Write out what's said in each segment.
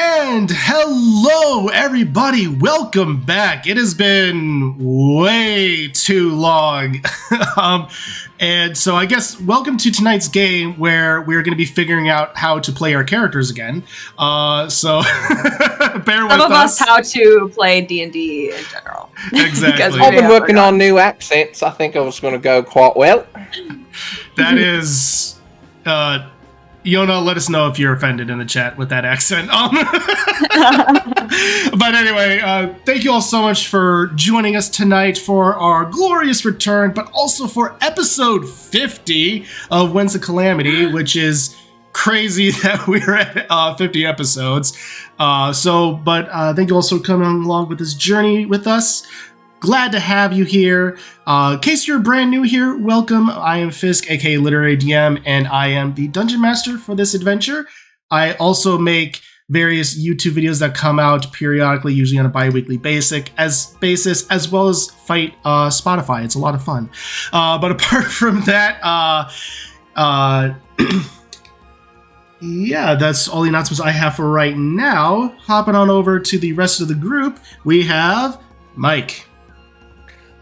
And hello, everybody. Welcome back. It has been way too long. And so I guess welcome to tonight's game where we're going to be figuring out how to play our characters again. So bear with us. Some of us how to play D&D in general. Exactly. I've been working on new accents. I think I was going to go quite well. That is... Yona, let us know if you're offended in the chat with that accent. But anyway, thank you all so much for joining us tonight for our glorious return, but also for episode 50 of When's the Calamity, which is crazy that we're at 50 episodes. Thank you also for coming along with this journey with us. Glad to have you here. In case you're brand new here, welcome. I am Fisk, aka Literary DM, and I am the Dungeon Master for this adventure. I also make various YouTube videos that come out periodically, usually on a bi-weekly basis, as well as fight Spotify. It's a lot of fun. But apart from that, yeah, that's all the announcements I have for right now. Hopping on over to the rest of the group, we have Mike.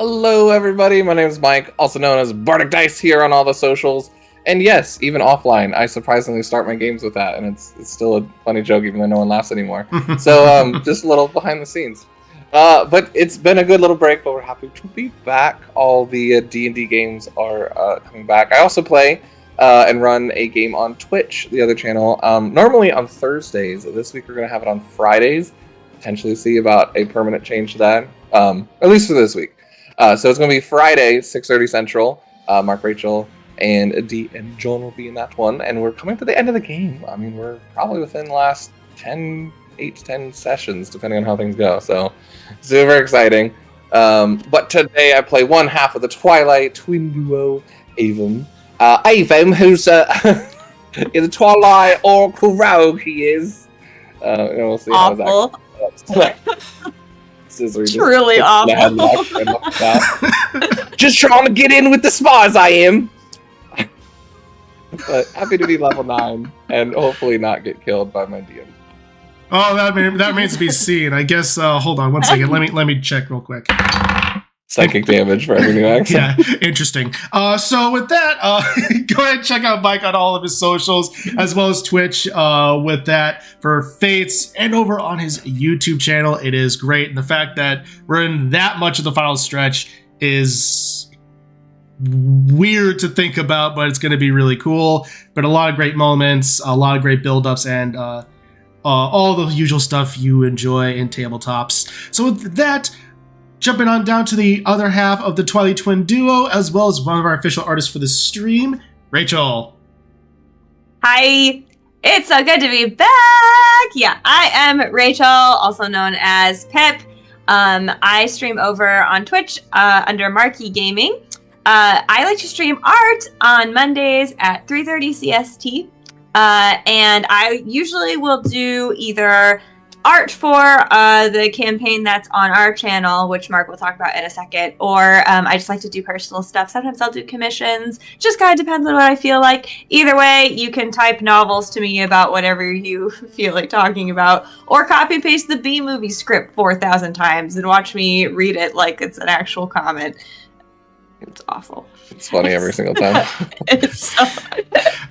Hello, everybody. My name is Mike, also known as Bardic Dice here on all the socials. And yes, even offline, I surprisingly start my games with that, and it's still a funny joke, even though no one laughs anymore. So, just a little behind the scenes. But it's been a good little break, but we're happy to be back. All the D&D games are coming back. I also play and run a game on Twitch, the other channel, normally on Thursdays. This week we're going to have it on Fridays. Potentially see about a permanent change to that, at least for this week. So it's going to be Friday, 6:30 Central. Mark, Rachel, and Dee and John will be in that one. And we're coming to the end of the game. I mean, we're probably within the last 8 to 10 sessions, depending on how things go. So, super exciting. But today I play one half of the Twilight twin duo, Avon. Avon, who's in the Twilight Oracle Rogue, he is. And we'll see awful. How that Cizri truly awful. Just trying to get in with the spies, I am. But happy to be level 9 and hopefully not get killed by my DM. Oh, that remains to be seen. I guess. Hold on one second. Let me check real quick. Psychic damage for every new accent. Yeah, interesting. So with that, go ahead and check out Mike on all of his socials, as well as Twitch with that for Fates, and over on his YouTube channel. It is great. And the fact that we're in that much of the final stretch is weird to think about, but it's going to be really cool. But a lot of great moments, a lot of great build-ups, and all the usual stuff you enjoy in tabletops. So with that, jumping on down to the other half of the Twilight Twin duo, as well as one of our official artists for the stream, Rachel. Hi, it's so good to be back. Yeah, I am Rachel, also known as Pip. I stream over on Twitch under Marquee Gaming. I like to stream art on Mondays at 3:30 CST. And I usually will do either art for the campaign that's on our channel, which Mark will talk about in a second, or I just like to do personal stuff. Sometimes I'll do commissions. Just kind of depends on what I feel like. Either way, you can type novels to me about whatever you feel like talking about, or copy and paste the B-movie script 4,000 times and watch me read it like it's an actual comment. It's awful. It's funny every single time. It's so...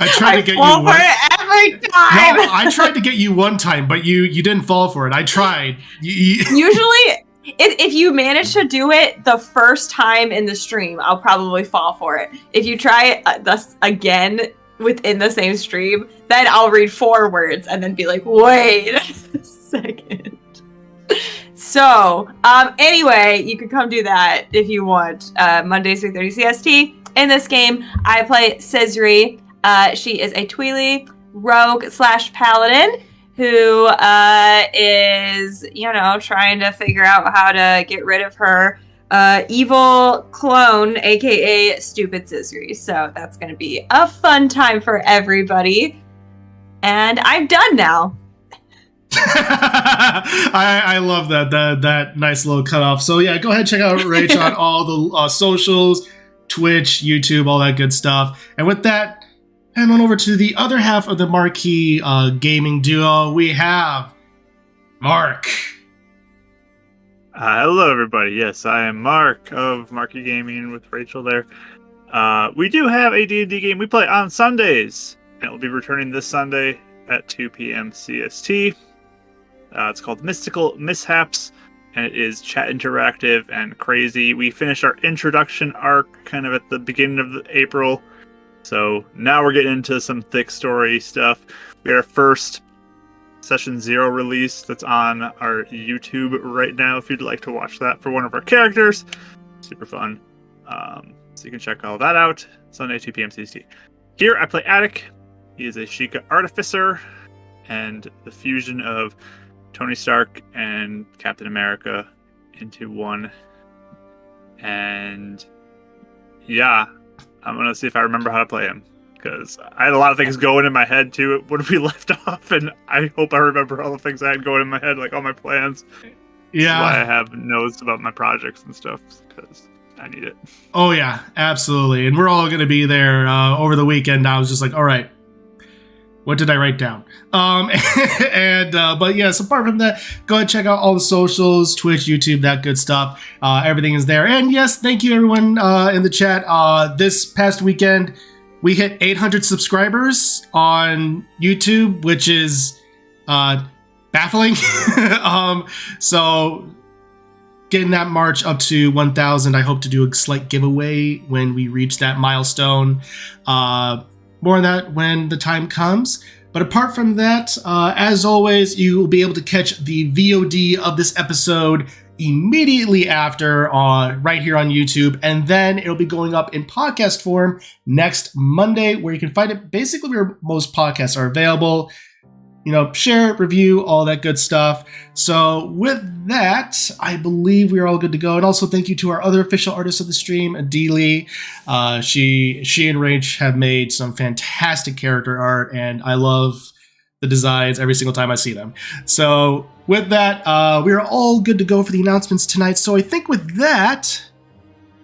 I tried to get you fall for it every time. No, I tried to get you one time, but you didn't fall for it. I tried. Usually, if you manage to do it the first time in the stream, I'll probably fall for it. If you try it again within the same stream, then I'll read 4 words and then be like, wait a second. So, anyway, you can come do that if you want. Mondays 3:30 CST. In this game, I play Cizri. She is a Tweely rogue / paladin who is, trying to figure out how to get rid of her evil clone, aka stupid Cizri. So that's going to be a fun time for everybody. And I'm done now. I love that nice little cutoff. So yeah, go ahead and check out Rach on all the socials, Twitch, YouTube, all that good stuff. And with that, head on over to the other half of the marquee gaming duo. We have Mark. Hello, everybody. Yes, I am Mark of Marky Gaming with Rachel there. We do have a D&D game we play on Sundays, and it will be returning this Sunday at 2 p.m. CST. It's called Mystical Mishaps, and it is chat interactive and crazy. We finished our introduction arc kind of at the beginning of April, so now we're getting into some thick story stuff. We had our first Session 0 release that's on our YouTube right now if you'd like to watch that for one of our characters. Super fun. So you can check all that out. Sunday, 2 p.m. CST. Here I play Attic. He is a Sheikah artificer and the fusion of Tony Stark and Captain America into one. And yeah, I'm going to see if I remember how to play him, because I had a lot of things going in my head too when we left off, and I hope I remember all the things I had going in my head, like all my plans. Yeah. That's why I have notes about my projects and stuff, because I need it. Oh yeah, absolutely. And we're all going to be there over the weekend. I was just like, all right, what did I write down? But yes, apart from that, go ahead and check out all the socials, Twitch, YouTube, that good stuff. Everything is there. And yes, thank you everyone in the chat. This past weekend, we hit 800 subscribers on YouTube, which is baffling. So getting that march up to 1,000, I hope to do a slight giveaway when we reach that milestone. More on that when the time comes. But apart from that, as always, you will be able to catch the VOD of this episode immediately after right here on YouTube, and then it'll be going up in podcast form next Monday, where you can find it basically where most podcasts are available. You know, share, review, all that good stuff. So with that, I believe we're all good to go. And also thank you to our other official artists of the stream, Adili. She and Rach have made some fantastic character art, and I love the designs every single time I see them. So with that, we are all good to go for the announcements tonight. So I think with that,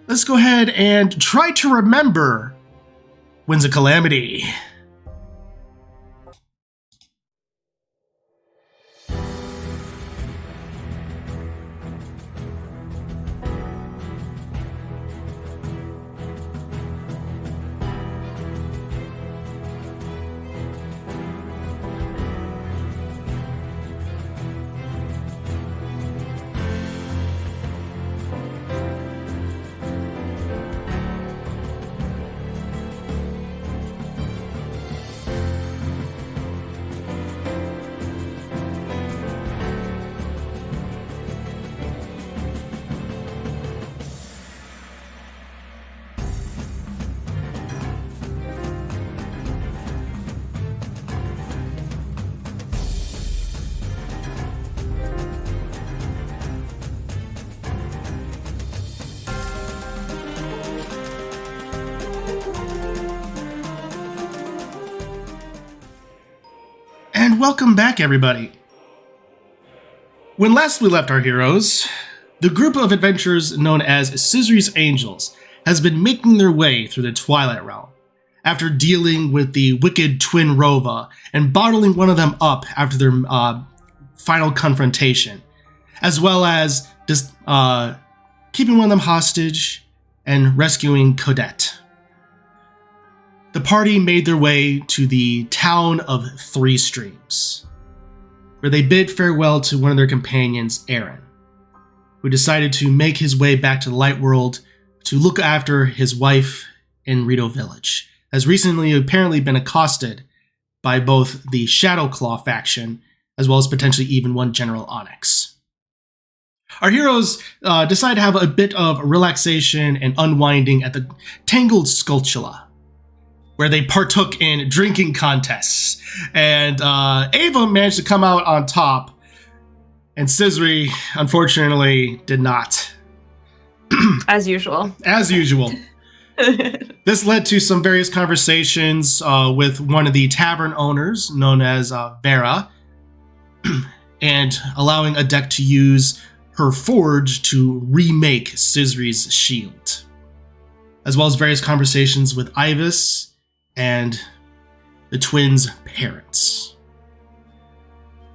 let's go ahead and try to remember when's a calamity. And welcome back, everybody. When last we left our heroes, the group of adventurers known as Cizri's Angels has been making their way through the Twilight Realm after dealing with the wicked twin Rova and bottling one of them up after their final confrontation, as well as just keeping one of them hostage and rescuing Codette. The party made their way to the town of Three Streams, where they bid farewell to one of their companions, Aaron, who decided to make his way back to the Light World to look after his wife in Rito Village, has recently apparently been accosted by both the Shadowclaw faction, as well as potentially even one General Onyx. Our heroes decide to have a bit of relaxation and unwinding at the Tangled Sculptula, where they partook in drinking contests. And Ava managed to come out on top, and Cizri, unfortunately, did not. As usual. As usual. This led to some various conversations with one of the tavern owners, known as Vera, and allowing Adek to use her forge to remake Cizri's shield, as well as various conversations with Ivis and the twins' parents.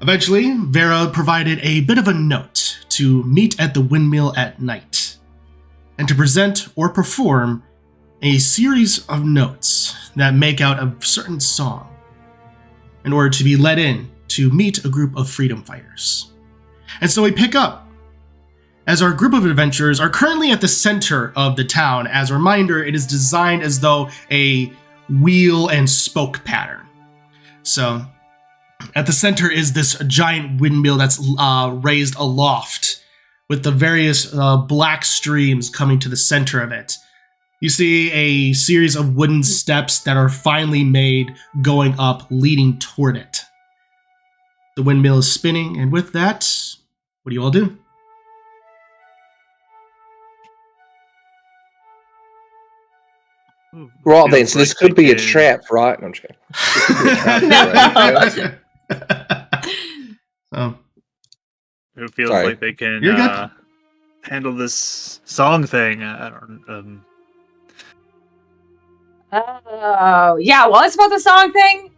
Eventually, Vera provided a bit of a note to meet at the windmill at night, and to present or perform a series of notes that make out a certain song in order to be let in to meet a group of freedom fighters. And so we pick up as our group of adventurers are currently at the center of the town. As a reminder, it is designed as though a wheel and spoke pattern. So at the center is this giant windmill that's raised aloft with the various black streams coming to the center of it. You see a series of wooden steps that are finally made going up, leading toward it. The windmill is spinning, and with that, what do you all do? We're all dancing. So this could be a trap, right? No, I'm just kidding. It feels Sorry. like they can You're good. handle this song thing. I don't. Oh, yeah. Well, it's about the song thing.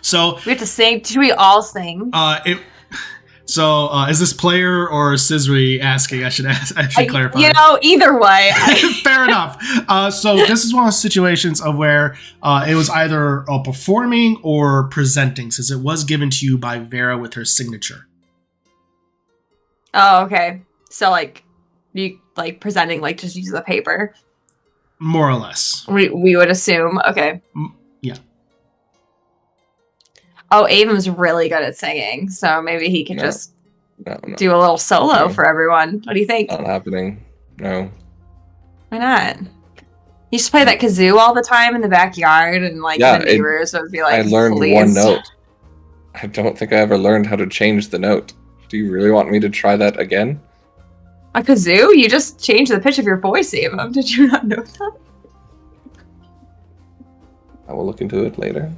So We have to sing. Should we all sing? Is this player or Cizri asking? I should clarify. Either way. Fair enough. So this is one of those situations of where it was either performing or presenting, since it was given to you by Vera with her signature. Oh, okay. So, you presenting, just use the paper. More or less. We would assume. Okay. Yeah. Oh, Avon's really good at singing, so maybe he can No. just No. do a little solo No. for everyone. What do you think? Not happening. No. Why not? You just play that kazoo all the time in the backyard, and Yeah, the neighbors would be like, I learned please. one note. I don't think I ever learned how to change the note. Do you really want me to try that again? A kazoo? You just changed the pitch of your voice, Avon. Did you not know that? I will look into it later.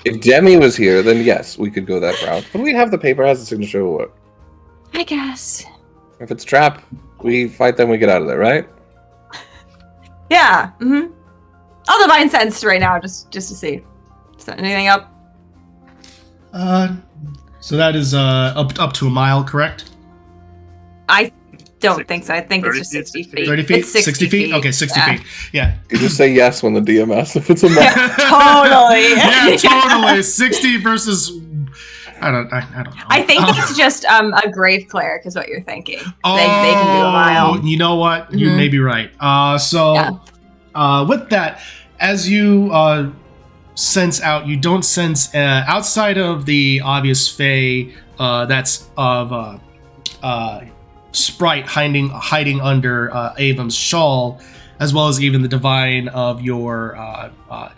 If Demi was here, then yes, we could go that route. But we have the paper, has the signature. What? I guess. If it's trap, we fight them, we get out of there, right? Yeah. Mm-hmm. I'll divine sense right now, just to see. Is there anything up? So that is up to a mile, correct? I don't think so. I think it's just 60 feet. 30 feet? It's 60 feet. Okay, 60 Yeah. feet. Yeah. You just say yes when the DM asks if it's a mile. Totally. Yeah, totally. 60 versus... I don't know. I think it's just a grave cleric is what you're thinking. They can do a mile. You know what? You Mhm. may be right. With that, as you sense out, you don't sense outside of the obvious Fae that's of Sprite hiding under Avon's shawl, as well as even the divine of your.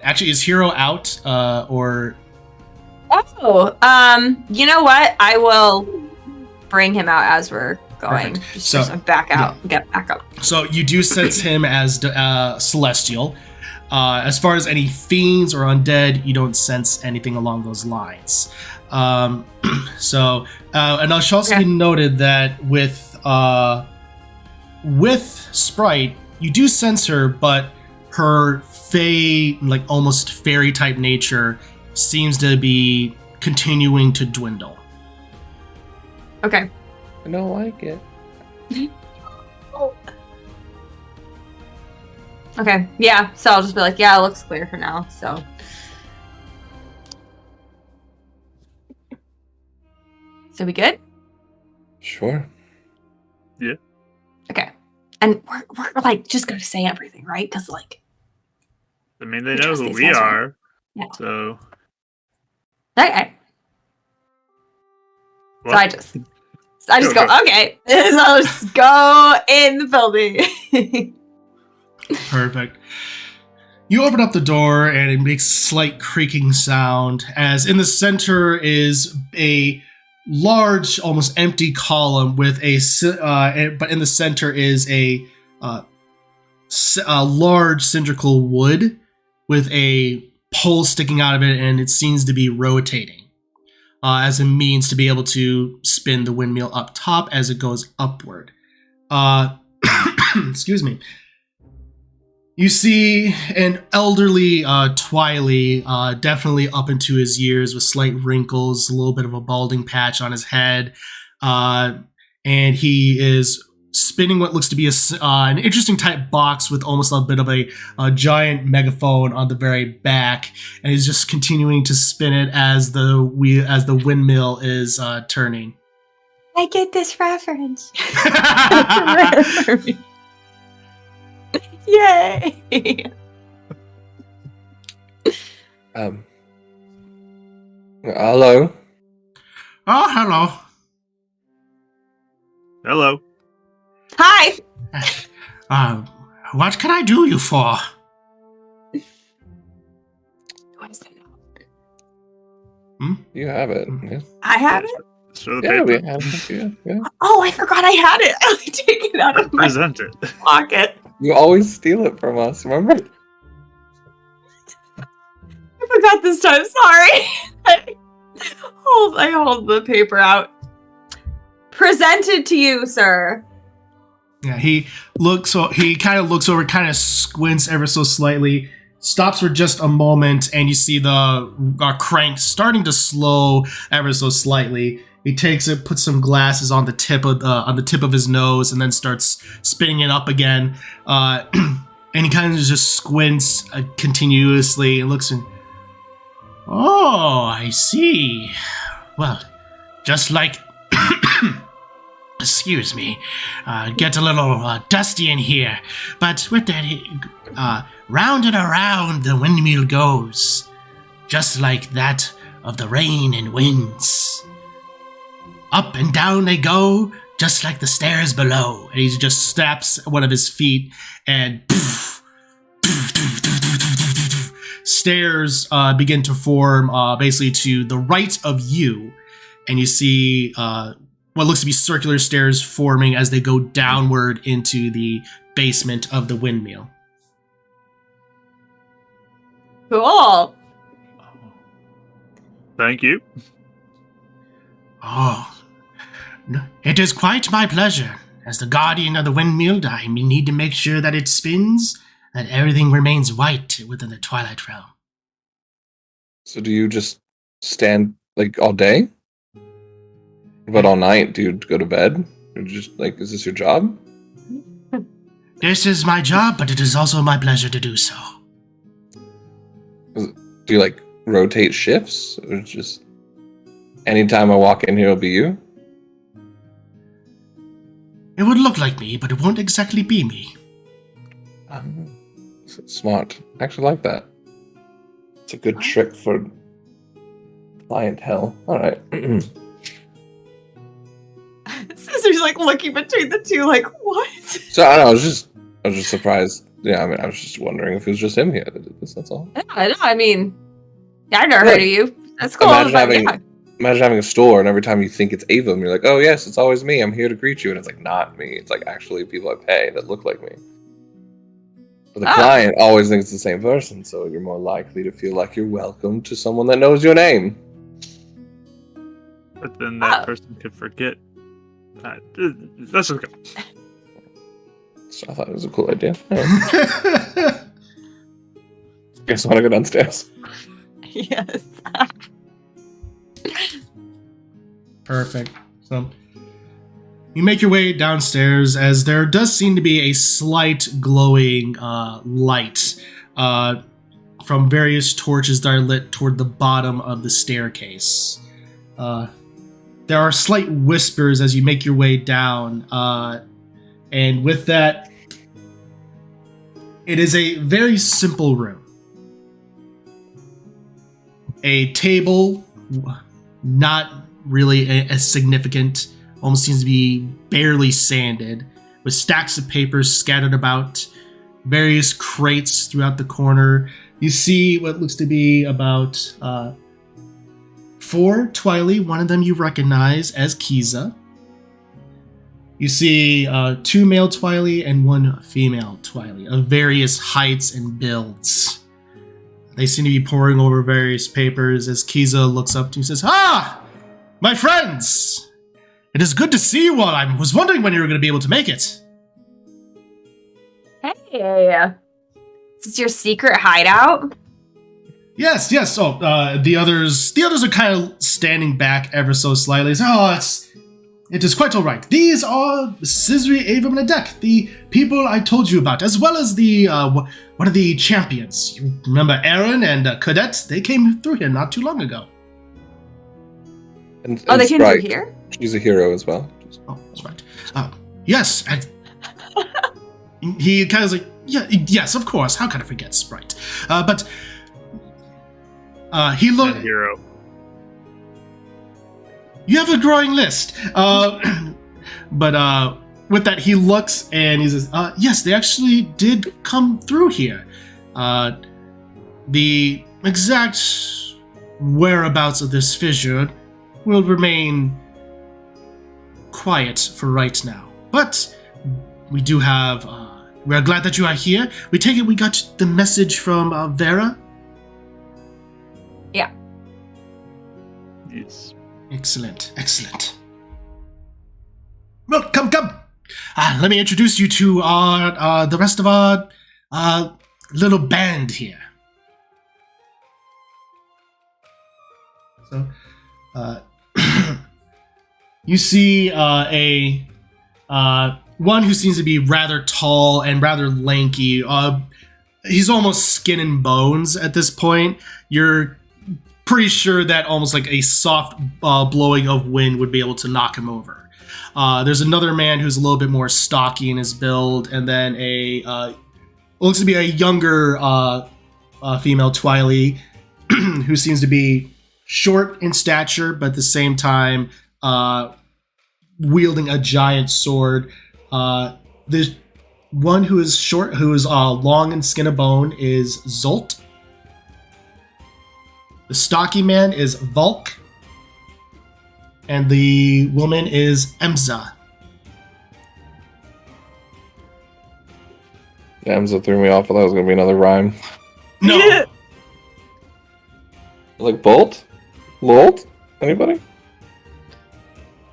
Actually, is Hero out or? Oh, you know what? I will bring him out as we're going. Perfect. Just back out, get back up. So you do sense him as celestial. As far as any fiends or undead, you don't sense anything along those lines. And it should also be noted that with Sprite, you do sense her, but her fey, almost fairy type nature, seems to be continuing to dwindle. Okay. I don't like it. Okay. Yeah. So I'll just be like, yeah, it looks clear for now. So. So we good? Sure. Yeah. Okay. And we're just going to say everything, right? Because I mean, they We know trust who these we guys, right? are. Yeah. So. Okay. So What? I just go, okay. So I'll just go in the building. Perfect. You open up the door and it makes a slight creaking sound, as in the center is a large, almost empty column with but in the center is a large cylindrical wood with a pole sticking out of it, and it seems to be rotating as a means to be able to spin the windmill up top as it goes upward. Excuse me. You see an elderly Twiley, definitely up into his years with slight wrinkles, a little bit of a balding patch on his head, and he is spinning what looks to be an interesting type box with almost a bit of a giant megaphone on the very back, and he's just continuing to spin it as the windmill is turning. I get this reference. Yay! Hello. Oh, hello. Hello. Hi! What can I do you for? What is that? You have it. Yeah, I have it? Show the yeah paper. we have it. Yeah. Oh, I forgot I had it. I take it out of my Present it. pocket. You always steal it from us, remember? I forgot this time. Sorry. I hold the paper out. Presented to you, sir. Yeah, he kind of looks over, kind of squints ever so slightly, stops for just a moment, and you see the crank starting to slow ever so slightly. He takes it, puts some glasses on the tip of his nose, and then starts spinning it up again. And he kind of just squints continuously and looks and, oh, I see. Well, just like, excuse me, get a little dusty in here, but with that, round and around the windmill goes, just like that of the rain and winds. Up and down they go, just like the stairs below. And he just snaps one of his feet, and stairs begin to form basically to the right of you. And you see what looks to be circular stairs forming as they go downward into the basement of the windmill. Cool. Thank you. Oh, it is quite my pleasure. As the guardian of the windmill, I need to make sure that it spins, that everything remains white within the Twilight Realm. So do you just stand like all day? But all night, do you go to bed? Or just like, is this your job? This is my job, but it is also my pleasure to do so. Do you like rotate shifts? Or just anytime I walk in here, it'll be you? It would look like me, but it won't exactly be me. Smart. I actually like that. It's a good trick for clientele. All right. Cizri's like looking between the two, like, what? So I don't know, I was just surprised. Yeah, I mean, I was just wondering if it was just him here that did this. That's all. Yeah, I mean, I never heard of you. That's cool. Imagine having a store, and every time you think it's Avum, you're like, "Oh yes, it's always me. I'm here to greet you," and it's like not me. It's like actually people I pay that look like me. But the client always thinks it's the same person, so you're more likely to feel like you're welcome to someone that knows your name. But then that person could forget. Let's just go. So I thought it was a cool idea. Guess I want to go downstairs. Yes. Perfect. So you make your way downstairs as there does seem to be a slight glowing light from various torches that are lit toward the bottom of the staircase. There are slight whispers as you make your way down, and with that, it is a very simple room. A table, not really as significant, almost seems to be barely sanded, with stacks of papers scattered about, various crates throughout the corner. You see what looks to be about 4 Twiley, one of them you recognize as Kiza. You see 2 male Twiley and 1 female Twiley of various heights and builds. They seem to be poring over various papers as Kiza looks up to you and says, "Ah! My friends! It is good to see you all. I was wondering when you were going to be able to make it." Hey. Is this your secret hideout? Yes. Oh, the others are kind of standing back ever so slightly. It is quite all right. These are Cizri, Avum, and Adek, the people I told you about, as well as the one of the champions. You remember Aaron and Cadet? They came through here not too long ago. And They came Sprite, through here? she's a hero as well. Oh, that's right. Yes. He kind of like, yes, of course. How could I forget Sprite? But he looked. Hero. You have a growing list. But with that, he looks and he says, yes, they actually did come through here. The exact whereabouts of this fissure will remain quiet for right now. But we do have, we're glad that you are here. We take it we got the message from Vera? Yeah. Yes. Excellent. Well, come. Let me introduce you to the rest of our little band here. So, you see a one who seems to be rather tall and rather lanky. He's almost skin and bones at this point. You're pretty sure that almost like a soft blowing of wind would be able to knock him over. There's another man who's a little bit more stocky in his build, and then looks to be a younger female, Twiley, who seems to be short in stature, but at the same time wielding a giant sword. There's one who is short, who is long and skin of bone, is Zolt. The stocky man is Volk. And the woman is Emza. Yeah, Emza threw me off. I thought it was going to be another rhyme. No. Like Bolt? Lolt? Anybody?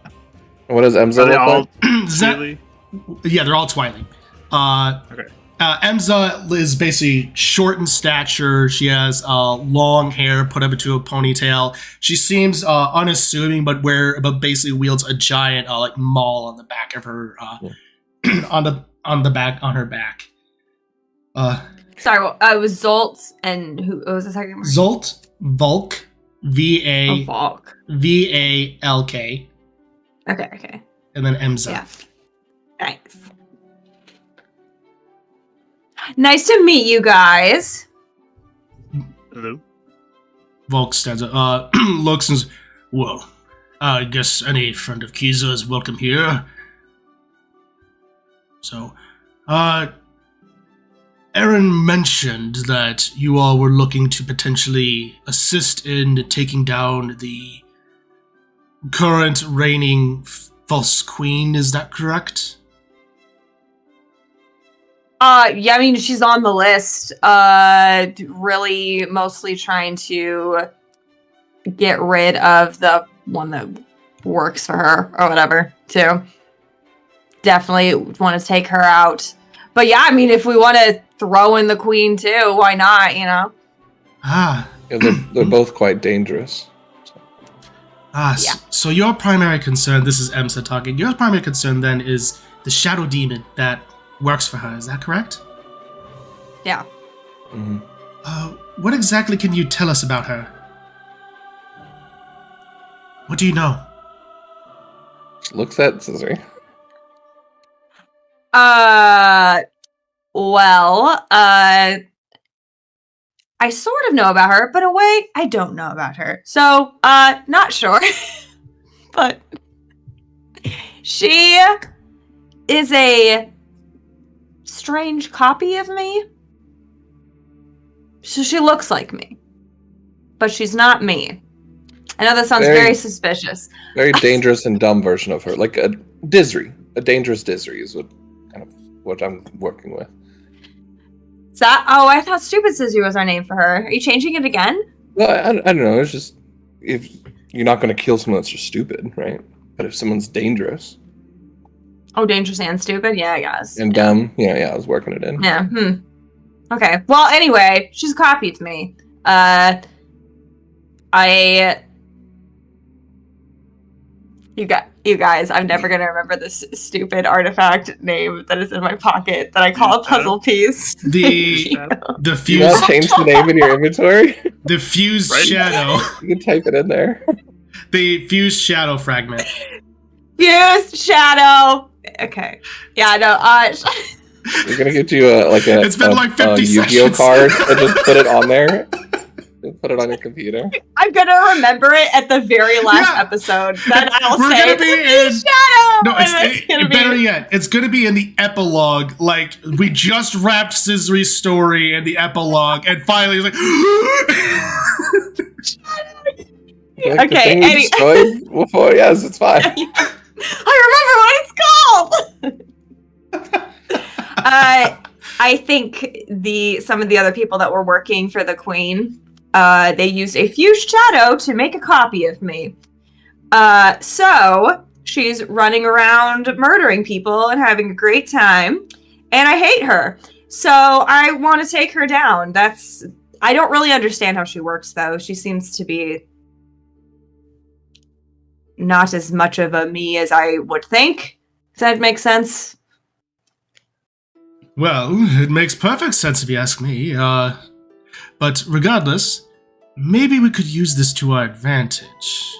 And what does Emza Are they look all like? really? Yeah, they're all Twilight. Okay. Emza is basically short in stature. She has long hair put up into a ponytail. She seems unassuming, but basically wields a giant like maul on the back of her on her back. Sorry, it was Zolt and who what was the second one? Zolt, Volk, Volk. Valk, Okay. and then Emza. Yeah. Thanks. Nice to meet you guys. Hello. Volk stands up, looks and says, well, I guess any friend of Kiza is welcome here. So, Aaron mentioned that you all were looking to potentially assist in taking down the current reigning false queen, is that correct? Yeah, I mean, she's on the list. Really mostly trying to get rid of the one that works for her or whatever, too. Definitely want to take her out. But yeah, I mean, if we want to throw in the queen too, why not, you know? Ah. Yeah, they're both quite dangerous. Ah, Yeah. so your primary concern, this is Emsa talking, your primary concern then is the shadow demon that works for her, is that correct? Yeah. Mm-hmm. What exactly can you tell us about her? What do you know? She looks at Cizri. Well, I sort of know about her, but in a way, I don't know about her. So, not sure. But she is a strange copy of me. So she looks like me. But she's not me. I know that sounds very suspicious. Very dangerous and dumb version of her. Like a Cizri. A dangerous Cizri is what I'm working with. I thought Stupid Cizri was our name for her. Are you changing it again? Well, I don't know. It's just, if you're not going to kill someone that's just stupid, right? But if someone's dangerous. Oh, dangerous and stupid? Yeah, I guess. And dumb. Yeah, I was working it in. Yeah, Okay. Well, anyway, she's copied me. You guys, I'm never gonna remember this stupid artifact name that is in my pocket that I call a puzzle piece. The fused. You want to change the name in your inventory? The fused shadow. You can type it in there. The fused shadow fragment. Fused shadow. Okay. Yeah. No. We're gonna get you It's been like 50 Yu-Gi-Oh sessions. card and just put it on there. Put it on your computer. I'm gonna remember it at the very last episode. Then I'll We're say gonna be in shadow. No, And gonna better yet, it's gonna be in the epilogue. Like we just wrapped Cizri's story in the epilogue, and finally it's like Like Okay, the thing we destroyed before? Yes, it's fine. I remember what it's called. I think some of the other people that were working for the Queen, they used a fused shadow to make a copy of me. So she's running around murdering people and having a great time, and I hate her. So I want to take her down. I don't really understand how she works, though. She seems to be not as much of a me as I would think. Does that make sense? well, it makes perfect sense if you ask me. But regardless, maybe we could use this to our advantage.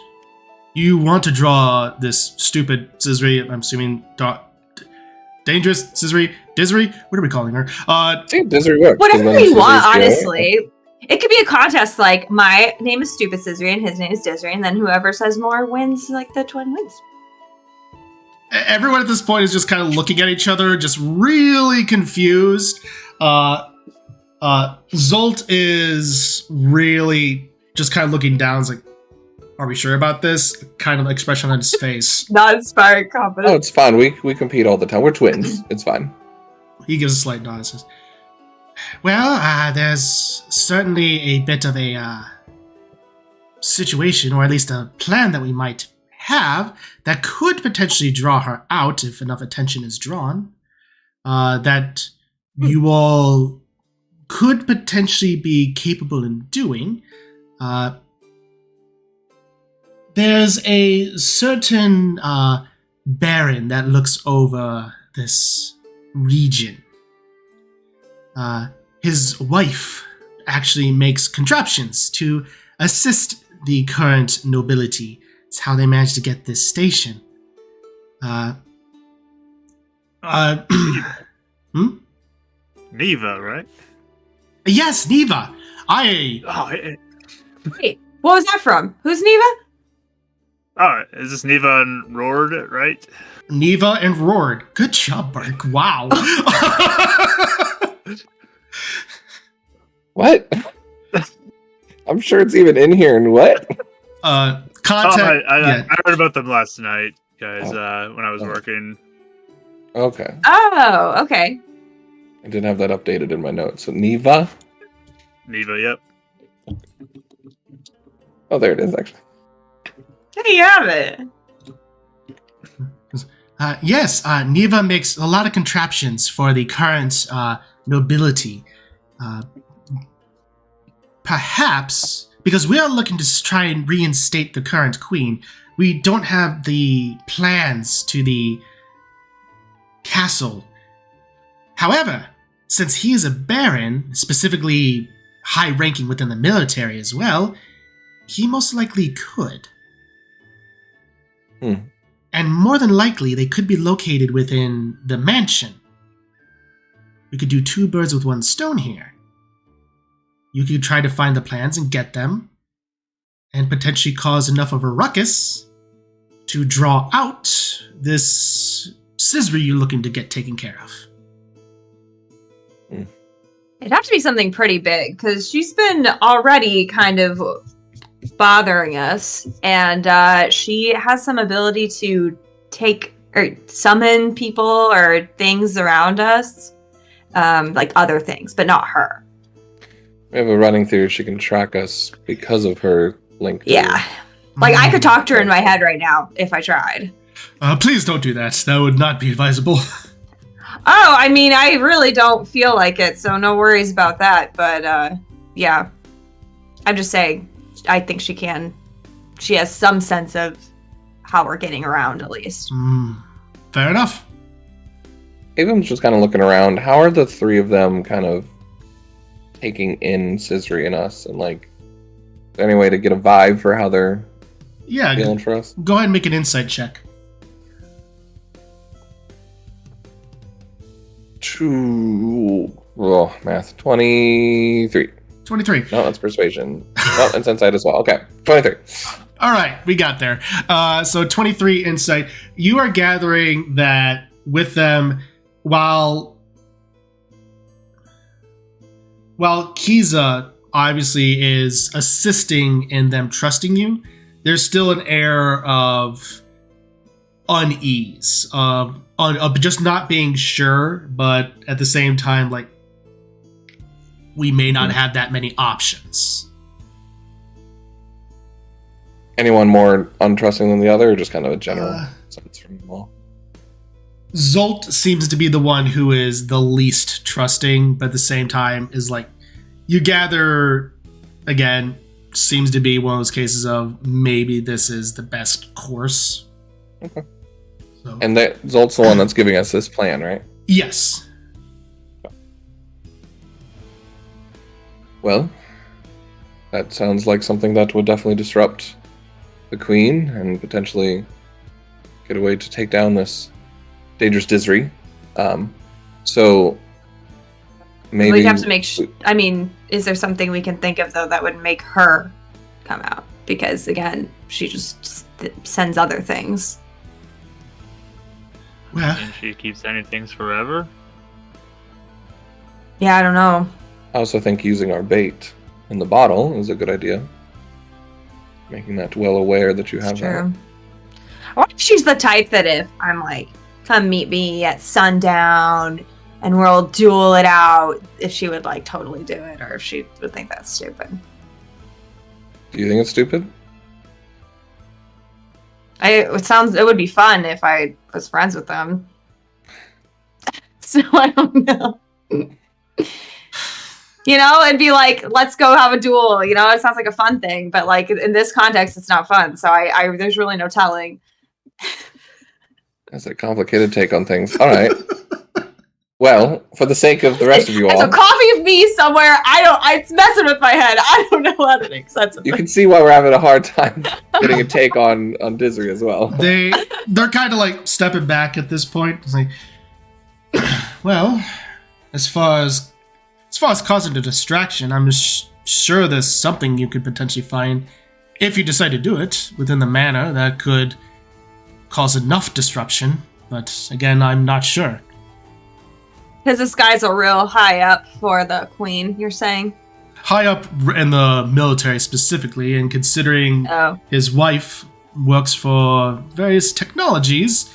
You want to draw this stupid Cizri, I'm assuming, dangerous Cizri, Dizri? What are we calling her? I think Cizri works. Whatever you want, honestly. It could be a contest, like, my name is Stupid Cizri and his name is Dizri, and then whoever says more wins, like, the twin wins. Everyone at this point is just kind of looking at each other, just really confused. Zolt is really just kind of looking down. It's like, are we sure about this? Kind of expression on his face. Not inspired confidence. Oh, it's fine. We compete all the time. We're twins. It's fine. He gives a slight nod and says, well, there's certainly a bit of a situation, or at least a plan that we might have that could potentially draw her out if enough attention is drawn. That you all could potentially be capable in doing. There's a certain baron that looks over this region. His wife actually makes contraptions to assist the current nobility. It's how they managed to get this station. Neva, right? Yes, Neva. Wait, what was that from? Who's Neva? Oh, is this Neva and Roared, right? Neva and Roared. Good job, Burke. Wow. What? I'm sure it's even in here. And what? Contact. I heard about them last night, guys, when I was working. Okay. Oh, okay. I didn't have that updated in my notes. So Neva? Neva, yep. Oh, there it is, actually. There you have it. Yes, Neva makes a lot of contraptions for the current nobility. Perhaps, because we are looking to try and reinstate the current queen, we don't have the plans to the castle. However, since he is a baron, specifically high-ranking within the military as well, he most likely could. And more than likely, they could be located within the mansion. We could do two birds with one stone here. You could try to find the plans and get them, and potentially cause enough of a ruckus to draw out this Cizri you're looking to get taken care of. It'd have to be something pretty big, because she's been already kind of bothering us, and she has some ability to take or summon people or things around us, like other things, but not her. We have a running theory she can track us because of her link. Yeah. Like, I could talk to her in my head right now if I tried. Please don't do that. That would not be advisable. Oh, I mean, I really don't feel like it, so no worries about that. But, yeah. I'm just saying, I think she can. She has some sense of how we're getting around, at least. Fair enough. Avon's just kind of looking around. How are the three of them kind of taking in Cizri and us? And, like, is there any way to get a vibe for how they're feeling for us? Go ahead and make an insight check. Math. 23. 23. No, that's persuasion. No, that's insight as well. Okay, 23. All right, we got there. So 23 insight. You are gathering that with them, while Kiza obviously is assisting in them trusting you, there's still an air of unease, of just not being sure, but at the same time, like, we may not have that many options. Anyone more untrusting than the other, or just kind of a general sense from them all? Zolt seems to be the one who is the least trusting, but at the same time is like, you gather, again, seems to be one of those cases of maybe this is the best course. Okay. So. And Zolt's the one that's giving us this plan, right? Yes. Well, that sounds like something that would definitely disrupt the Queen and potentially get a way to take down this dangerous Cizri. So maybe we'd have to make. I mean, is there something we can think of though that would make her come out? Because again, she just sends other things. Well, And she keeps sending things forever? Yeah, I don't know. I also think using our bait in the bottle is a good idea. Making that well aware that you have that. I wonder if she's the type that if I'm like, come meet me at sundown and we'll duel it out, if she would like totally do it, or if she would think that's stupid. Do you think it's stupid? It would be fun if I was friends with them. So I don't know. You know, it'd be like, let's go have a duel. You know, it sounds like a fun thing, but like in this context, it's not fun. So I there's really no telling. That's a complicated take on things. All right. Well, for the sake of the rest of you all, There's a copy of me somewhere. It's messing with my head. I don't know how to make sense of it. you can see why we're having a hard time getting a take on Cizri as well. They're kind of like stepping back at this point. It's like, well, as far as causing a distraction, I'm sure there's something you could potentially find if you decide to do it within the manner that could cause enough disruption. But again, I'm not sure. Because this guy's a real high up for the queen, you're saying? High up in the military specifically, and considering his wife works for various technologies,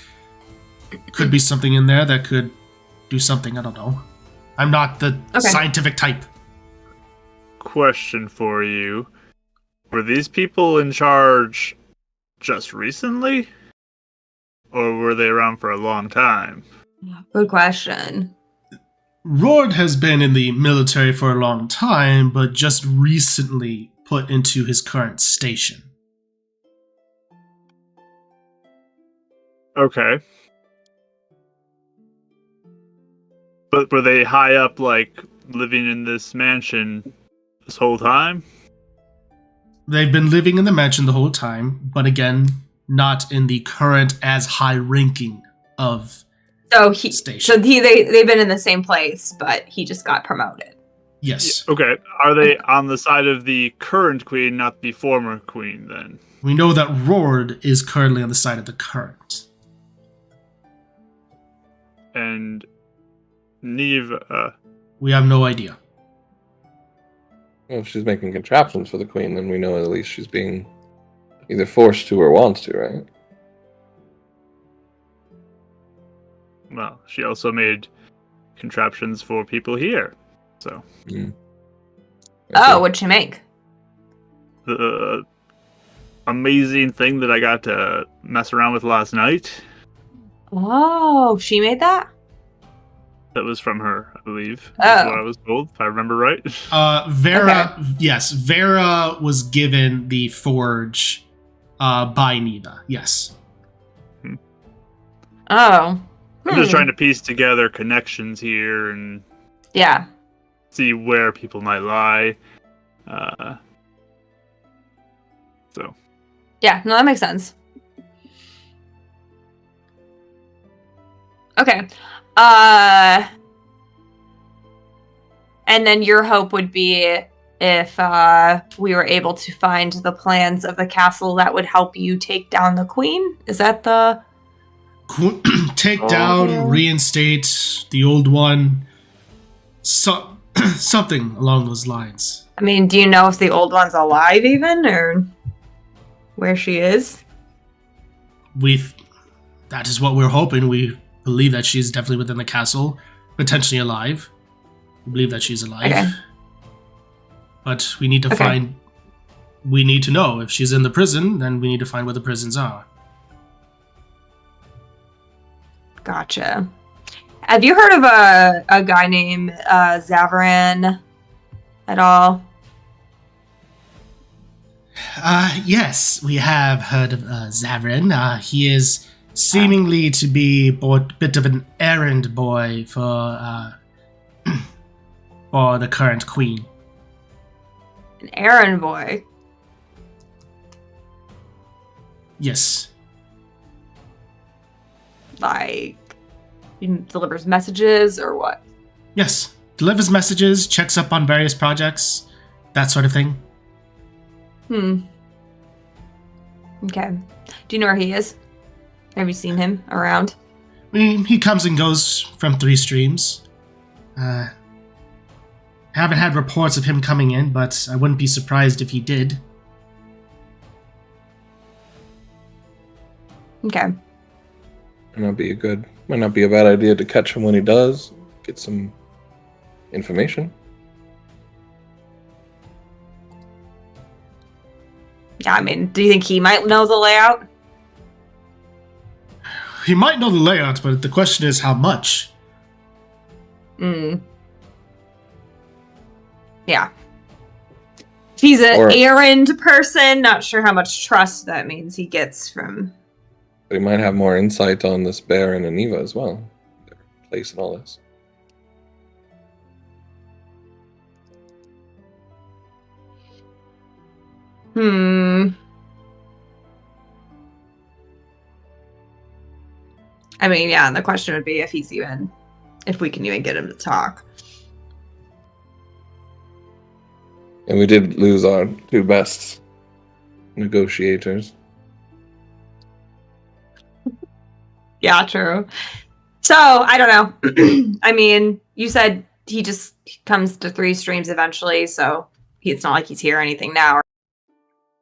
could be something in there that could do something, I don't know. I'm not the scientific type. Question for you. Were these people in charge just recently? Or were they around for a long time? Good question. Rord has been in the military for a long time, but just recently put into his current station. Okay. But were they high up, like, living in this mansion this whole time? They've been living in the mansion the whole time, but again, not in the current as high ranking of station. So they've been in the same place, but he just got promoted. Yes. Okay. Are they on the side of the current queen, not the former queen, then? We know that Rord is currently on the side of the current. And Neve, we have no idea. Well, if she's making contraptions for the Queen, then we know at least she's being either forced to or wants to, right? well, she also made contraptions for people here, so. Oh, what'd she make? The amazing thing that I got to mess around with last night. Oh, she made that? that was from her, I believe. Oh. That's what I was told, if I remember right. Vera, yes, Vera was given the forge by Neva. Yes. Oh. I'm just trying to piece together connections here and Yeah. see where people might lie. So. Yeah, no, that makes sense. Okay. And then your hope would be if we were able to find the plans of the castle that would help you take down the queen? Is that the... Take down, reinstate the old one. Something along those lines. I mean, do you know if the old one's alive even, or where she is? That is what we're hoping. We believe that she's definitely within the castle, potentially alive. We believe that she's alive. Okay. But we need to we need to know if she's in the prison, then we need to find where the prisons are. Gotcha. Have you heard of a guy named Zavaran at all? Yes, we have heard of Zavaran. He is seemingly to be a bit of an errand boy for the current queen. An errand boy? Yes. Like, he delivers messages or what? Yes. Delivers messages, checks up on various projects, that sort of thing. Okay. Do you know where he is? Have you seen him around? He comes and goes from 3 streams. Haven't had reports of him coming in, but I wouldn't be surprised if he did. Okay. Might not be a bad idea to catch him when he does. Get some information. Yeah, I mean, do you think he might know the layout? He might know the layout, but the question is how much. Yeah. If he's an errand person, not sure how much trust that means he gets from... But he might have more insight on this bear and Aniva as well. Their place and all this. I mean, yeah, and the question would be if we can even get him to talk. And we did lose our 2 best negotiators. Yeah, true. So, I don't know. I mean, you said he just comes to 3 streams eventually, so it's not like he's here or anything now.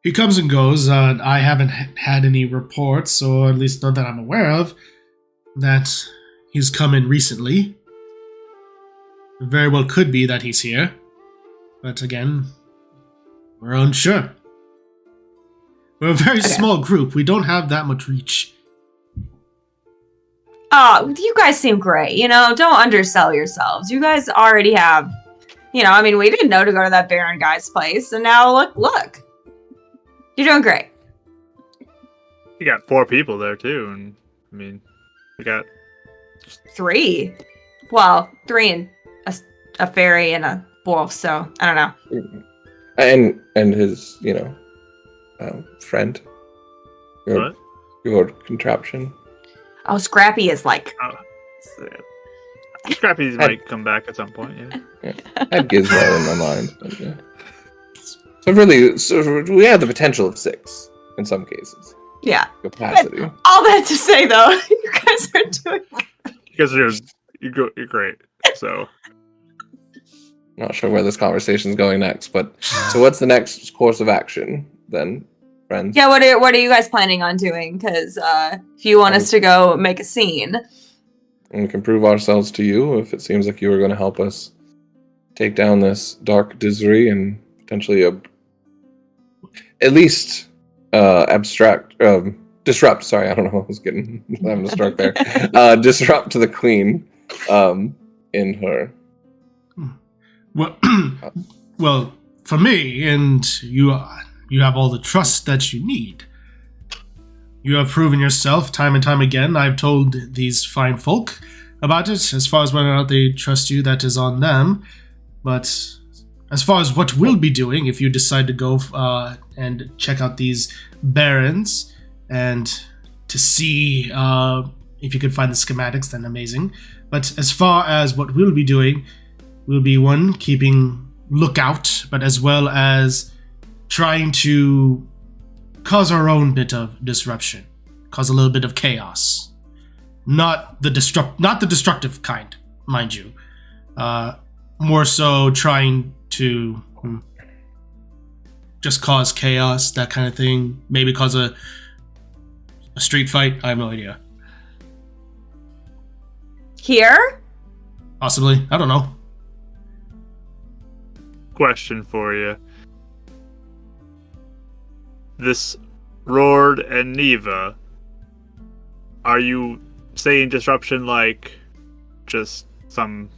He comes and goes. I haven't had any reports, or at least none that I'm aware of, that he's come in recently. It very well could be that he's here. But again, we're unsure. We're a very small group. We don't have that much reach. Oh, you guys seem great. Don't undersell yourselves. You guys already have, I mean, we didn't know to go to that Baron guy's place, and now look. You're doing great. You got 4 people there, too, and, I mean, we got... 3? Well, 3 and a fairy and a wolf, so, I don't know. And his, friend. Your contraption. Oh, Scrappy is like... Scrappy might come back at some point, yeah. I had Gizmo in my mind. But, yeah. So we have the potential of 6 in some cases. Yeah. Capacity. But all that to say, though, you guys are doing... You guys are you're great, so... Not sure where this conversation is going next, but... So what's the next course of action, then, friends? Yeah, what are you guys planning on doing? Because if you want us to go make a scene... And we can prove ourselves to you if it seems like you are going to help us take down this dark Cizri and potentially at least disrupt. Sorry, I don't know. I was having a stroke there. Disrupt to the queen, in her. Well, well, for me, and you have all the trust that you need. You have proven yourself time and time again. I've told these fine folk about it. As far as whether or not they trust you, that is on them. But as far as what we'll be doing, if you decide to go and check out these barons and to see if you can find the schematics, then amazing. But as far as what we'll be doing, we'll be one, keeping lookout, but as well as trying to cause our own bit of disruption, cause a little bit of chaos. Not the destructive kind, mind you. More so trying to just cause chaos, that kind of thing. Maybe cause a street fight. I have no idea. Here? Possibly. I don't know. Question for you. This Rord and Neva, are you saying disruption like just some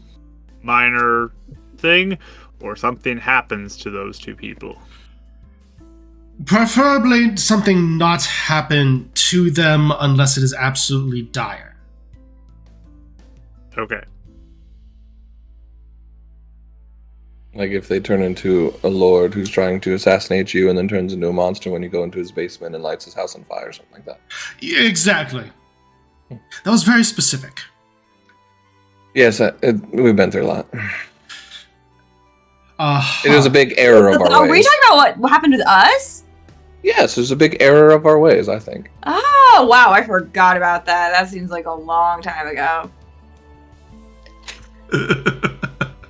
minor thing, or something happens to those two people? Preferably something not happen to them unless it is absolutely dire. Okay. Like if they turn into a lord who's trying to assassinate you and then turns into a monster when you go into his basement and lights his house on fire or something like that. Yeah, exactly. That was very specific. Yes, we've been through a lot. Uh-huh. It was a big error of our ways. Are we talking about what happened with us? Yes, it was a big error of our ways, I think. Oh, wow, I forgot about that. That seems like a long time ago.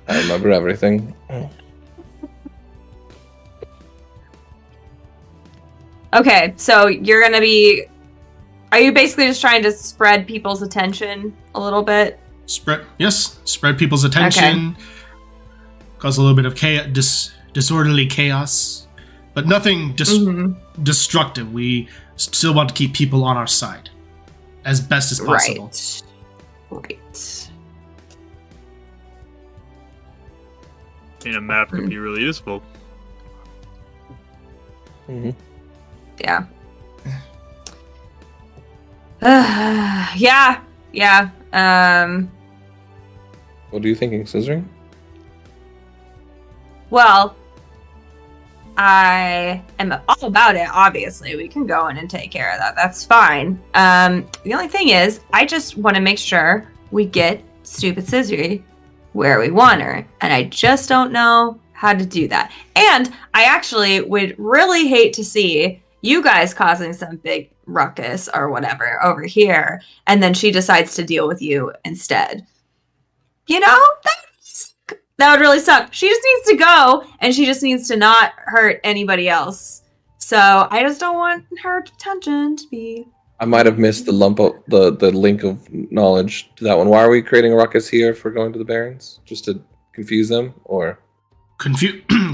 I remember everything. Okay, so you're gonna be... Are you basically just trying to spread people's attention a little bit? Spread people's attention, cause a little bit of disorderly chaos, but nothing destructive. We still want to keep people on our side as best as possible. Right. A map could be really useful. Mm-hmm. Yeah. Yeah. What are you thinking, Cizri? Well, I am all about it, obviously. We can go in and take care of that. That's fine. The only thing is, I just want to make sure we get stupid Cizri where we want her. And I just don't know how to do that. And I actually would really hate to see you guys causing some big ruckus or whatever over here, and then she decides to deal with you instead. You know? That would really suck. She just needs to go, and she just needs to not hurt anybody else. So I just don't want her attention to be... I might have missed the link of knowledge to that one. Why are we creating a ruckus here for going to the Barons? Just to confuse them, or...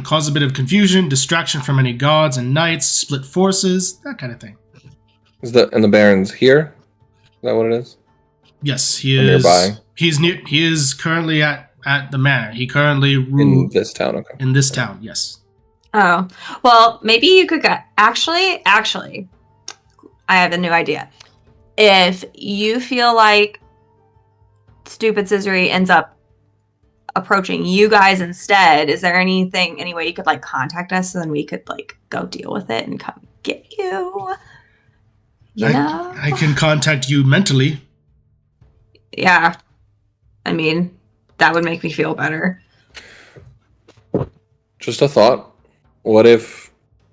Cause a bit of confusion, distraction from any gods and knights, split forces, that kind of thing. And the Baron's here? Is that what it is? Yes, he is. Nearby. He is currently at the manor. He currently in this town. Okay. In this town, yes. Oh, well, maybe you could go. Actually, I have a new idea. If you feel like stupid Cizri ends up approaching you guys instead, is there any way you could like contact us, and then we could like go deal with it and come get you? You know? I can contact you mentally. Yeah. I mean, that would make me feel better. Just a thought. What if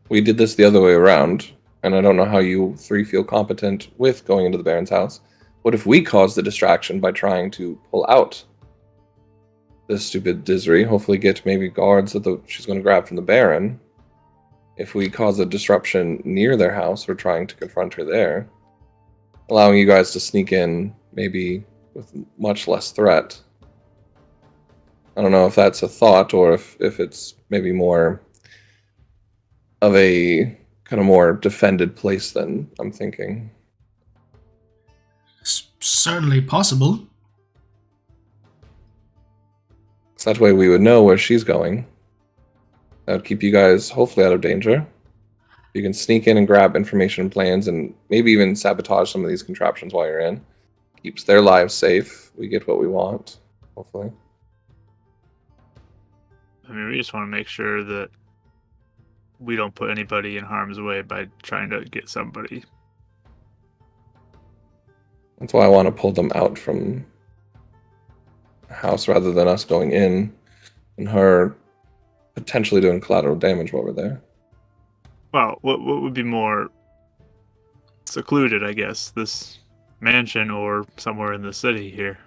we did this the other way around? And I don't know how you three feel competent with going into the Baron's house. What if we caused the distraction by trying to pull out this stupid Cizri, hopefully get maybe guards that she's going to grab from the Baron? If we cause a disruption near their house, we're trying to confront her there, allowing you guys to sneak in maybe with much less threat. I don't know if that's a thought, or if it's maybe more of a kind of more defended place than I'm thinking. Certainly possible. So that way we would know where she's going. That would keep you guys hopefully out of danger. You can sneak in and grab information and plans and maybe even sabotage some of these contraptions while you're in. Keeps their lives safe. We get what we want, hopefully. I mean, we just want to make sure that we don't put anybody in harm's way by trying to get somebody. That's why I want to pull them out from the house rather than us going in and her potentially doing collateral damage while we're there. Well, what would be more secluded, I guess? This mansion or somewhere in the city here?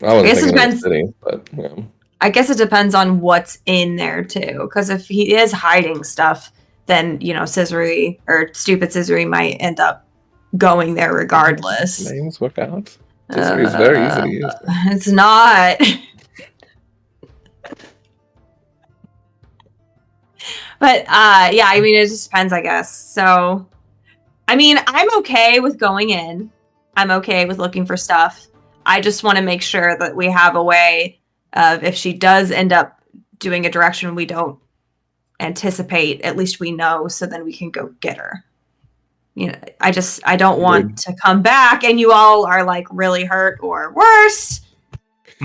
I wasn't guess it thinking of the depends. city, but yeah. I guess it depends on what's in there too. Because if he is hiding stuff, then Cizri or stupid Cizri might end up going there regardless. Names work out. Cizri is very easy to use. It's not. But yeah, I mean, it just depends, I guess. So, I mean, I'm okay with going in. I'm okay with looking for stuff. I just want to make sure that we have a way of, if she does end up doing a direction we don't anticipate, at least we know, so then we can go get her. I don't want to come back and you all are like really hurt or worse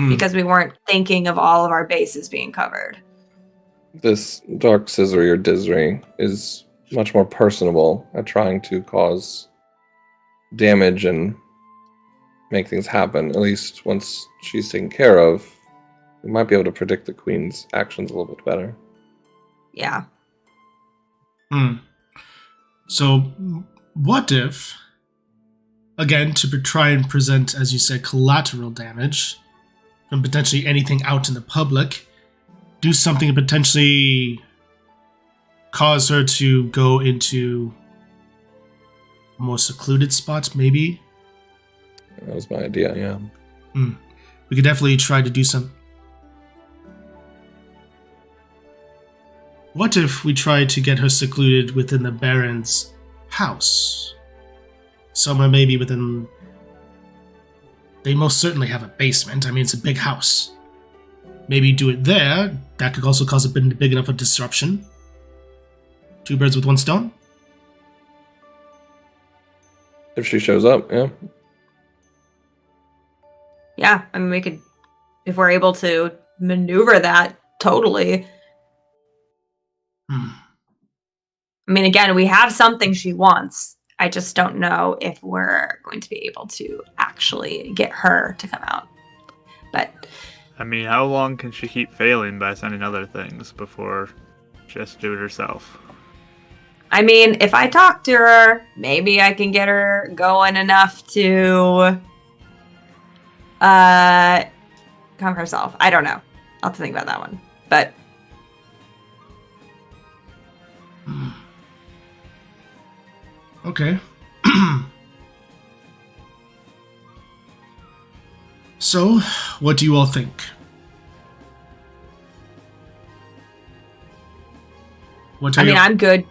because we weren't thinking of all of our bases being covered. This Dark Cizri or Dizri is much more personable at trying to cause damage and make things happen. At least once she's taken care of, we might be able to predict the Queen's actions a little bit better. Yeah. So, what if, again, to try and present, as you said, collateral damage from potentially anything out in the public, do something to potentially cause her to go into a more secluded spot, maybe? That was my idea, yeah. We could definitely try to do some. What if we tried to get her secluded within the Baron's house? Somewhere maybe within... They most certainly have a basement. I mean, it's a big house. Maybe do it there. That could also cause a big enough a disruption. 2 birds with 1 stone. If she shows up, yeah. Yeah, I mean, we could, if we're able to maneuver that, totally. I mean, again, we have something she wants. I just don't know if we're going to be able to actually get her to come out. But I mean, how long can she keep failing by sending other things before she has to do it herself? I mean, if I talk to her, maybe I can get her going enough to come herself. I don't know. I'll have to think about that one. But Okay. So, what do you all think? I'm good.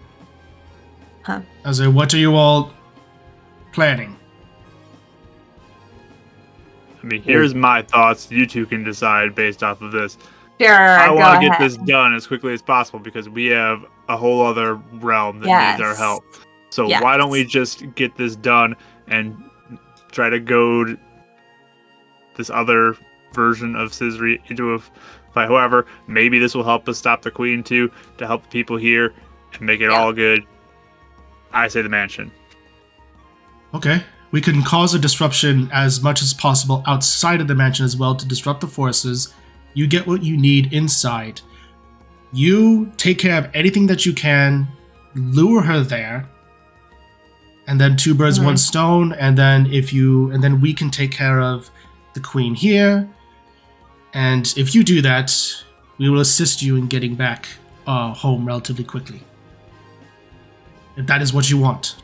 What are you all planning? I mean, here's my thoughts. You two can decide based off of this. Sure, I want to get ahead. this done as quickly as possible because we have a whole other realm that needs our help. So why don't we just get this done and try to goad this other version of Cizri into a fight? However, maybe this will help us stop the Queen too, to help the people here and make it all good. I say the mansion. Okay. We can cause a disruption as much as possible outside of the mansion as well to disrupt the forces. You get what you need inside. You take care of anything that you can, lure her there, and then 2 birds, 1 stone, and then then we can take care of the Queen here. And if you do that, we will assist you in getting back home relatively quickly. If that is what you want.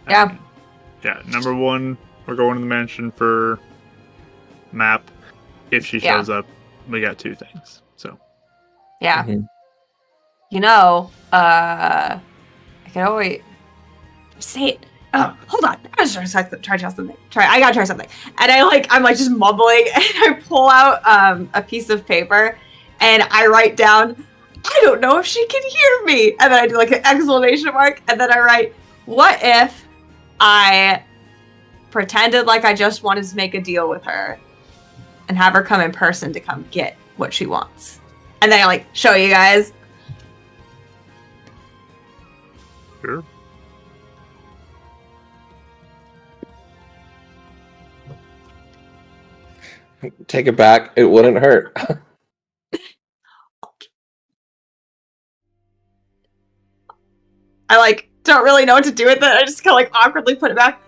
Yeah. Yeah, number 1, we're going to the mansion for map. If she shows up, we got 2 things. So. Yeah. I can always say it. oh, hold on. I was trying to try something. I gotta try something. And I'm just mumbling, and I pull out a piece of paper, and I write down, I don't know if she can hear me. And then I do like an exclamation mark, and then I write, what if I pretended like I just wanted to make a deal with her and have her come in person to come get what she wants. And then I show you guys. Sure. Take it back. It wouldn't hurt. I don't really know what to do with it. I just kind of awkwardly put it back.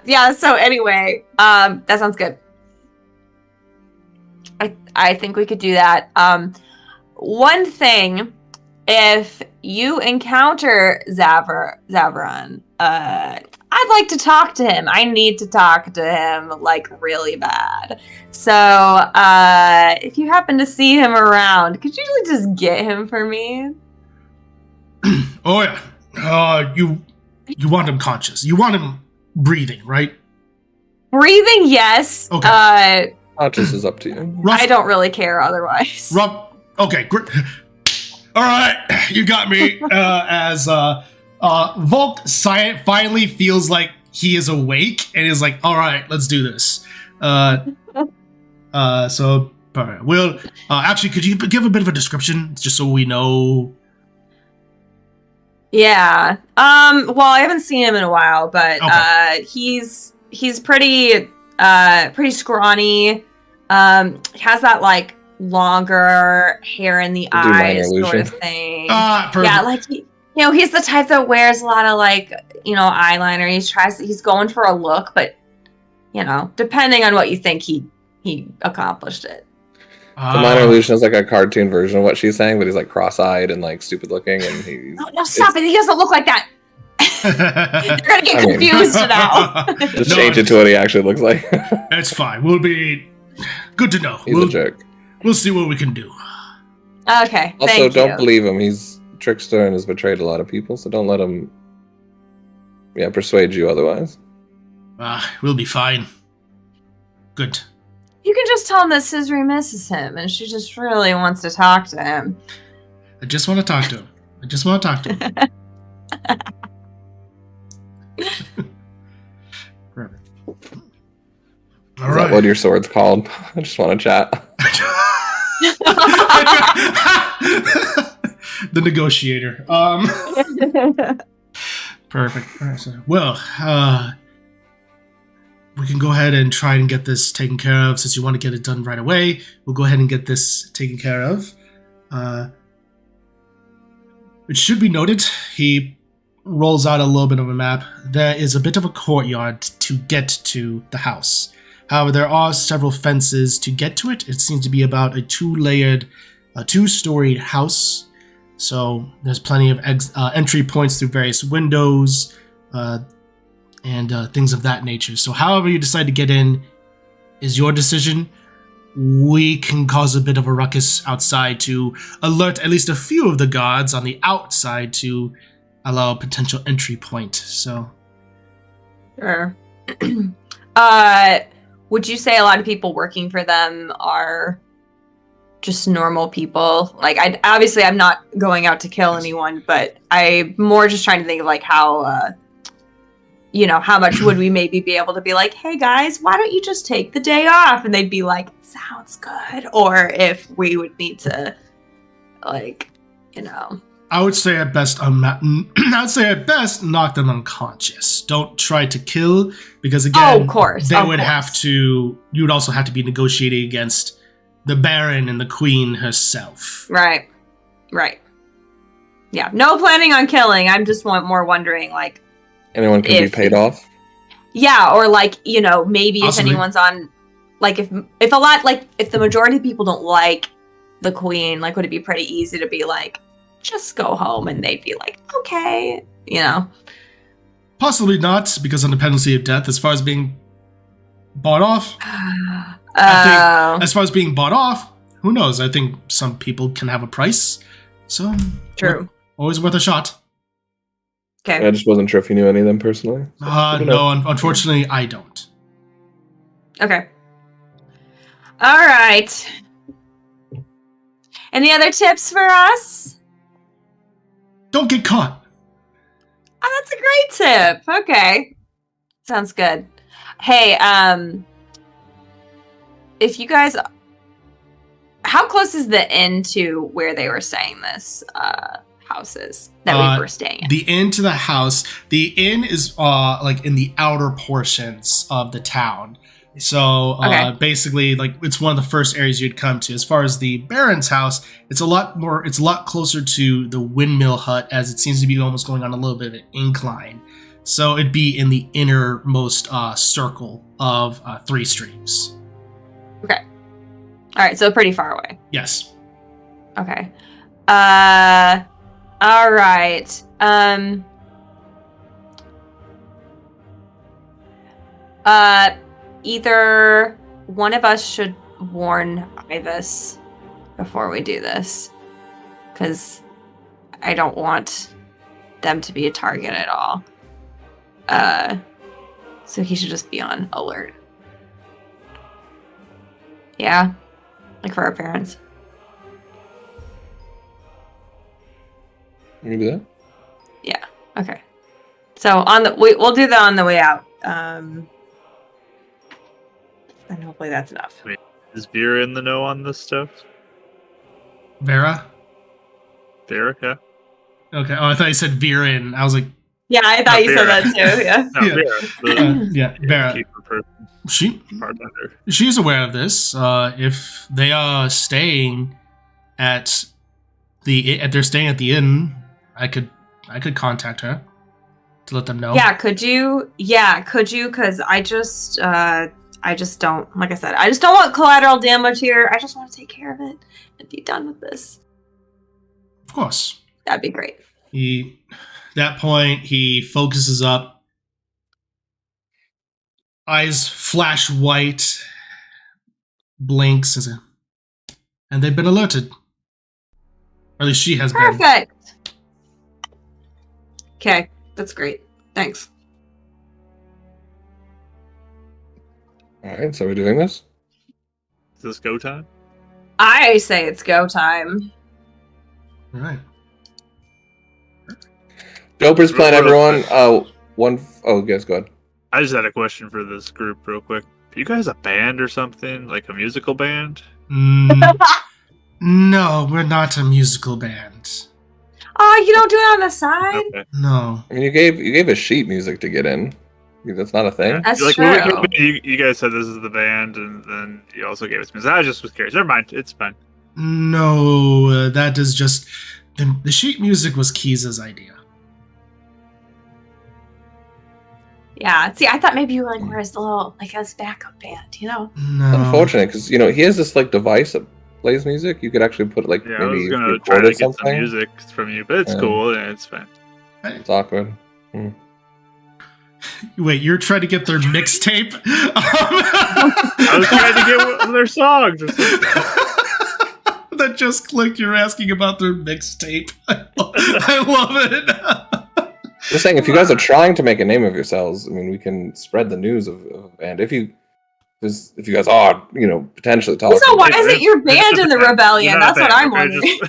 Yeah, so anyway, that sounds good. I think we could do that. One thing, if you encounter Zavron, I'd like to talk to him. I need to talk to him, really bad. So, if you happen to see him around, could you just get him for me? Oh, yeah. You want him conscious. You want him breathing, right? Breathing, yes. Okay. Conscious is up to you. I don't really care otherwise. Okay, great. All right, you got me. As Volk finally feels like he is awake and is like, all right, let's do this. So perfect. Will, actually, could you give a bit of a description just so we know? Yeah. Well, I haven't seen him in a while, but Okay. He's pretty scrawny. He has that longer hair in the eyes sort of thing. Perfect. Yeah, he's the type that wears a lot of eyeliner. He's going for a look, but depending on what you think, he accomplished it. The minor illusion is a cartoon version of what she's saying, but he's cross-eyed and stupid looking, and he's No, stop it! He doesn't look like that. You're gonna get confused now. Just change it to what he actually looks like. That's fine. We'll be good to know. He's a jerk. We'll see what we can do. Okay. Also, don't believe him. He's a trickster and has betrayed a lot of people, so don't let him persuade you otherwise. We'll be fine. Good. You can just tell him that Cizri misses him, and she just really wants to talk to him. I just want to talk to him. Perfect. All Is right. that what your sword's called? I just want to chat. The negotiator. Perfect. All right, so, we can go ahead and try and get this taken care of. Since you want to get it done right away, we'll go ahead and get this taken care of. It should be noted, he rolls out a little bit of a map. There is a bit of a courtyard to get to the house. However, there are several fences to get to it. It seems to be about a two-storied house. So there's plenty of entry points through various windows, and things of that nature. So however you decide to get in is your decision. We can cause a bit of a ruckus outside to alert at least a few of the guards on the outside to allow a potential entry point. So, Sure. Would you say a lot of people working for them are just normal people? I'm not going out to kill anyone, but I'm more just trying to think of how how much would we maybe be able to be like, hey guys, why don't you just take the day off? And they'd be like, sounds good. Or if we would need to, I would say at best, knock them unconscious. Don't try to kill, because again, of course, you would also have to be negotiating against the Baron and the Queen herself. Right. Yeah, no planning on killing. I'm just more wondering, Anyone can be paid off? Yeah, or maybe Possibly. if anyone's on, if the majority of people don't like the Queen, would it be pretty easy to be just go home, and they'd be like, okay, Possibly not, because on the penalty of death, as far as being bought off, who knows? I think some people can have a price, so True. Always worth a shot. Okay. I just wasn't sure if you knew any of them personally. So No, unfortunately, I don't. Okay. All right. Any other tips for us? Don't get caught. Oh, that's a great tip. Okay. Sounds good. Hey, if you guys, how close is the inn to where they were saying this houses that we were staying at? The inn to the house. The inn is like in the outer portions of the town. So basically, like, it's one of the first areas you'd come to. As far as the Baron's house, it's a lot closer to the windmill hut, as it seems to be almost going on a little bit of an incline. So it'd be in the innermost circle of 3 streams. Okay. All right, so pretty far away. Yes. Okay. All right. Either one of us should warn Ivis before we do this, because I don't want them to be a target at all. So he should just be on alert. Yeah, like for our parents. You can do that? Yeah. Okay. So we'll do that on the way out. And hopefully that's enough. Wait, is Vera in the know on this stuff? Vera? Vera, yeah. Okay. Oh, I thought you said Viren. I was like, Yeah, I thought you said that too. Yeah. No, Yeah. Vera. Vera. Keeper person, bartender. She's aware of this. If they are staying at they're staying at the inn, I could contact her to let them know. Yeah, could you? Yeah, could you? Because I just don't, like I said, I just don't want collateral damage here. I just want to take care of it and be done with this. Of course. That'd be great. That point, he focuses up. Eyes flash white. Blinks. And they've been alerted. Or at least she has been. Perfect. Okay, that's great. Thanks. Alright, so we're doing this? Is this go time? I say it's go time. All right. Dopers plan, everyone. Guys, go ahead. I just had a question for this group real quick. Are you guys a band or something? Like a musical band? No, we're not a musical band. Oh, you don't do it on the side? Okay. No. I mean, you gave us sheet music to get in. That's not a thing. That's Like, true. you guys said this is the band, and then you also gave us music. I just was curious. Never mind. It's fine. No, that is just the sheet music was Keys's idea. Yeah, see, I thought maybe you were like, where's the little, like, as backup band, you know? No. Unfortunate, because he has this like device that plays music. You could actually put it like Yeah, I maybe was gonna record try to it get some something. music from you, but it's cool. Yeah, it's fine. It's awkward. Wait, you're trying to get their mixtape? I was trying to get one of their songs. Or something. That just clicked. You're asking about their mixtape. I love it. Just saying, if you guys are trying to make a name of yourselves, I mean, we can spread the news of and if you guys are, potentially talking. So why is it your band in the rebellion? You're not That's a what band, I'm okay? wondering.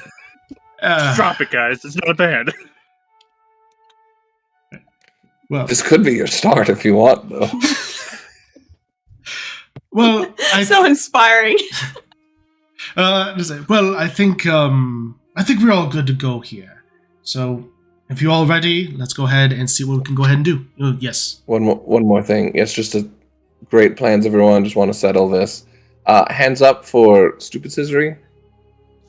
Just drop it, guys. It's not a band. Well, This could be your start if you want, though. well, So inspiring. I think we're all good to go here. So, if you're all ready, let's go ahead and see what we can go ahead and do. Yes. One more thing. Yes, just great plans, everyone. Just want to settle this. Hands up for stupid Cizri.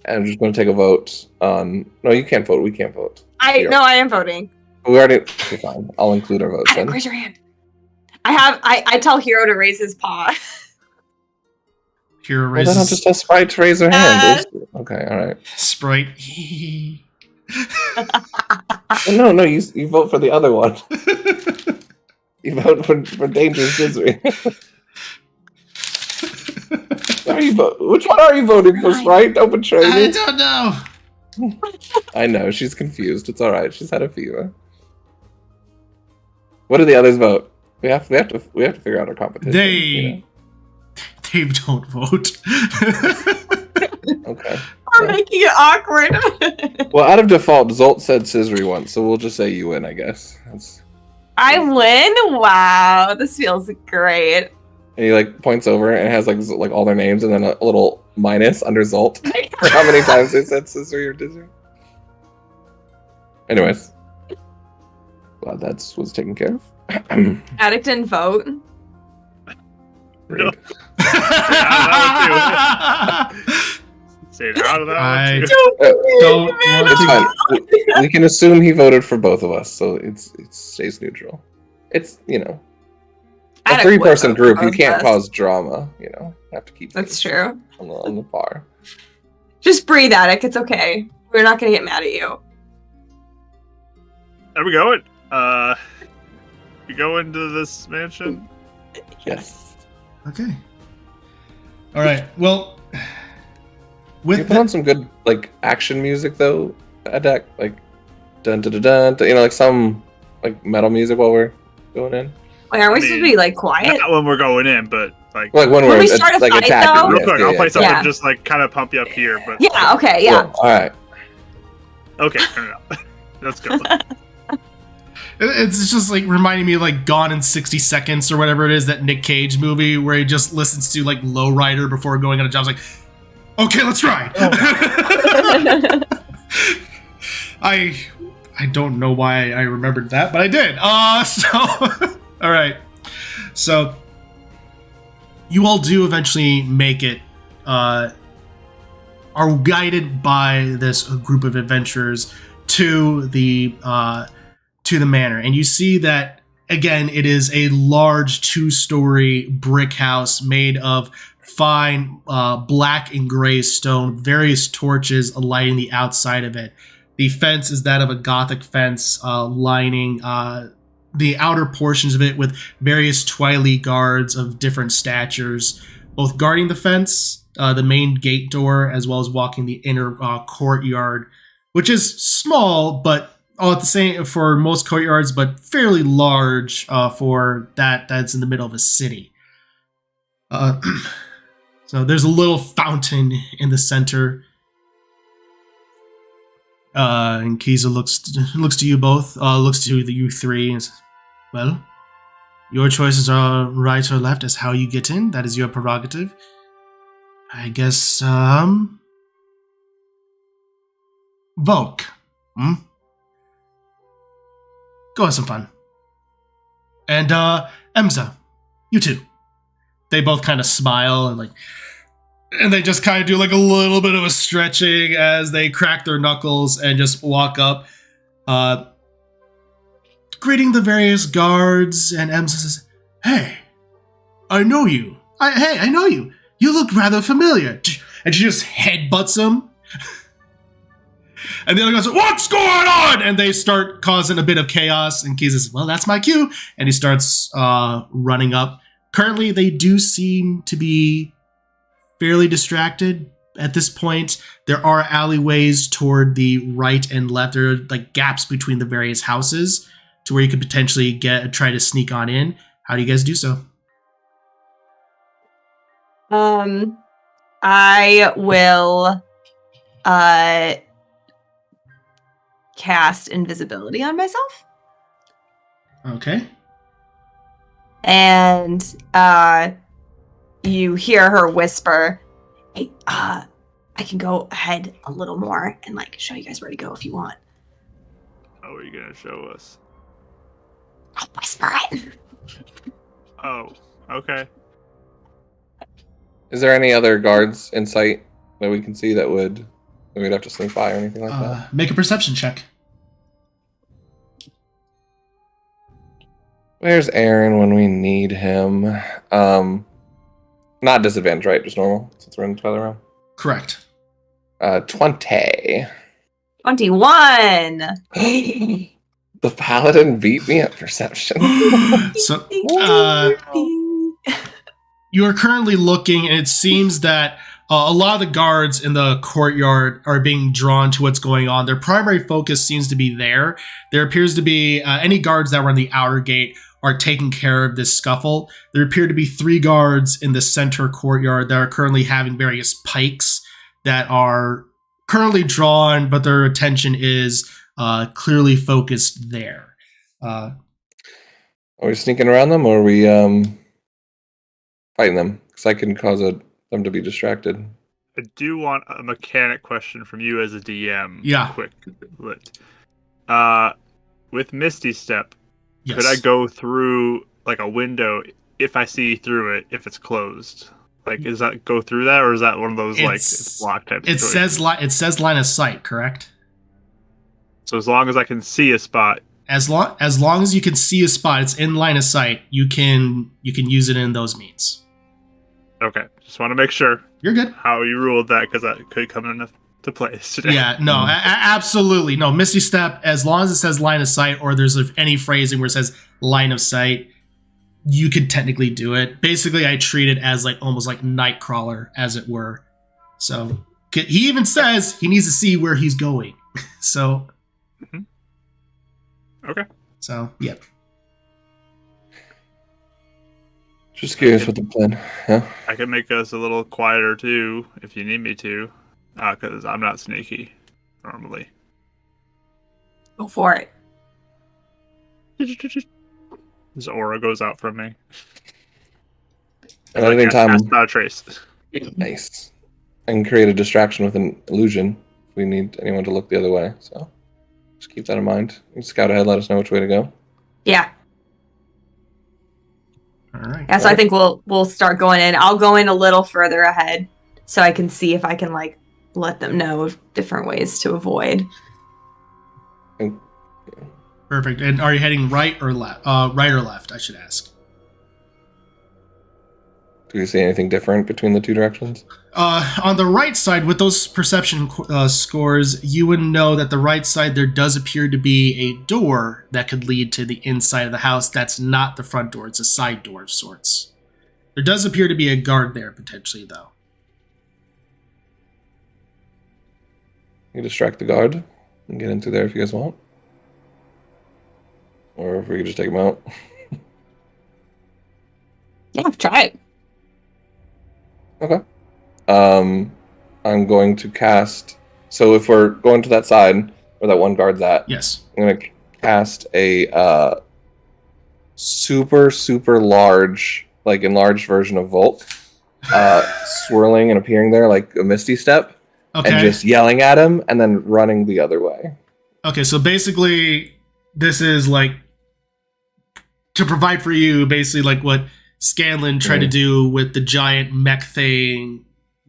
And I'm just going to take a vote on. No, you can't vote. We can't vote. I am voting. We already. Okay, fine. I'll include our votes then. Raise your hand. I tell Hero to raise his paw. Hero Well, then I'll raises just tell Sprite to raise her hand. Okay, all right. Sprite. Well, no, you vote for the other one. You vote for Dangerous Cizri. Which one are you voting for, Sprite? Don't betray I me. don't know. I know, she's confused. It's alright, she's had a fever. What do the others vote? We have to figure out our competition. They don't vote. Okay. We're making it awkward. Well, out of default, Zolt said Cizri once, so we'll just say you win, I guess. I win? Wow, this feels great. And he like points over and has like all their names and then a little minus under Zolt for how many times they said Cizri or Dizri. Anyways, glad that was taken care of. Addict and vote. No. Say it out of that I one too. don't want It's to. fine. We can assume he voted for both of us, so it stays neutral. It's a Addict 3-person would group. vote You can't us. cause drama. Have to keep. That's things true. on the par. Just breathe, Addict. It's okay. We're not gonna get mad at you. There we go. We go into this mansion. Yes. Okay. All right. Well, You with put on some good action music though, Adek, dun dun dun dun, like some metal music while we're going in. Wait, aren't we supposed to be quiet? Not when we're going in, but Like when When we're we start a fight, attacking. though? real quick, I'll play something Yeah. just kind of pump you up here. But Yeah. Okay. Yeah. Cool. All right. Okay, turn it up. Let's go. it's just reminding me of Gone in 60 Seconds or whatever it is, that Nick Cage movie where he just listens to Lowrider before going on a job. It's okay, let's ride. I don't know why I remembered that, but I did. So all right. So you all do eventually make it. Are guided by this group of adventurers to the manor, and you see that again. It is a large 2-story brick house made of fine black and gray stone. Various torches lighting the outside of it. The fence is that of a Gothic fence, lining the outer portions of it with various twily guards of different statures, both guarding the fence, the main gate door, as well as walking the inner courtyard, which is small, but all at the same for most courtyards, but fairly large for that's in the middle of a city. So there's a little fountain in the center. And Kiza looks to you both, looks to you three, and says, well, your choices are right or left as how you get in. That is your prerogative. I guess, Volk. Go have some fun. And, Emza, you too. They both kind of smile and they just kind of do a little bit of a stretching as they crack their knuckles and just walk up, greeting the various guards, and Emza says, hey, I know you. I know you. You look rather familiar. And she just headbutts him. And the other guys are, what's going on? And they start causing a bit of chaos. And Keith says, well, that's my cue. And he starts running up. Currently, they do seem to be fairly distracted at this point. There are alleyways toward the right and left. There are gaps between the various houses to where you could potentially try to sneak on in. How do you guys do so? I will cast invisibility on myself. Okay. And you hear her whisper, hey, I can go ahead a little more and show you guys where to go if you want. How are you gonna show us? I'll whisper it. Oh, okay. Is there any other guards in sight that we can see that we'd have to sneak by or anything like that? Make a perception check. Where's Aaron when we need him? Not disadvantage, right? Just normal, since we're in the other round. Correct. 20. 21. The paladin beat me at perception. So, you are currently looking, and it seems that a lot of the guards in the courtyard are being drawn to what's going on. Their primary focus seems to be there. There appears to be any guards that were in the outer gate are taking care of this scuffle. There appear to be 3 guards in the center courtyard that are currently having various pikes that are currently drawn, but their attention is clearly focused there. Are we sneaking around them, or are we fighting them? Because I can cause them to be distracted. I do want a mechanic question from you as a DM. Yeah. Quick. With Misty Step, Yes. could I go through like a window if I see through it if it's closed? Like, is that go through that, or is that one of those like it's blocked type? It says line of sight, correct? So as long as I can see a spot. As long as you can see a spot, it's in line of sight. You can use it in those means. Okay, just want to make sure. You're good. How you ruled that, because that could come into place today. Yeah, no, absolutely. No, Misty Step, as long as it says line of sight or there's any phrasing where it says line of sight, you could technically do it. Basically, I treat it as like almost like Nightcrawler, as it were. So he even says he needs to see where he's going. So. Okay. So, yeah. Just curious what the plan. Yeah. I can make us a little quieter too if you need me to, because I'm not sneaky normally. Go for it. His aura goes out from me. At any time, not a trace. nice. I can create a distraction with an illusion if we need anyone to look the other way. So just keep that in mind. You can scout ahead, let us know which way to go. Yeah. All right. Yeah, so I think we'll start going in. I'll go in a little further ahead so I can see if I can like let them know of different ways to avoid. Perfect. And are you heading right or left? Right or left, I should ask. Do you see anything different between the two directions? On the right side, with those perception scores, you would know that the right side there does appear to be a door that could lead to the inside of the house. That's not the front door. It's a side door of sorts. There does appear to be a guard there, potentially, though. You distract the guard and get into there if you guys want. Or if we could just take him out. Yeah, try it. Okay. I'm going to cast... So if we're going to that side, where that one guard's at, Yes. I'm going to cast a super, super large, like enlarged version of Volt, swirling and appearing there like a Misty Step, Okay. and just yelling at him, and then running the other way. Okay, so basically, this is like to provide for you, basically like what Scanlan tried to do with the giant mech thing.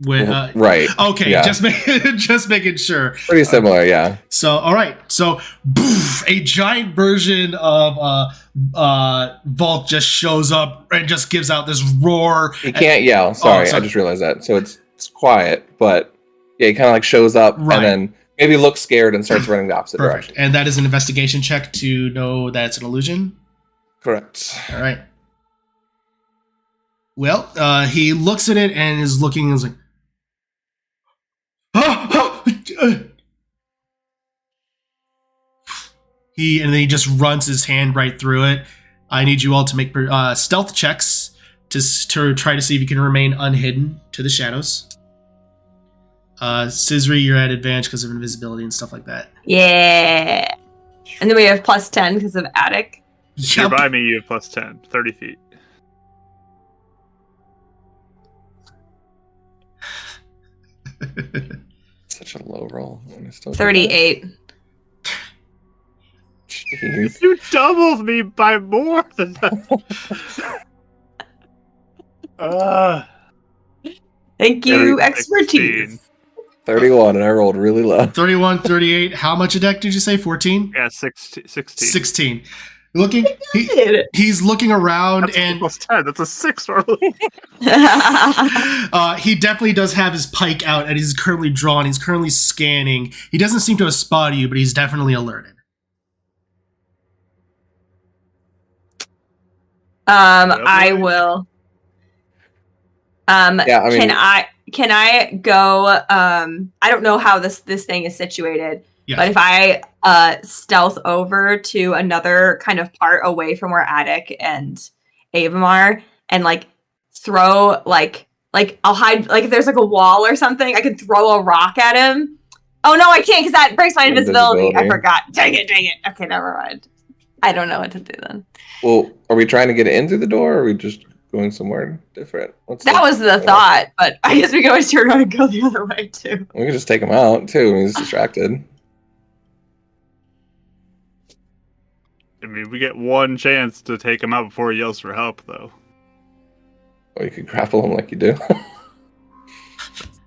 With right. Okay, yeah. just making sure. Pretty similar, yeah. So, all right. So, boof, a giant version of Vault just shows up and just gives out this roar. He can't yell. Sorry, I just realized that. So it's quiet, but yeah, he kind of like shows up and then maybe looks scared and starts running the opposite direction. And that is an investigation check to know that it's an illusion? Correct. All right. Well, he looks at it and is looking and is like, and then he just runs his hand right through it. I need you all to make stealth checks to try to see if you can remain unhidden to the shadows. Cizri, you're at advantage because of invisibility and stuff like that. Yeah. And then we have plus 10 because of attic. If you're by me, you have plus 10, 30 feet. Such a low roll. 38. Jeez. You doubled me by more than that. Thank you, expertise. 31, and I rolled really low. 31, 38. How much a deck did you say? 14? Yeah, 16. 16. Looking, he's looking around That's and plus 10. That's a 6 roll. he definitely does have his pike out and he's currently drawn. He's currently scanning. He doesn't seem to have spotted you, but he's definitely alerted. I will. Yeah, I mean, can I go? I don't know how this thing is situated, Yes. but if I stealth over to another kind of part away from where Attic and Avon are, and like throw like I'll hide, like if there's like a wall or something, I can throw a rock at him. Oh no, I can't because that breaks my invisibility. I forgot. Dang it. Okay, never mind. I don't know what to do then. Well, are we trying to get in through the door, or are we just going somewhere different? That was the thought, but I guess we can always turn around and go the other way too. We can just take him out too. He's distracted. I mean, we get one chance to take him out before he yells for help, though. Or you could grapple him like you do.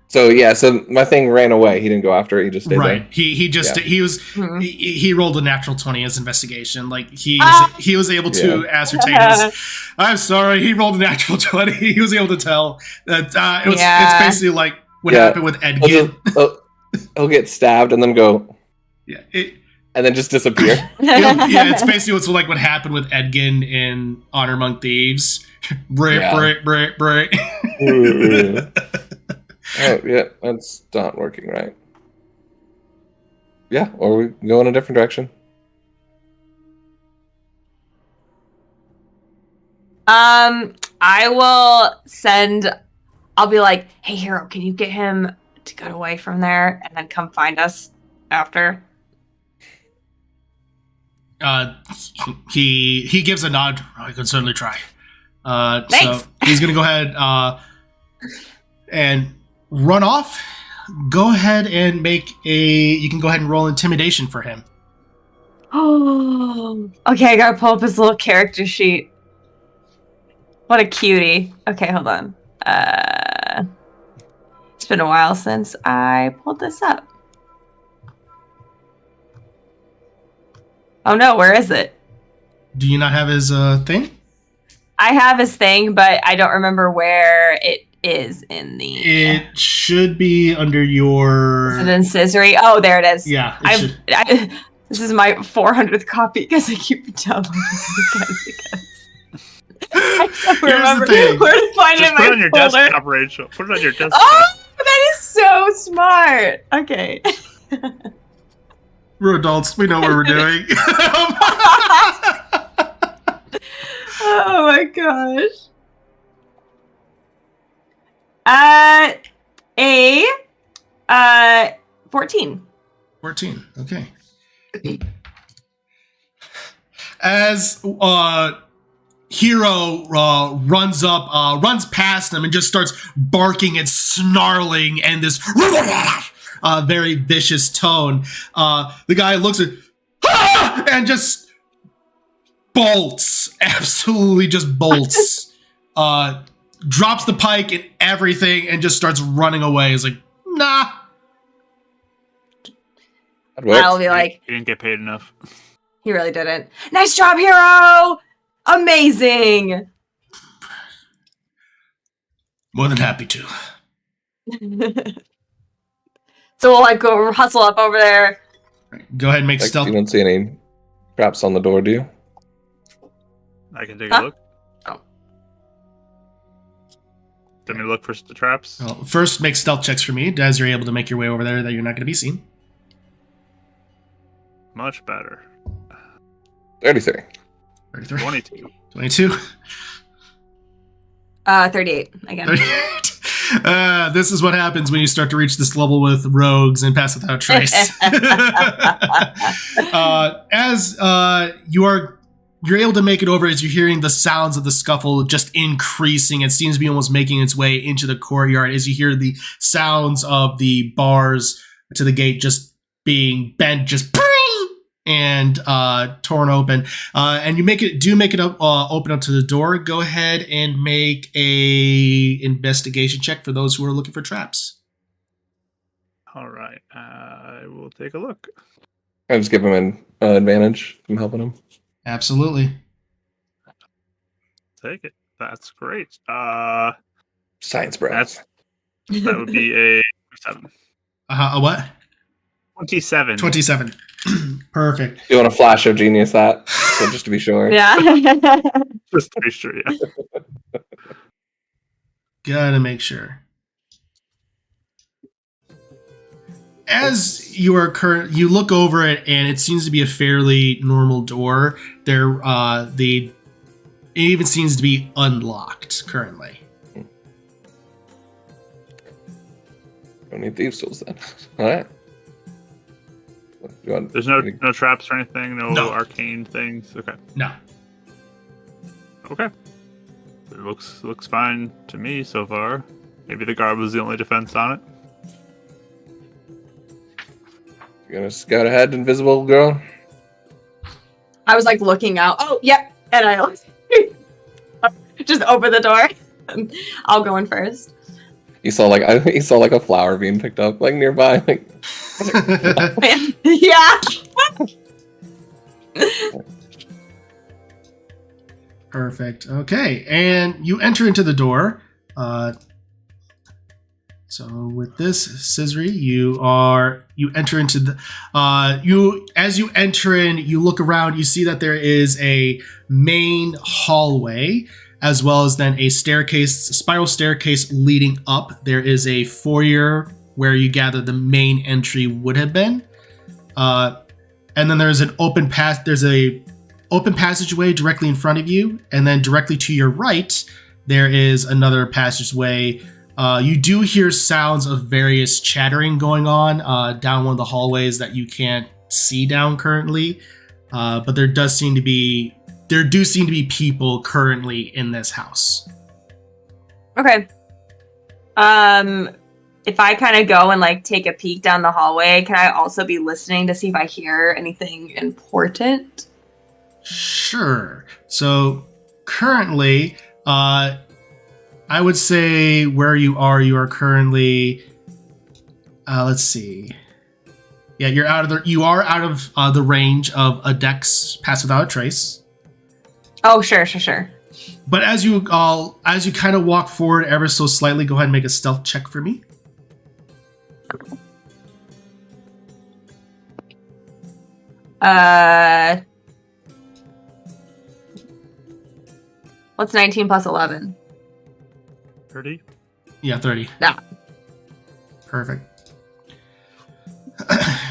So my thing ran away. He didn't go after it. He just stayed there. He rolled a natural 20 as investigation. Like he was able to ascertain his. I'm sorry, he rolled a natural 20. He was able to tell that it's basically like what happened with Edgin. He'll get stabbed and then go. Yeah. And then just disappear. It's basically what's like what happened with Edgin in Honor Among Thieves. Break. Oh, yeah, that's not working right. Yeah, or we go in a different direction. I will I'll be like, hey, Hero, can you get him to get away from there and then come find us after? He gives a nod. I could certainly try. Thanks. So he's gonna go ahead and run off. Go ahead and you can go ahead and roll intimidation for him. Oh, okay. I gotta pull up his little character sheet. What a cutie. Okay, hold on. It's been a while since I pulled this up. Oh no, where is it? Do you not have his thing? I have his thing, but I don't remember where it is in the... It should be under your... Is it in Cizri? Oh, there it is. Yeah, this is my 400th copy because I keep downloading it again. I don't remember where to find it in my folder. Put it on your desktop, Rachel. Put it on your desktop. Oh, that is so smart. Okay. We're adults. We know what we're doing. Oh my gosh. A 14. 14. Okay. As Hero runs past them and just starts barking and snarling and this very vicious tone. The guy looks at and just bolts, absolutely just bolts. Drops the pike and everything and just starts running away. He's like, nah. I'll be like, he didn't get paid enough. He really didn't. Nice job, Hero! Amazing! More than happy to. So we'll like go hustle up over there. Go ahead and make stealth. You don't see any traps on the door, do you? I can take a look. Oh. Let me look for the traps. Well, first, make stealth checks for me, as you're able to make your way over there that you're not going to be seen. Much better. 33. 33. 22. 22. 38 again. 38. This is what happens when you start to reach this level with rogues and pass without trace. As you're able to make it over, as you're hearing the sounds of the scuffle just increasing. It seems to be almost making its way into the courtyard as you hear the sounds of the bars to the gate just being bent, just and torn open. And you make it open up to the door. Go ahead and make a investigation check for those who are looking for traps. All right, I will take a look. I just give him an advantage. I'm helping him. Absolutely. Take it. That's great. Science breath. That would be a 7. A what? 27. 27. Perfect. You want a flash of genius that? So just to be sure. Yeah. Just to be sure, yeah. Gotta make sure. as you look over it, and it seems to be a fairly normal door. It even seems to be unlocked currently. Don't need thieves' tools then. All right. There's no traps or anything, no arcane things. Okay. No. Okay. It looks fine to me so far. Maybe the guard was the only defense on it. You're gonna scout ahead, invisible girl. I was like looking out. Oh, yep. And I just open the door. I'll go in first. You saw like a flower being picked up like nearby. Like, yeah. Perfect. Okay, and you enter into the door. So with this, Cizri, you enter into the as you enter in, you look around, you see that there is a main hallway, as well as then a spiral staircase leading up. There is a foyer where you gather the main entry would have been, and then there's an open passageway directly in front of you, and then directly to your right, there is another passageway. You do hear sounds of various chattering going on down one of the hallways that you can't see down currently, but there do seem to be people currently in this house. Okay. If I kind of go and like take a peek down the hallway, can I also be listening to see if I hear anything important? Sure. So currently, I would say where you are currently, let's see. Yeah, you are out of the range of a Dex pass without a trace. Oh, sure. But as you kind of walk forward ever so slightly, go ahead and make a stealth check for me. What's 19 plus 11? 30? Yeah, 30. Yeah. Perfect.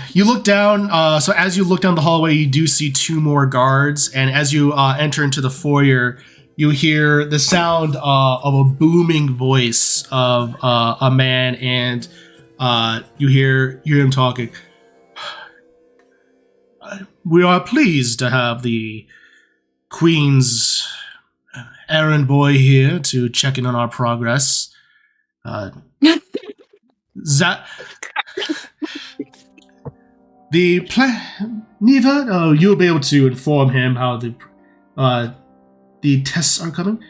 You look down, so as you look down the hallway, you do see two more guards, and as you enter into the foyer, you hear the sound of a booming voice of a man, and you hear him talking. We are pleased to have the Queen's errand boy here to check in on our progress. Neva, you'll be able to inform him how the tests are coming.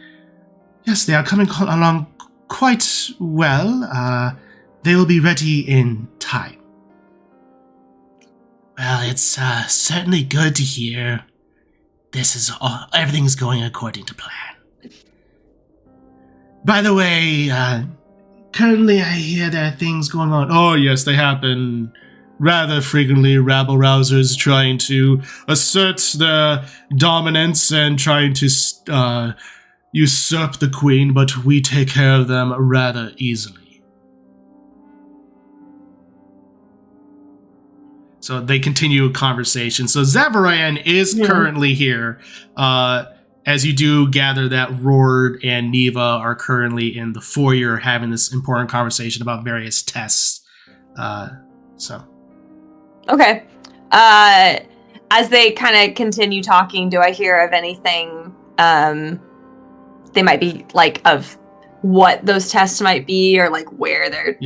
Yes, they are coming along quite well. They will be ready in time. Well, it's certainly good to hear. Everything's going according to plan. By the way, currently I hear there are things going on. Oh yes, they happen rather frequently. Rabble-rousers trying to assert their dominance and trying to usurp the queen, but we take care of them rather easily. So they continue a conversation. So Zavarayan is currently here. As you do gather that Rord and Neva are currently in the foyer having this important conversation about various tests. Okay. As they kind of continue talking, do I hear of anything they might be like of what those tests might be, or like where they're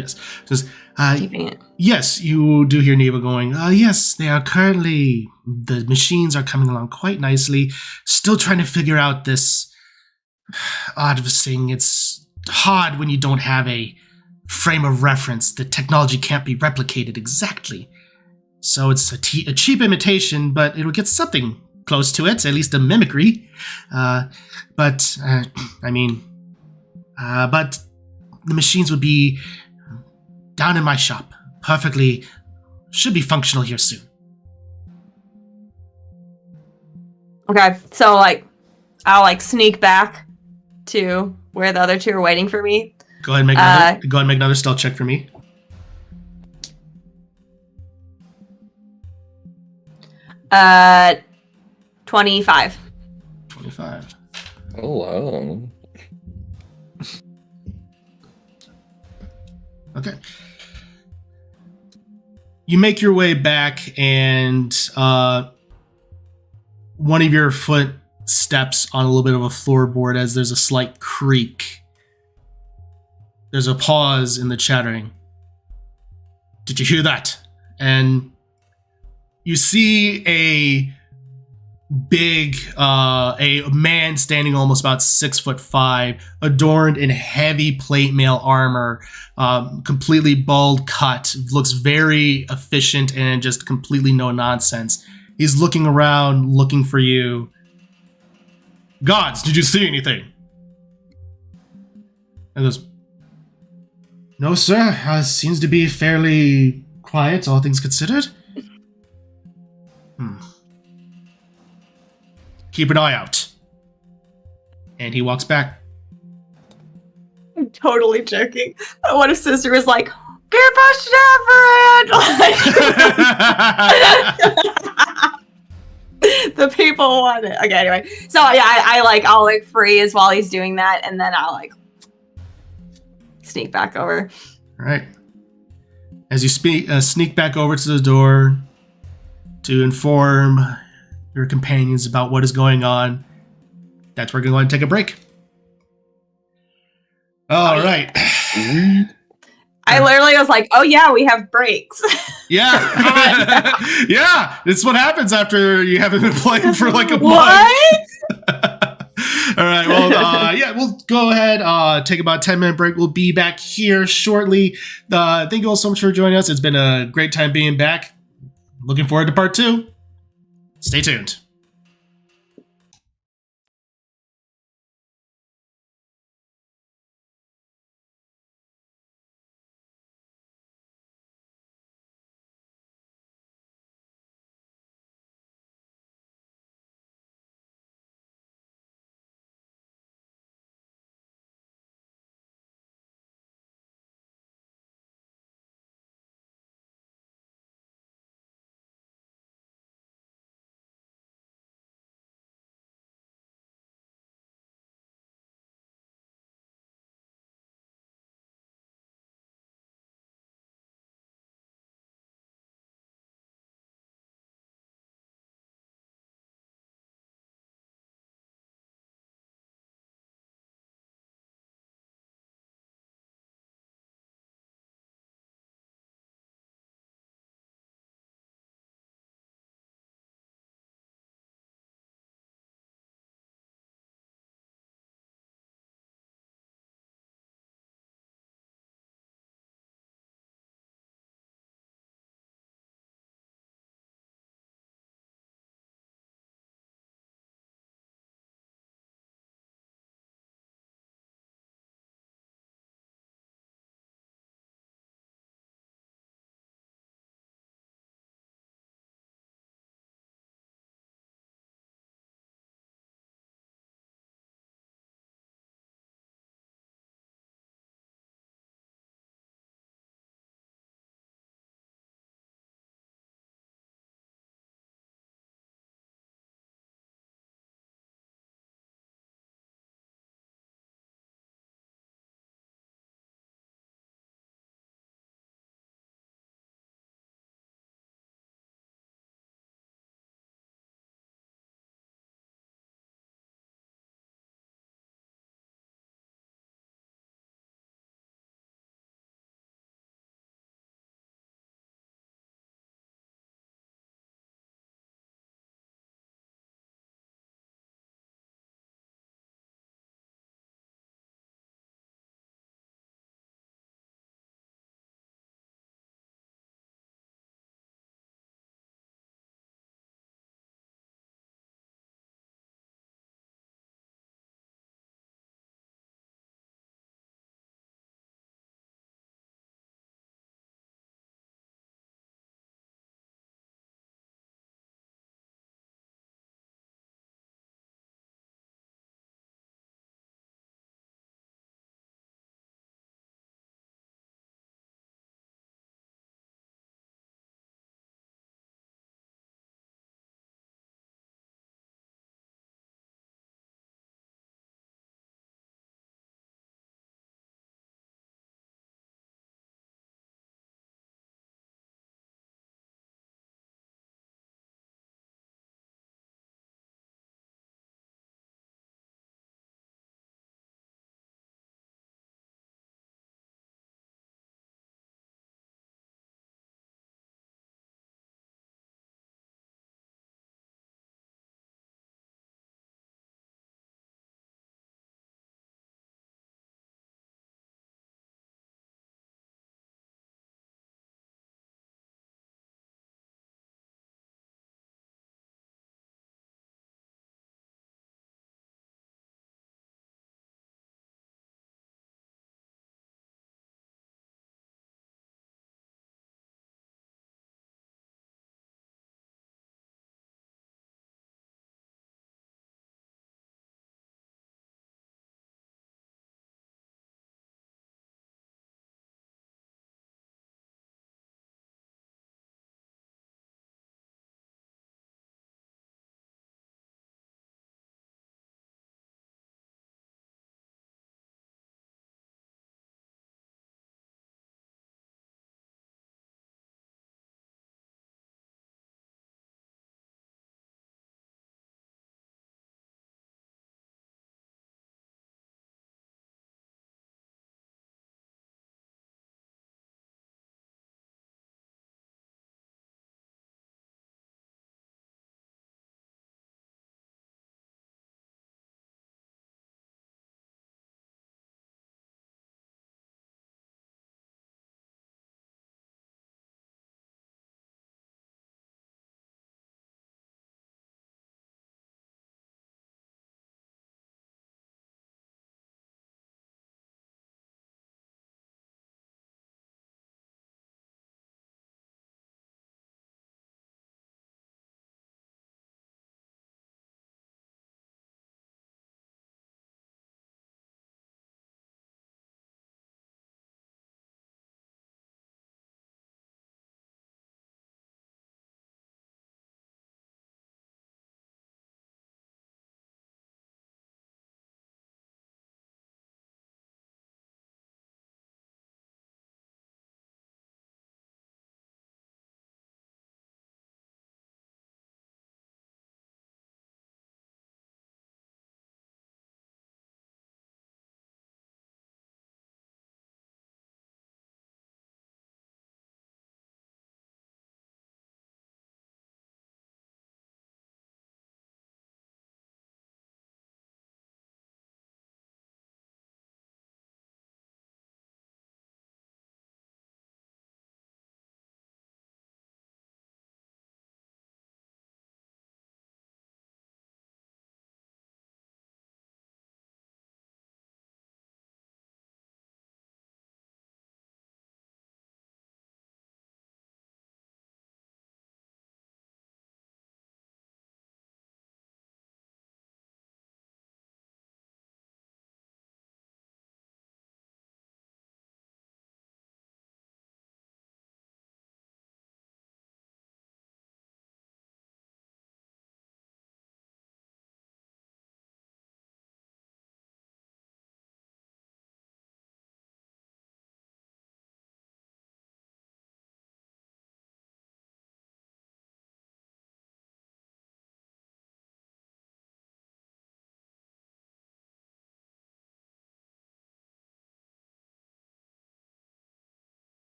keeping it? Yes, you do hear Neva going, yes, they are currently, the machines are coming along quite nicely. Still trying to figure out this odd thing. It's hard when you don't have a frame of reference. The technology can't be replicated exactly. So it's a cheap imitation, but it'll get something close to it, at least a mimicry. But the machines would be down in my shop. Perfectly, should be functional here soon. Okay, so I'll sneak back to where the other two are waiting for me. Go ahead and make another stealth check for me. 25. 25. Hello. Okay. You make your way back, and one of your foot steps on a little bit of a floorboard as there's a slight creak. There's a pause in the chattering. Did you hear that? And you see a man standing almost about 6'5", adorned in heavy plate mail armor, completely bald cut, looks very efficient and just completely no nonsense. He's looking around, looking for you. Gods, did you see anything? And goes, no, sir. Seems to be fairly quiet, all things considered. Keep an eye out. And he walks back. I'm totally joking. What if Sister was like, give us Shepard! The people want it. Okay, anyway. So yeah, I'll like freeze while he's doing that, and then I'll like sneak back over. All right. As you sneak back over to the door to inform your companions about what is going on, that's where we're going to go ahead and take a break. All right. I literally was like, oh yeah, we have breaks. Yeah. Yeah. It's what happens after you haven't been playing for like a month. What? All right. Well, yeah, we'll go ahead, take about a 10-minute break. We'll be back here shortly. Thank you all so much for joining us. It's been a great time being back. Looking forward to part 2. Stay tuned.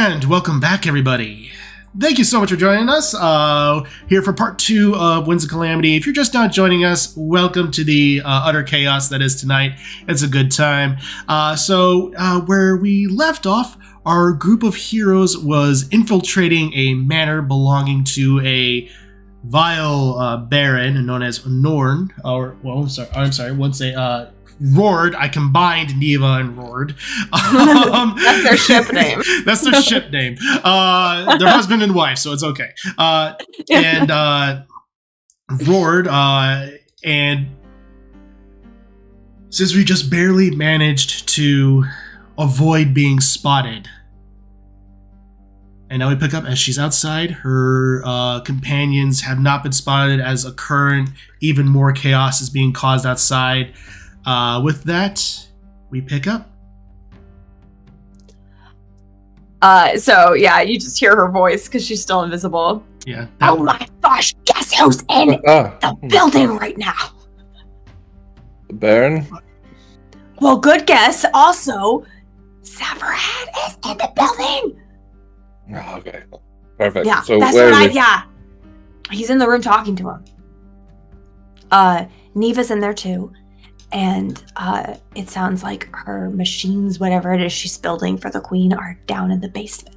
And welcome back, everybody. Thank you so much for joining us here for part 2 of Winds of Calamity. If you're just now joining us, welcome to the utter chaos that is tonight. It's a good time. So where we left off, our group of heroes was infiltrating a manor belonging to a vile baron known as Norn, or, well, I'm sorry, let's say Rord. I combined Neva and Rord. That's their ship name. That's their ship name. Their husband and wife, so it's okay. And Rord and Cizri just barely managed to avoid being spotted. And now we pick up as she's outside. Her companions have not been spotted as a current, even more chaos is being caused outside. With that, we pick up. So yeah, you just hear her voice because she's still invisible. Yeah. Oh my gosh, guess who's in the building right now? The Baron? Well, good guess. Also, Severhead is in the building. Oh, okay. Perfect. Yeah, So that's where what is he? yeah. He's in the room talking to him. Neva's in there too. And it sounds like her machines, whatever it is she's building for the queen, are down in the basement.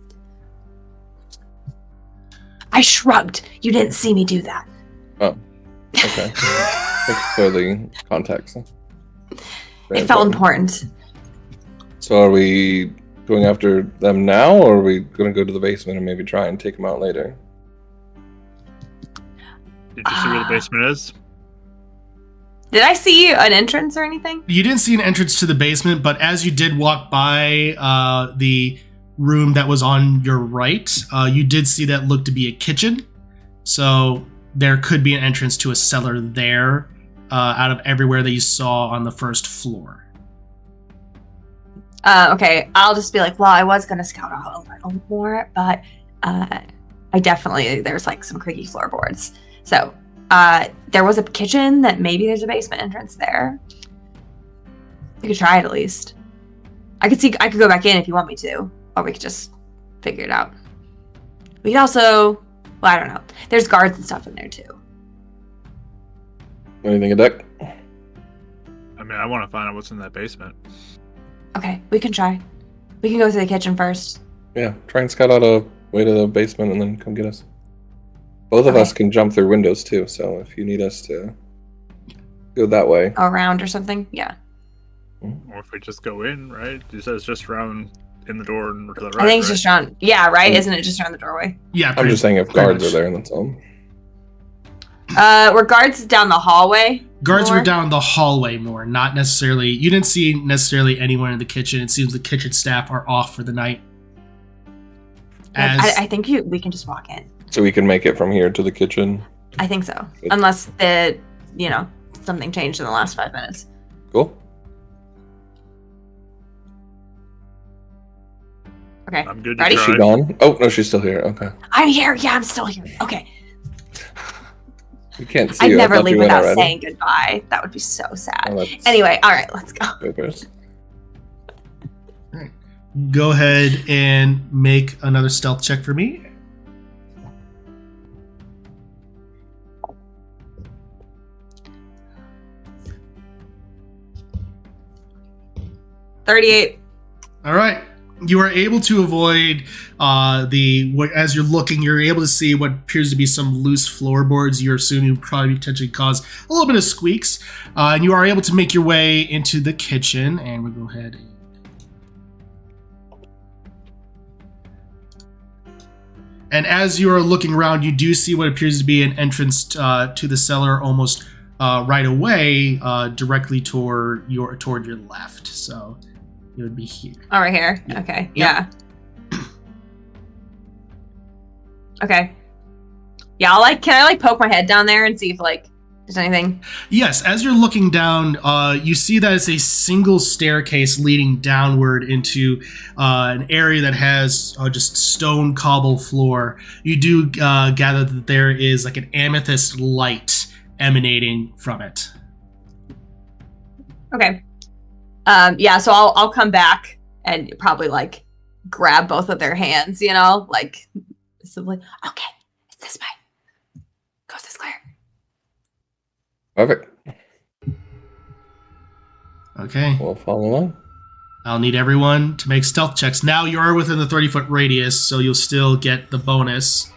I shrugged. You didn't see me do that. Oh, okay. Thanks for the context. Very It felt important. So are we going after them now, or are we going to go to the basement and maybe try and take them out later? Did you see where the basement is? Did I see an entrance or anything? You didn't see an entrance to the basement, but as you did walk by the room that was on your right, you did see that looked to be a kitchen. So there could be an entrance to a cellar there out of everywhere that you saw on the first floor. Okay, I'll just be like, well, I was going to scout out a little more, but I definitely, there's like some creaky floorboards. So there was a kitchen that maybe there's a basement entrance there. We could try it at least. I could go back in if you want me to, or we could just figure it out. We could also, well, I don't know. There's guards and stuff in there too. What do you think of Dick? I mean, I want to find out what's in that basement. Okay, we can try. We can go through the kitchen first. Yeah, try and scout out a way to the basement and then come get us. Both of us can jump through windows too, so if you need us to go that way. Around or something? Yeah. Or if we just go in, right? You said it's just around in the door and to the right. I think it's right? just around. Yeah, right? Isn't it just around the doorway? Yeah, I'm just saying if pretty guards much. are there, that's all. Were guards down the hallway? Guards more? were down the hallway more, not necessarily. You didn't see necessarily anyone in the kitchen. It seems the kitchen staff are off for the night. I think we can just walk in. So we can make it from here to the kitchen. I think so. Good. Unless something changed in the last 5 minutes. Cool. Okay. I'm good to Ready? Is try. she gone? Oh, no, she's still here. Okay. I'm here. Yeah, I'm still here. Okay. We can't see I'd you. I never thought leave you went without already. saying goodbye. That would be so sad. Oh, that's Anyway, all right, let's go. papers. Go ahead and make another stealth check for me. $38. All right. You are able to avoid as you're looking, you're able to see what appears to be some loose floorboards. You're assuming would probably potentially cause a little bit of squeaks. And you are able to make your way into the kitchen. And we'll go ahead. And as you are looking around, you do see what appears to be an entrance to the cellar almost right away, directly toward your left. So it would be here. Oh, right here. Yeah. Okay. Yep. Yeah. Okay. Yeah, can I poke my head down there and see if there's anything? Yes, as you're looking down, you see that it's a single staircase leading downward into an area that has just stone cobble floor. You do gather that there is like an amethyst light emanating from it. Okay. Yeah, so I'll come back and probably grab both of their hands, you know, like simply, okay, it's this way. Coast is clear. Perfect. Okay. We'll follow along. I'll need everyone to make stealth checks. Now you are within the 30-foot radius, so you'll still get the bonus.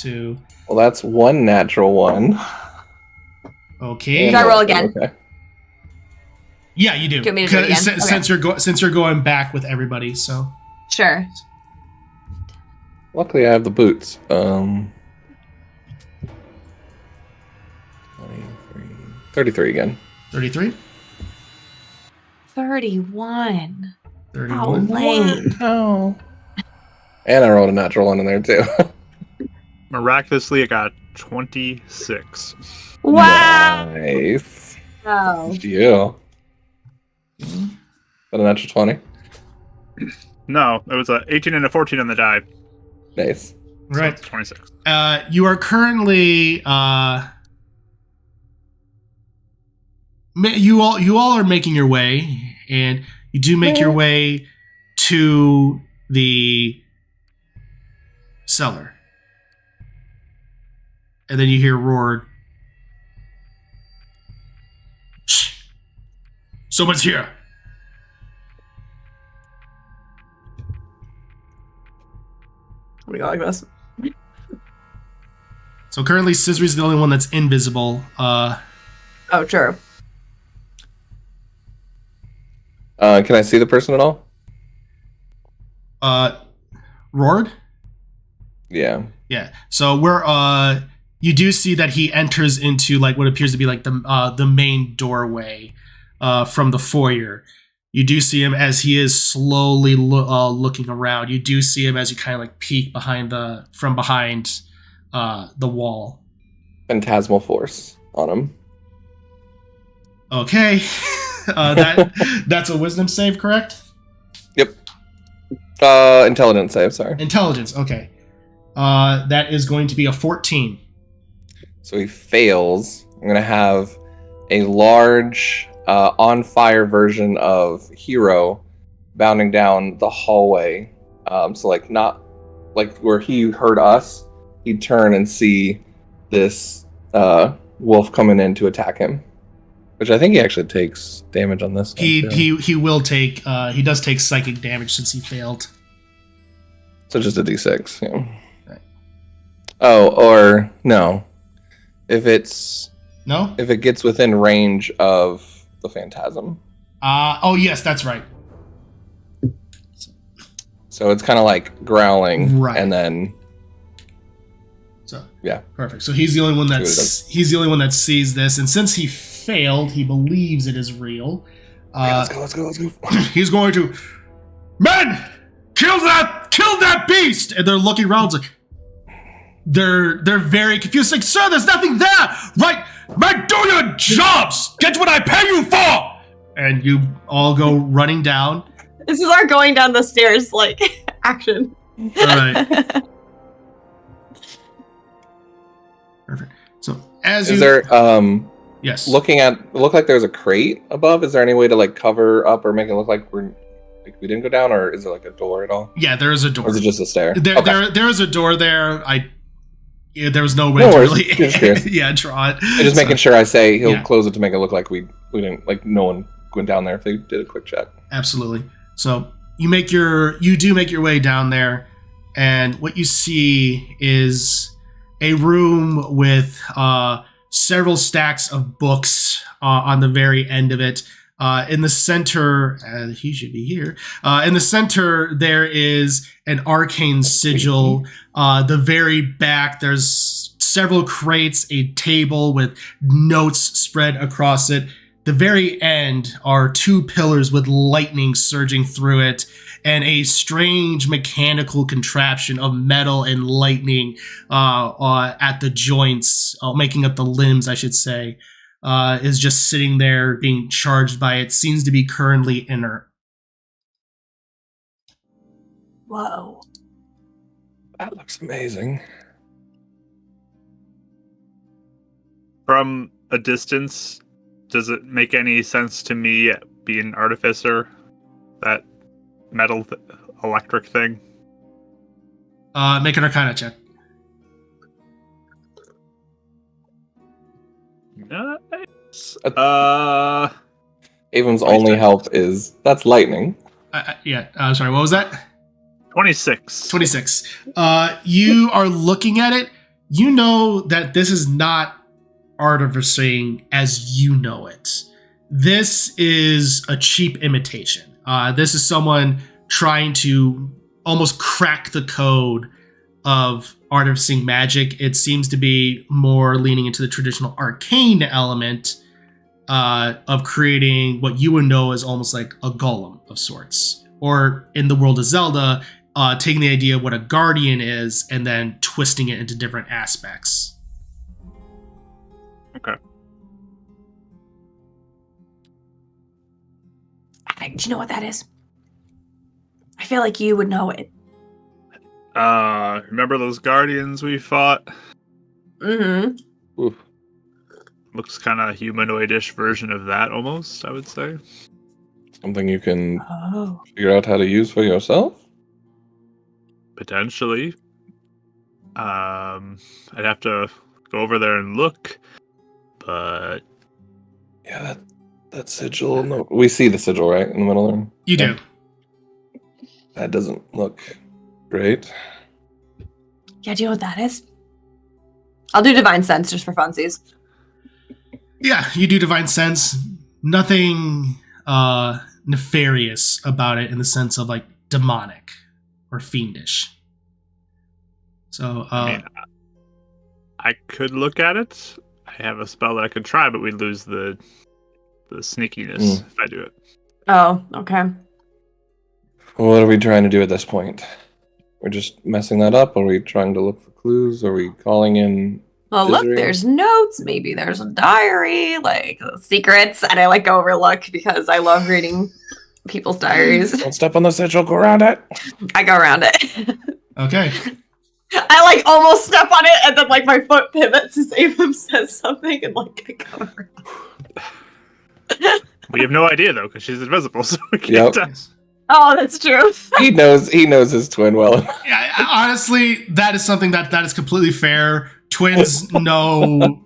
Well, that's one natural one. Okay. Should I roll again? Okay. Yeah, you do. Do you want me to do it again? Since you're going back with everybody, so. Sure. Luckily, I have the boots. 33 again. 33? 31. 31. How lame. Oh. And I rolled a natural one in there, too. Miraculously, I got 26. Wow. Nice. Oh. Good deal. Is that a natural 20? No, it was a 18 and a 14 on the die. Nice. Right. So 26. You are currently you all are making your way, and you do make your way to the cellar, and then you hear roared, "Shh! Someone's here!" We go like this. So currently, Cizri's the only one that's invisible. Oh, true. Can I see the person at all? Roared? Yeah. Yeah. So we're you do see that he enters into like what appears to be like the main doorway from the foyer. You do see him as he is slowly looking around. You do see him as you kind of like peek from behind the wall. Phantasmal force on him. Okay. That's a wisdom save, correct? Yep. Intelligence save, sorry. Intelligence, okay. That is going to be a 14. So he fails. I'm going to have a large on fire version of Hero bounding down the hallway. So like not like where he heard us, he'd turn and see this wolf coming in to attack him. Which I think he actually takes damage on this. He will take he does take psychic damage since he failed. So just a d6, yeah. Right. Oh, or no. If it gets within range of the phantasm. Oh yes, that's right. So it's kind of like growling, right. And then so yeah, perfect. So he's the only one that sees this, and since he failed, he believes it is real. Let's go. He's going to, men, kill that beast, and they're looking around like they're very confused. Like, sir, there's nothing there. Right, do your jobs. Get what I pay you for. And you all go running down. This is our going down the stairs like action. All right. Perfect. So yes. Look like there's a crate above. Is there any way to like cover up or make it look like we didn't go down, or is there like a door at all? Yeah, there is a door. Or is it just a stair? There is a door there. There was no way to really draw it. I'm just making sure I say he'll close it to make it look like we didn't, like no one went down there if they did a quick check. Absolutely. So you do make your way down there, and what you see is a room with several stacks of books on the very end of it. In the center, he should be here. In the center, there is an arcane sigil. The very back, there's several crates, a table with notes spread across it. The very end are two pillars with lightning surging through it, and a strange mechanical contraption of metal and lightning at the joints, making up the limbs, I should say, is just sitting there being charged by it. Seems to be currently inert. Whoa. That looks amazing. From a distance, does it make any sense to me, being an artificer, that metal electric thing. Make an Arcana check. Nice. Avon's only help is that's lightning. Sorry, what was that? 26. 26. You are looking at it. You know that this is not artificing as you know it. This is a cheap imitation. This is someone trying to almost crack the code of artificing magic. It seems to be more leaning into the traditional arcane element of creating what you would know as almost like a golem of sorts. Or in the world of Zelda, taking the idea of what a guardian is and then twisting it into different aspects. Okay. Do you know what that is? I feel like you would know it. Remember those guardians we fought? Mm-hmm. Oof. Looks kind of humanoid-ish version of that, almost, I would say. Something you can figure out how to use for yourself? Potentially. I'd have to go over there and look, but... Yeah, that sigil... No, we see the sigil, right? In the middle there? You do. That doesn't look great. Yeah, do you know what that is? I'll do Divine Sense just for funsies. Yeah, you do Divine Sense. Nothing nefarious about it in the sense of like demonic or fiendish. So, I mean, I could look at it. I have a spell that I could try, but we lose the sneakiness if I do it. Oh, okay. What are we trying to do at this point? We're just messing that up? Are we trying to look for clues? Are we calling in... Well, look, Cizri? there's notes. Maybe there's a diary, like secrets. And I like overlook because I love reading people's diaries. Don't step on the sigil, go around it. I go around it. okay. I like almost step on it and then like my foot pivots as Avon says something and like I go around. We have no idea, though, because she's invisible, so we can't tell. Oh, that's true. He knows his twin well enough. Yeah, honestly, that is something that is completely fair. Twins know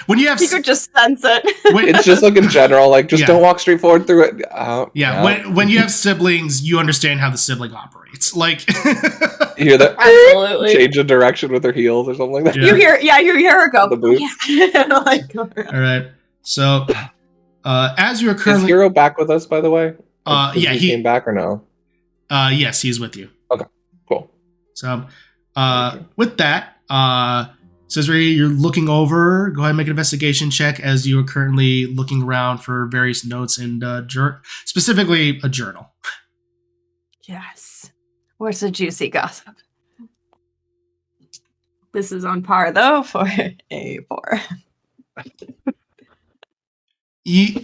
when you have. You could just sense it. It's just like in general, like just don't walk straight forward through it. When you have siblings, you understand how the sibling operates. Like you hear that Absolutely. change of direction with her heels or something like that. Yeah. You hear her go. The boots. Yeah. Like, all right. So, as you are Is currently, Hero back with us, by the way? yeah, he came back or no? Yes, he's with you. Okay, cool. So, with that, Cizri, you're looking over. Go ahead and make an investigation check as you are currently looking around for various notes and specifically a journal. yes. Where's the juicy gossip? This is on par though for a 4.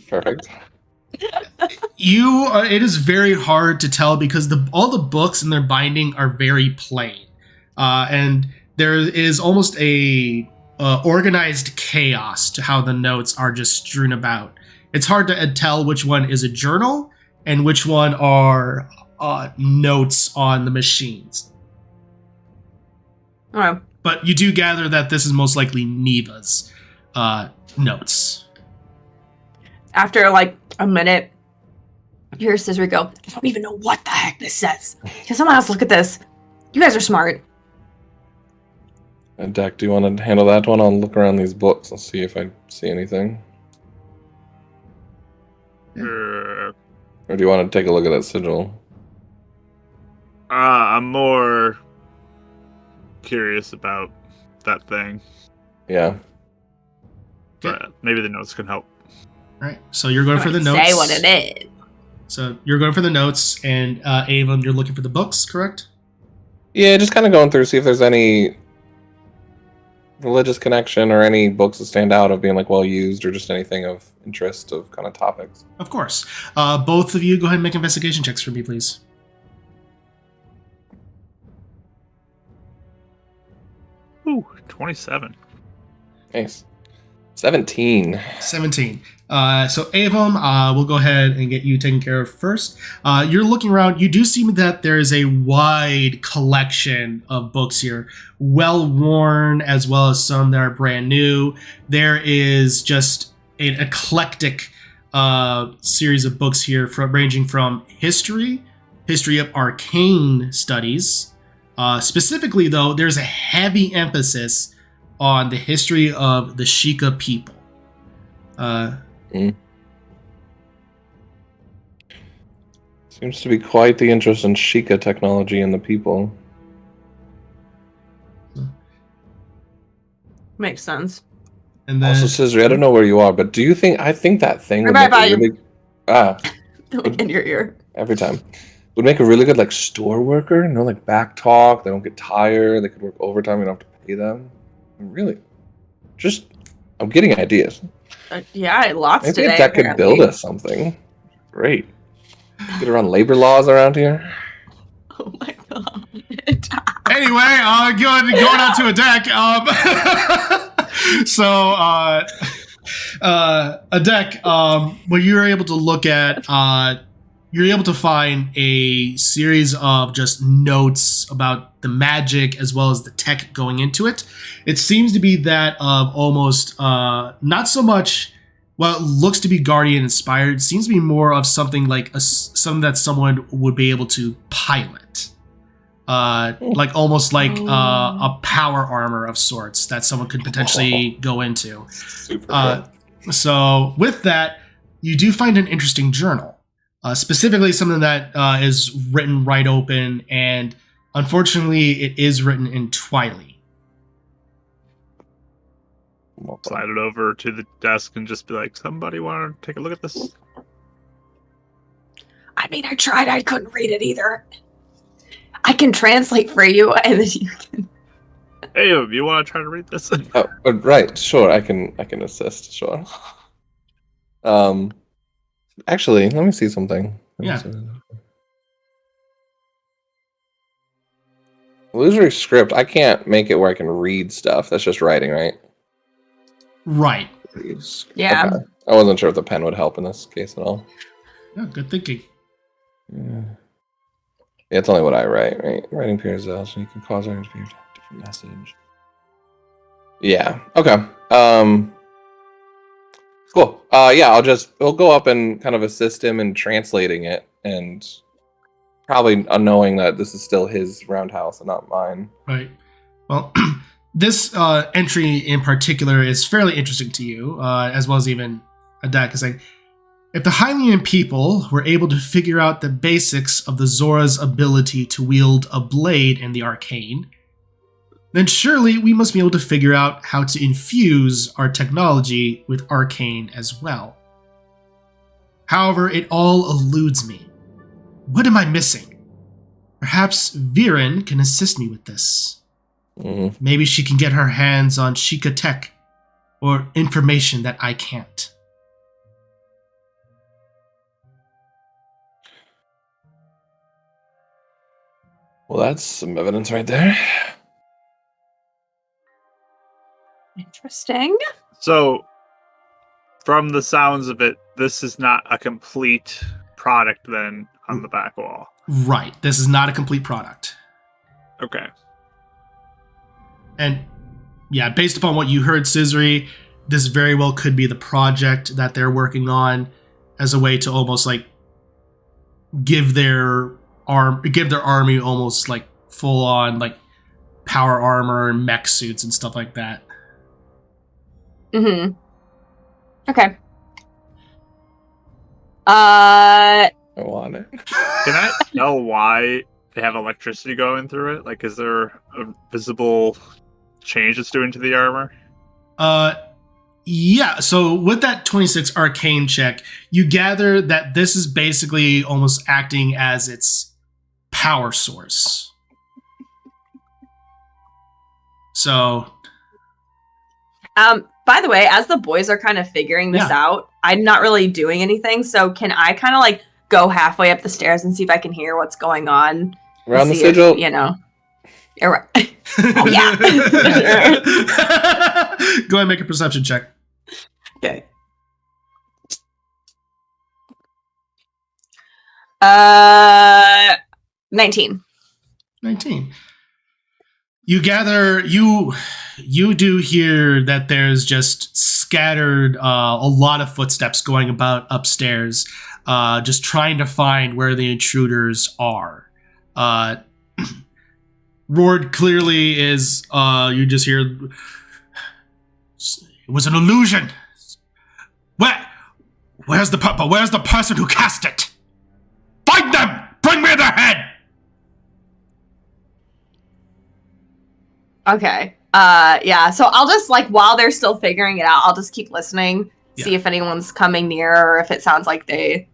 Perfect. It is very hard to tell because all the books in their binding are very plain, and there is almost a organized chaos to how the notes are just strewn about. It's hard to tell which one is a journal and which one are notes on the machines. Oh. But you do gather that this is most likely Neva's notes. After like a minute, you hear Cizri go, I don't even know what the heck this says. Can someone else look at this? You guys are smart. Dak, do you want to handle that one? I'll look around these books and see if I see anything. Or do you want to take a look at that sigil? I'm more curious about that thing. Yeah. But maybe the notes can help. All right, so you're going for the notes. Say what it is. So you're going for the notes, and Avon, you're looking for the books, correct? Yeah, just kind of going through, see if there's any religious connection or any books that stand out of being like well used or just anything of interest of kind of topics. Of course. Both of you, go ahead and make investigation checks for me, please. Ooh, 27. Nice. 17. 17. So Avum, we'll go ahead and get you taken care of first. You're looking around. You do see that there is a wide collection of books here, well worn as well as some that are brand new. There is just an eclectic series of books here, ranging from history of arcane studies. Specifically, though, there's a heavy emphasis on the history of the Sheikah people. Seems to be quite the interest in Sheikah technology and the people. Makes sense. And then, Also, Cizri, I don't know where you are, but do you think that thing would make a really In your ear. every time would make a really good like store worker? No, like back talk. They don't get tired. They could work overtime. You don't have to pay them. Really, I'm getting ideas. Yeah, lots Maybe today. that could build us something. Great. Get around labor laws around here. Oh my god. anyway, going on to a deck. So, a deck. What you're able to look at, you're able to find a series of just notes about the magic as well as the tech going into it. It seems to be that of almost not so much. Well, it looks to be Guardian inspired. It seems to be more of something like something that someone would be able to pilot. Like almost like a power armor of sorts that someone could potentially go into. Super cool. So with that, you do find an interesting journal. Specifically something that is written right open, and unfortunately it is written in Twiley. Slide it over to the desk and just be like, somebody want to take a look at this? I mean, I tried. I couldn't read it either. I can translate for you, and then you can. Hey, you want to try to read this? Oh, right. Sure, I can assist. Sure. Actually, let me see something. Illusory script. I can't make it where I can read stuff. That's just writing, right? Right. Yeah. Okay. I wasn't sure if the pen would help in this case at all. Yeah, good thinking. Yeah, it's only what I write, right? Writing appears so you can cause others to be a different message. Yeah. Okay. Cool. Yeah, we'll go up and kind of assist him in translating it, and probably unknowing that this is still his roundhouse and not mine. Right. Well, this entry in particular is fairly interesting to you, as well as even a deck. It's like, if the Hylian people were able to figure out the basics of the Zora's ability to wield a blade in the arcane, then surely we must be able to figure out how to infuse our technology with arcane as well. However, it all eludes me. What am I missing? Perhaps Viren can assist me with this. Maybe she can get her hands on Sheikah tech, or information that I can't. Well, that's some evidence right there. Interesting. So, from the sounds of it, this is not a complete product then on the back wall. Right. This is not a complete product. Okay. And yeah, based upon what you heard, Cizri, this very well could be the project that they're working on as a way to almost like give their army almost like full on like power armor and mech suits and stuff like that. Mm-hmm. Okay. I want it. Can I tell why they have electricity going through it? Like, is there a visible change it's doing to the armor? Yeah, so with that 26 arcane check, you gather that this is basically almost acting as its power source. So by the way, as the boys are kind of figuring this out, I'm not really doing anything, so can I kind of like go halfway up the stairs and see if I can hear what's going on? Around the sigil? If, oh, yeah. Go ahead and make a perception check. Okay. 19. 19. You gather, you do hear that there's just scattered a lot of footsteps going about upstairs, just trying to find where the intruders are. Roared clearly is, you just hear, it was an illusion. Where's the person who cast it? Find them! Bring me their head! Okay. Yeah. So I'll just while they're still figuring it out, I'll just keep listening, see if anyone's coming near or if it sounds like they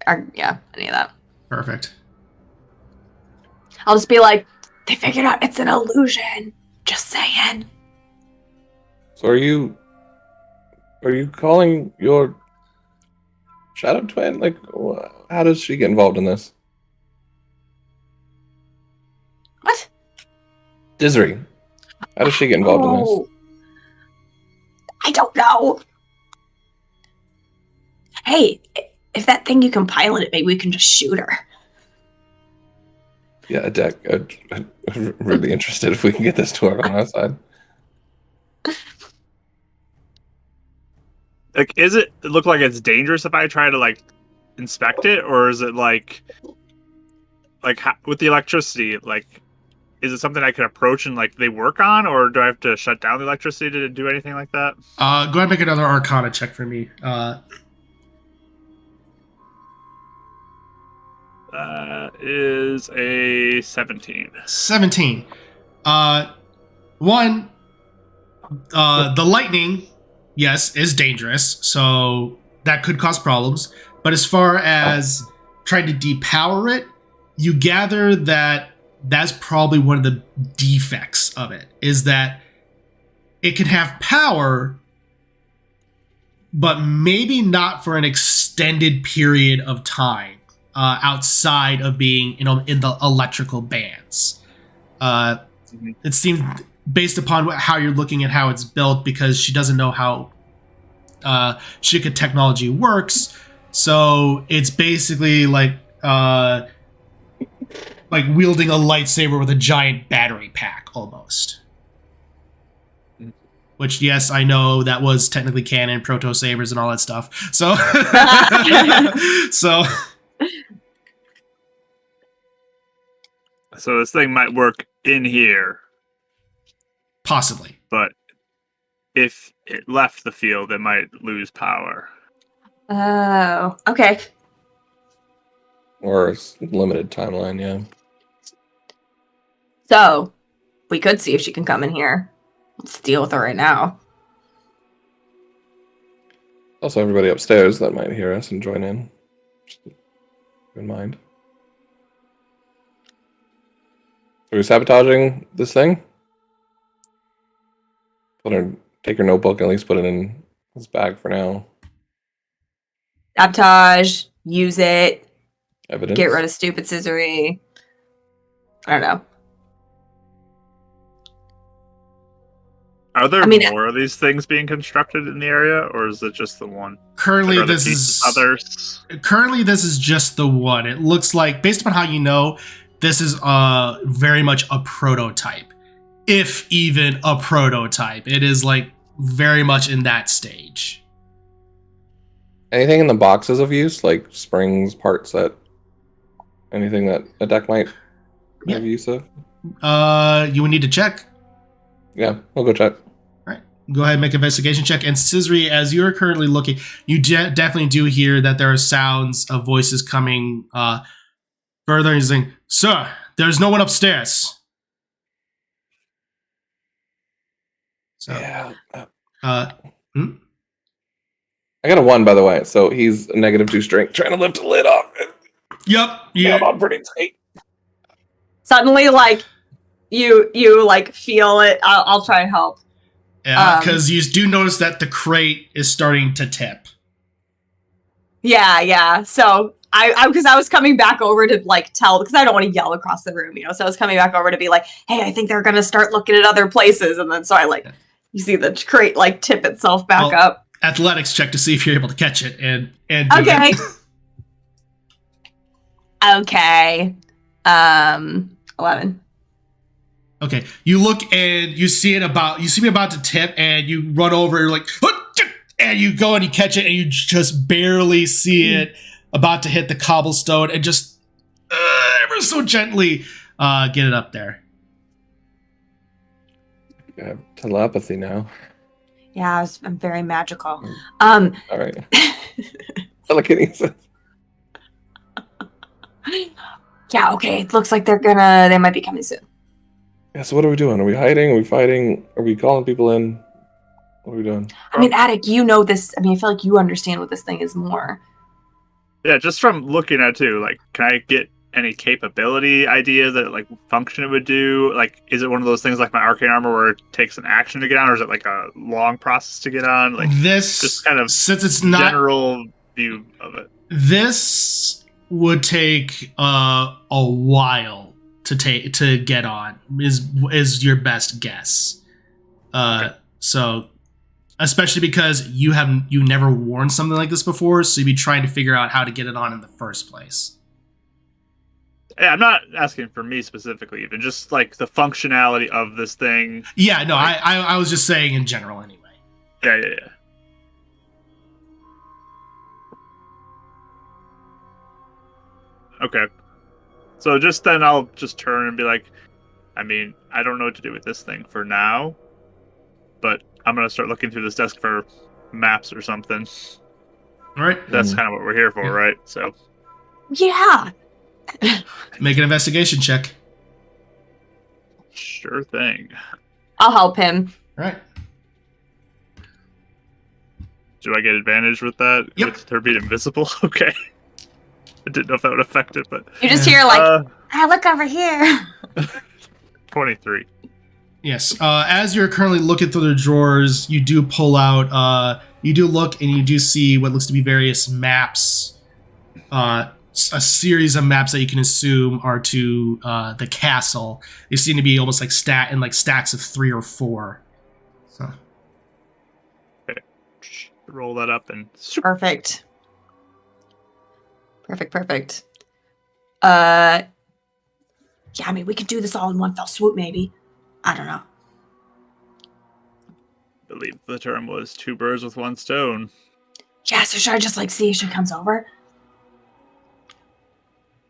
are. Yeah, any of that. Perfect. I'll just be like, they figured out it's an illusion. Just saying. So are you calling your shadow twin? Like, how does she get involved in this? What? Cizri. How does she get involved in this? I don't know. Hey, if that thing you can pilot it, maybe we can just shoot her. Yeah, Deck. I'm really interested if we can get this to her on our side. Like, is it look like it's dangerous if I try to inspect it, or is it like with the electricity? Is it something I could approach and they work on, or do I have to shut down the electricity to do anything like that? Go ahead and make another Arcana check for me. Is a 17. 17. The lightning, yes, is dangerous, so that could cause problems. But as far as trying to depower it, you gather that that's probably one of the defects of it, is that it can have power, but maybe not for an extended period of time outside of being, in the electrical bands. It seems, based upon how you're looking at how it's built, because she doesn't know how Shika technology works, so it's basically like wielding a lightsaber with a giant battery pack, almost. Which, yes, I know that was technically canon, proto sabers and all that stuff. So, So this thing might work in here, possibly. but if it left the field, it might lose power. Oh, okay. Or a limited timeline, yeah. So, we could see if she can come in here. Let's deal with her right now. Also, everybody upstairs that might hear us and join in. Just keep in mind. Are we sabotaging this thing? Take your notebook and at least put it in his bag for now. Sabotage, use it, Evidence. get rid of stupid Cizri. I don't know. Are there more of these things being constructed in the area, or is it just the one? Currently, this is just the one. It looks like, based upon how you know, this is very much a prototype, if even a prototype. It is very much in that stage. Anything in the boxes of use, like springs, parts anything that a deck might have use of? You would need to check. Yeah, we'll go check. All right. Go ahead and make an investigation check. And Cizri, as you're currently looking, you definitely do hear that there are sounds of voices coming further. And he's saying, "Sir, there's no one upstairs." So, yeah. I got a 1, by the way, so he's a -2 strength, trying to lift the lid off. Yep. Yeah. I'm pretty tight. Suddenly, you feel it. I'll try and help. Yeah, because you do notice that the crate is starting to tip. Yeah. So I was coming back over to tell, because I don't want to yell across the room, So I was coming back over to be like, "Hey, I think they're gonna start looking at other places," and then so you see the crate tip itself back up. Athletics check to see if you're able to catch it, and okay. Okay. 11. Okay, you look and you see me about to tip, and you run over. You're like, and you go and you catch it, and you just barely see it about to hit the cobblestone, and just ever so gently get it up there. I have telepathy now. Yeah, I'm very magical. All right. Telekinesis. Yeah, okay. It looks like they might be coming soon. Yeah, so what are we doing? Are we hiding? Are we fighting? Are we calling people in? What are we doing? I mean, Attic, you know this. I mean, I feel like you understand what this thing is more. Yeah, just from looking at it too, like, can I get any capability ideas that like function it would do? Like, is it one of those things like my arcane armor where it takes an action to get on, or is it like a long process to get on? Like This, just kind of since it's not general view of it. This would take a while to get on. Is your best guess? Okay. So, especially because you never worn something like this before, so you'd be trying to figure out how to get it on in the first place. Yeah, I'm not asking for me specifically, even just like the functionality of this thing. Yeah, no, like, I was just saying in general anyway. Yeah. Okay. So just then I'll just turn and be like, I mean, I don't know what to do with this thing for now, but I'm going to start looking through this desk for maps or something. All right. That's kind of what we're here for, right? So. Yeah. Make an investigation check. Sure thing. I'll help him. All right. Do I get advantage with that? Yep. With her being invisible? Okay. I didn't know if that would affect it, but... You just hear like, look over here. 23. Yes. As you're currently looking through the drawers, you do pull out, you do look and you do see what looks to be various maps, a series of maps that you can assume are to the castle. They seem to be almost like stacks of 3 or 4. So. Okay. Roll that up and... Perfect. Yeah, I mean, we could do this all in one fell swoop, maybe. I don't know. I believe the term was 2 birds with 1 stone. Yeah, so should I just, see if she comes over?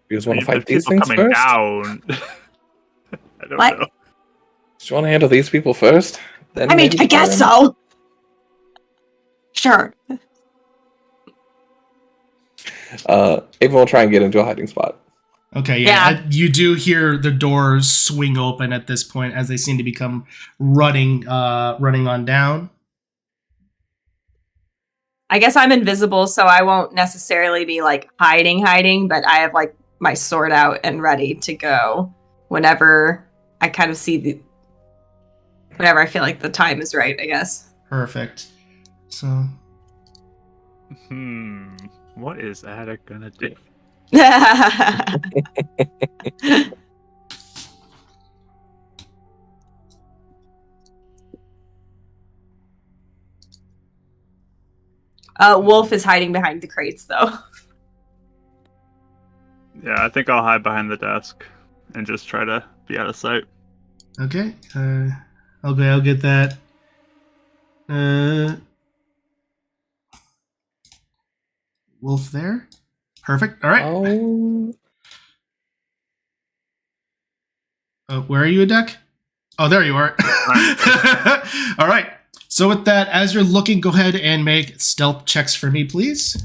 You guys want to fight There's these people things coming first? down. I don't What? know. Do you want to handle these people first? Then I mean, maybe I guess them? so. Sure. Ava will try and get into a hiding spot. Okay, yeah. Yeah. You do hear the doors swing open at this point as they seem to become running on down. I guess I'm invisible, so I won't necessarily be, hiding, but I have, my sword out and ready to go whenever I kind of see whenever I feel like the time is right, I guess. Perfect. So... What is Attic gonna do? Wolf is hiding behind the crates, though. Yeah, I think I'll hide behind the desk and just try to be out of sight. Okay. I'll get that. Wolf there. Perfect. All right. Where are you, Adek? Oh, there you are. All right. So with that, as you're looking, go ahead and make stealth checks for me, please.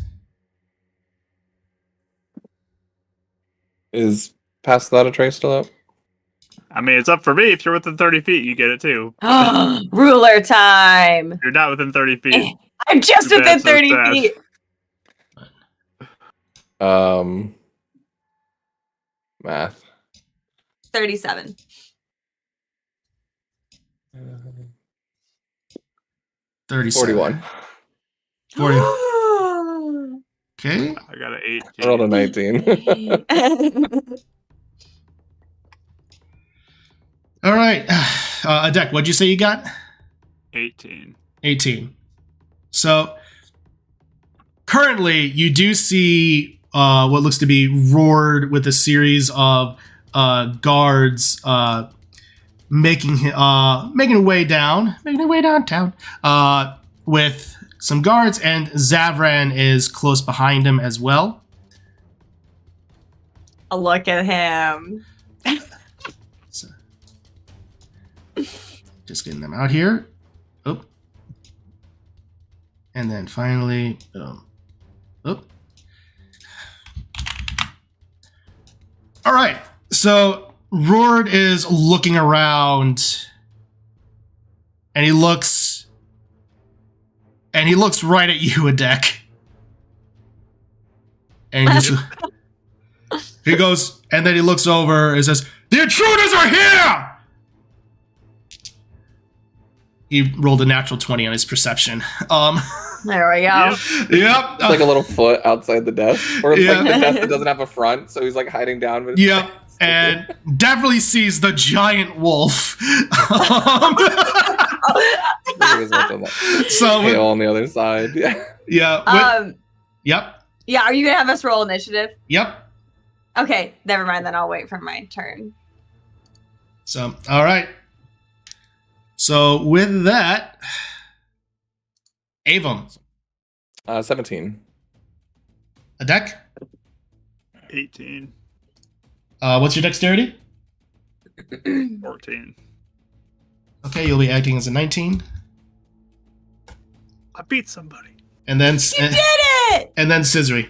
Is Pass Without a Trace still up? I mean, it's up for me. If you're within 30 feet, you get it too. Ruler time. If you're not within 30 feet. I'm just within 30 feet. Math. 37. 37. 41. 40. Okay. I got an 18. I rolled a 19. All right. Adek, what'd you say you got? 18. 18. So currently you do see what looks to be Roared with a series of guards making their way downtown with some guards, and Zavran is close behind him as well. Look at him. So, just getting them out here. Oh. And then finally, oh. All right. So Roared is looking around, and he looks right at you, Adek. And he goes, and then he looks over and says, "The intruders are here!" He rolled a natural 20 on his perception. There we go. Yep. It's like a little foot outside the desk. Or it's like the desk that doesn't have a front, so he's like hiding down. But yep. And definitely sees the giant wolf. So tail on the other side. Yeah. Yeah. Yep. Yeah, are you going to have us roll initiative? Yep. Okay, never mind, then I'll wait for my turn. So, all right. So with that, Avon. 17. Adek? 18. What's your dexterity? 14. Okay, you'll be acting as a 19. I beat somebody. And then You did it! And then Cizri.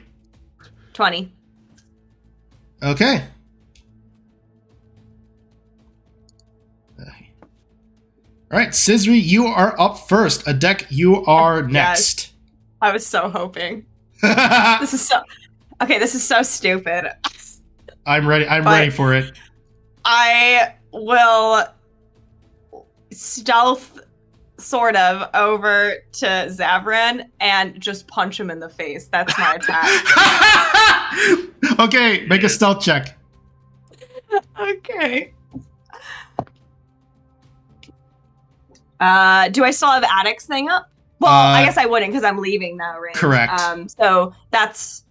20. Okay. All right, Cizri, you are up first. Adek, you are next. I was so hoping. This is so stupid. I'm ready. I'm ready for it. I will stealth sort of over to Zavran and just punch him in the face. That's my attack. Okay, make a stealth check. Okay. Do I still have Addict's thing up? Well, I guess I wouldn't because I'm leaving now, right? Correct. So that's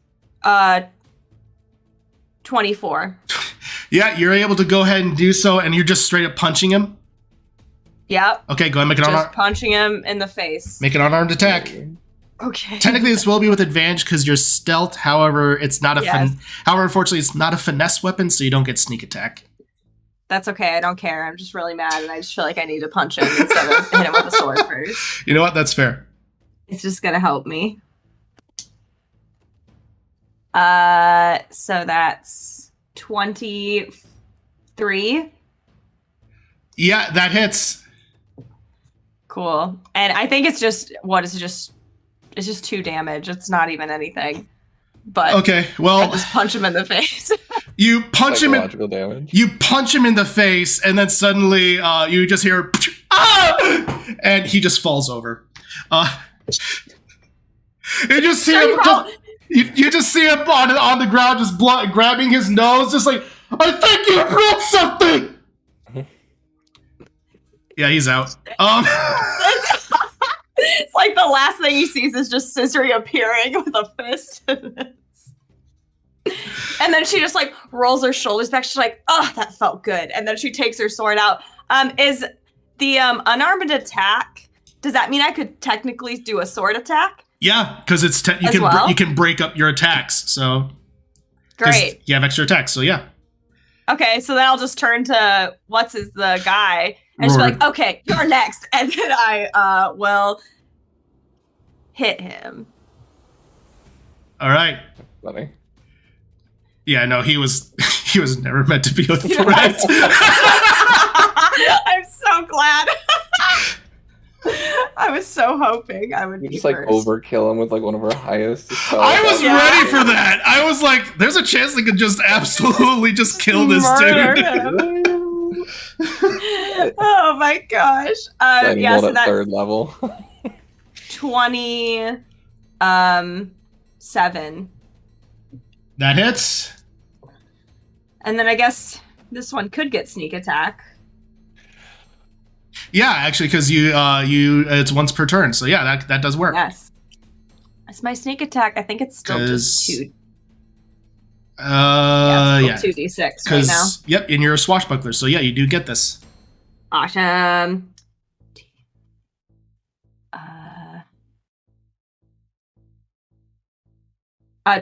24. Yeah, you're able to go ahead and do so, and you're just straight up punching him. Yep. Okay, go ahead and make an Just unarmed. punching him in the face. Make an unarmed attack. Okay. Technically, this will be with advantage because you're stealth. However, it's not a. Yes. However, unfortunately, it's not a finesse weapon, so you don't get sneak attack. That's okay. I don't care. I'm just really mad, and I just feel like I need to punch him instead of hit him with a sword first. You know what? That's fair. It's just gonna help me. So that's 23. Yeah, that hits. Cool. And I think it's just it's just 2 damage. It's not even anything. But Okay, well, I just punch him in the face. you punch him in. Psychological damage. You punch him in the face, and then suddenly you just hear, "Ah!" and he just falls over. You just see him. You just see him on the ground, just grabbing his nose, just like, "I think you broke something." Yeah, he's out. It's like the last thing he sees is just Cizri appearing with a fist. And then she just like rolls her shoulders back. She's like, "Oh, that felt good." And then she takes her sword out. Is the unarmed attack? Does that mean I could technically do a sword attack? Yeah, because it's you can break up your attacks. So Great. You have extra attacks. So yeah. Okay, so then I'll just turn to the guy and just be like, "Okay, you're next," and then I will hit him. All right. Funny. Yeah, no, he was never meant to be a threat. I'm so glad. I was so hoping I would You be just like first. overkill him with like one of our highest. I was ready for that. I was like, there's a chance they could just absolutely just kill this Murder dude. him. Oh my gosh. Yeah, so at that's 3rd level. 27. That hits. And then I guess this one could get sneak attack. Yeah, actually, because you it's once per turn. So yeah, that does work. Yes. That's my sneak attack. I think it's still just 2. Yeah. 2d6 right now. Because, yep, and you're a swashbuckler, so yeah, you do get this. Awesome.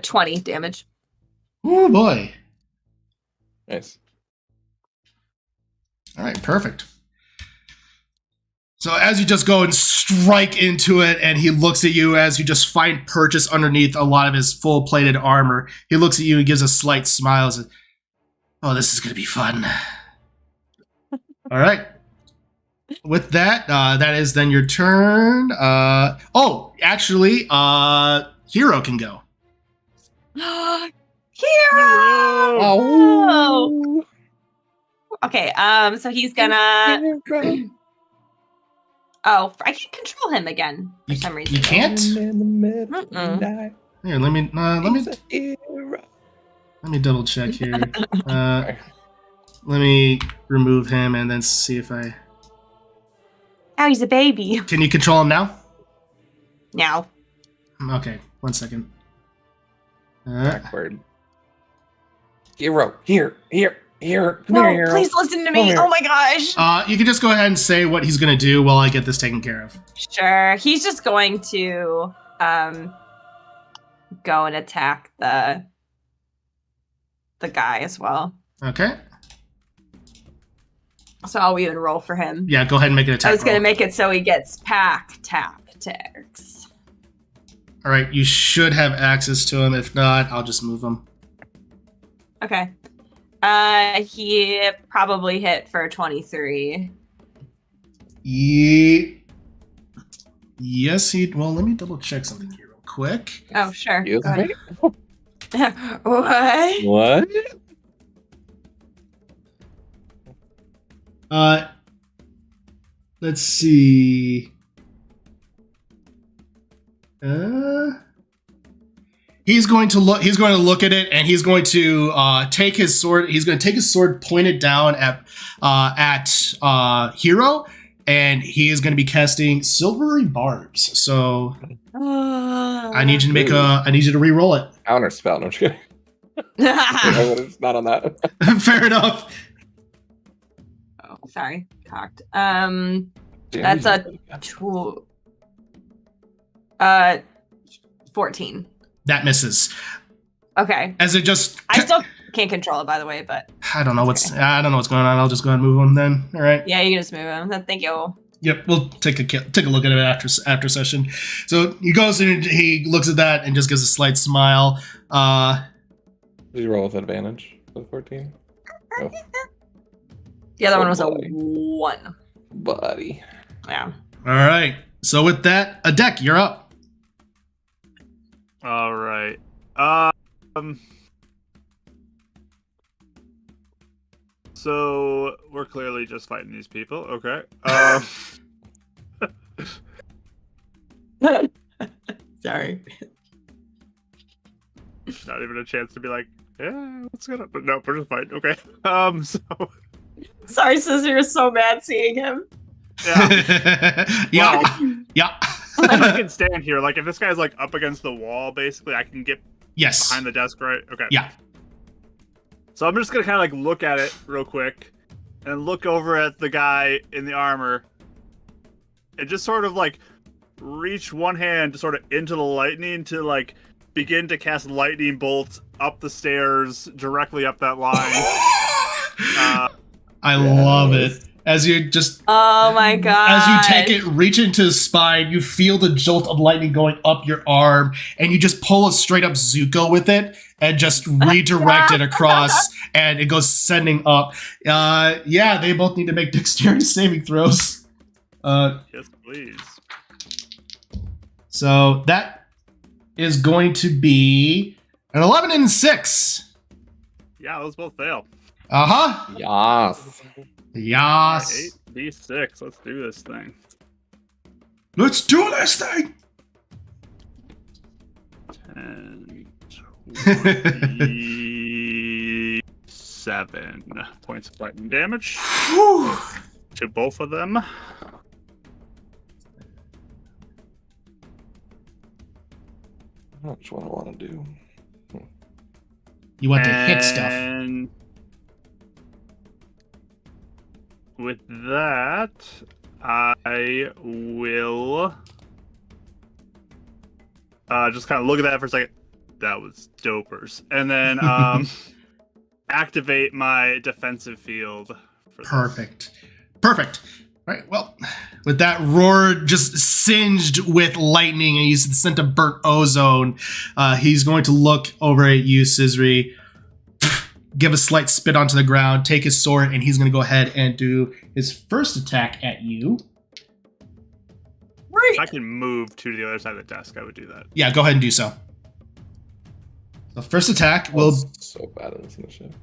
20 damage. Oh boy. Nice. All right, perfect. So as you just go and strike into it, and he looks at you as you just find purchase underneath a lot of his full-plated armor. He looks at you and gives a slight smile. Says, "Oh, this is going to be fun." All right. With that, that is then your turn. Actually, Hero can go. Hero! Oh. Okay, so he's gonna... Oh, I can control him again for some reason. You can't? Mm-mm. Here, let me double check here. Let me remove him and then see if I... Oh, he's a baby. Can you control him now? No. Okay, 1 second. Backward. Hero, here. Come here, Hero. Please listen to me. Oh my gosh. You can just go ahead and say what he's going to do while I get this taken care of. Sure. He's just going to go and attack the guy as well. Okay. So I'll even roll for him. Yeah, go ahead and make an attack. I was going to roll. make it so he gets pack tactics. All right, you should have access to him. If not, I'll just move him. Okay. He probably hit for 23. Yes, he... Well, let me double check something here real quick. Oh, sure. Excuse Go me? ahead. What? What? Let's see. He's going to look at it, and he's going to take his sword. He's going to take his sword pointed down at Hero, and he is going to be casting Silvery Barbs. So I need you to re-roll it. Counter spell. No, I'm just kidding. It's not on that. Fair enough. Oh, sorry. Cocked. That's a 14. That misses. Okay. As it just... I still can't control it, by the way, but... I don't know what's going on. I'll just go ahead and move him then. All right. Yeah, you can just move him. Thank you. Yep, we'll take a look at it after session. So he goes and he looks at that and just gives a slight smile. Did you roll with advantage for the 14? Oh. The other one was buddy. a 1. Buddy. Yeah. All right. So with that, Adek, you're up. All right. So we're clearly just fighting these people. Okay. Sorry. Not even a chance to be like, yeah, what's gonna? But no, we're just fighting. Okay. So Sorry, Cizri was so mad seeing him. yeah. Yeah. Well, Yeah. I can stand here. Like, if this guy's like up against the wall, basically, I can get Yes. behind the desk, right? Okay. Yeah. So I'm just gonna kind of like look at it real quick, and look over at the guy in the armor, and just sort of like reach one hand sort of into the lightning to like begin to cast lightning bolts up the stairs directly up that line. I love it. As you just... Oh my god. As you take it, reach into his spine, you feel the jolt of lightning going up your arm, and you just pull a straight up Zuko with it and just redirect it across, and it goes sending up. Yeah, they both need to make dexterity saving throws. Yes, please. So that is going to be an 11 and 6. Yeah, those both fail. Uh-huh. Yas. Yes. 8d6. Let's do this thing. Let's do this thing. 10, 27 points of lightning damage to both of them. Which one I want to do? You want to hit stuff. And with that, I will just kind of look at that for a second. That was dopers. And then activate my defensive field. Perfect. Perfect. All right, well, with that roar just singed with lightning and he's the scent of burnt ozone, he's going to look over at you, Cizri, give a slight spit onto the ground, take his sword, and he's going to go ahead and do his first attack at you. If I can move to the other side of the desk, I would do that. Yeah, go ahead and do so. The first attack will... So bad in this initiative.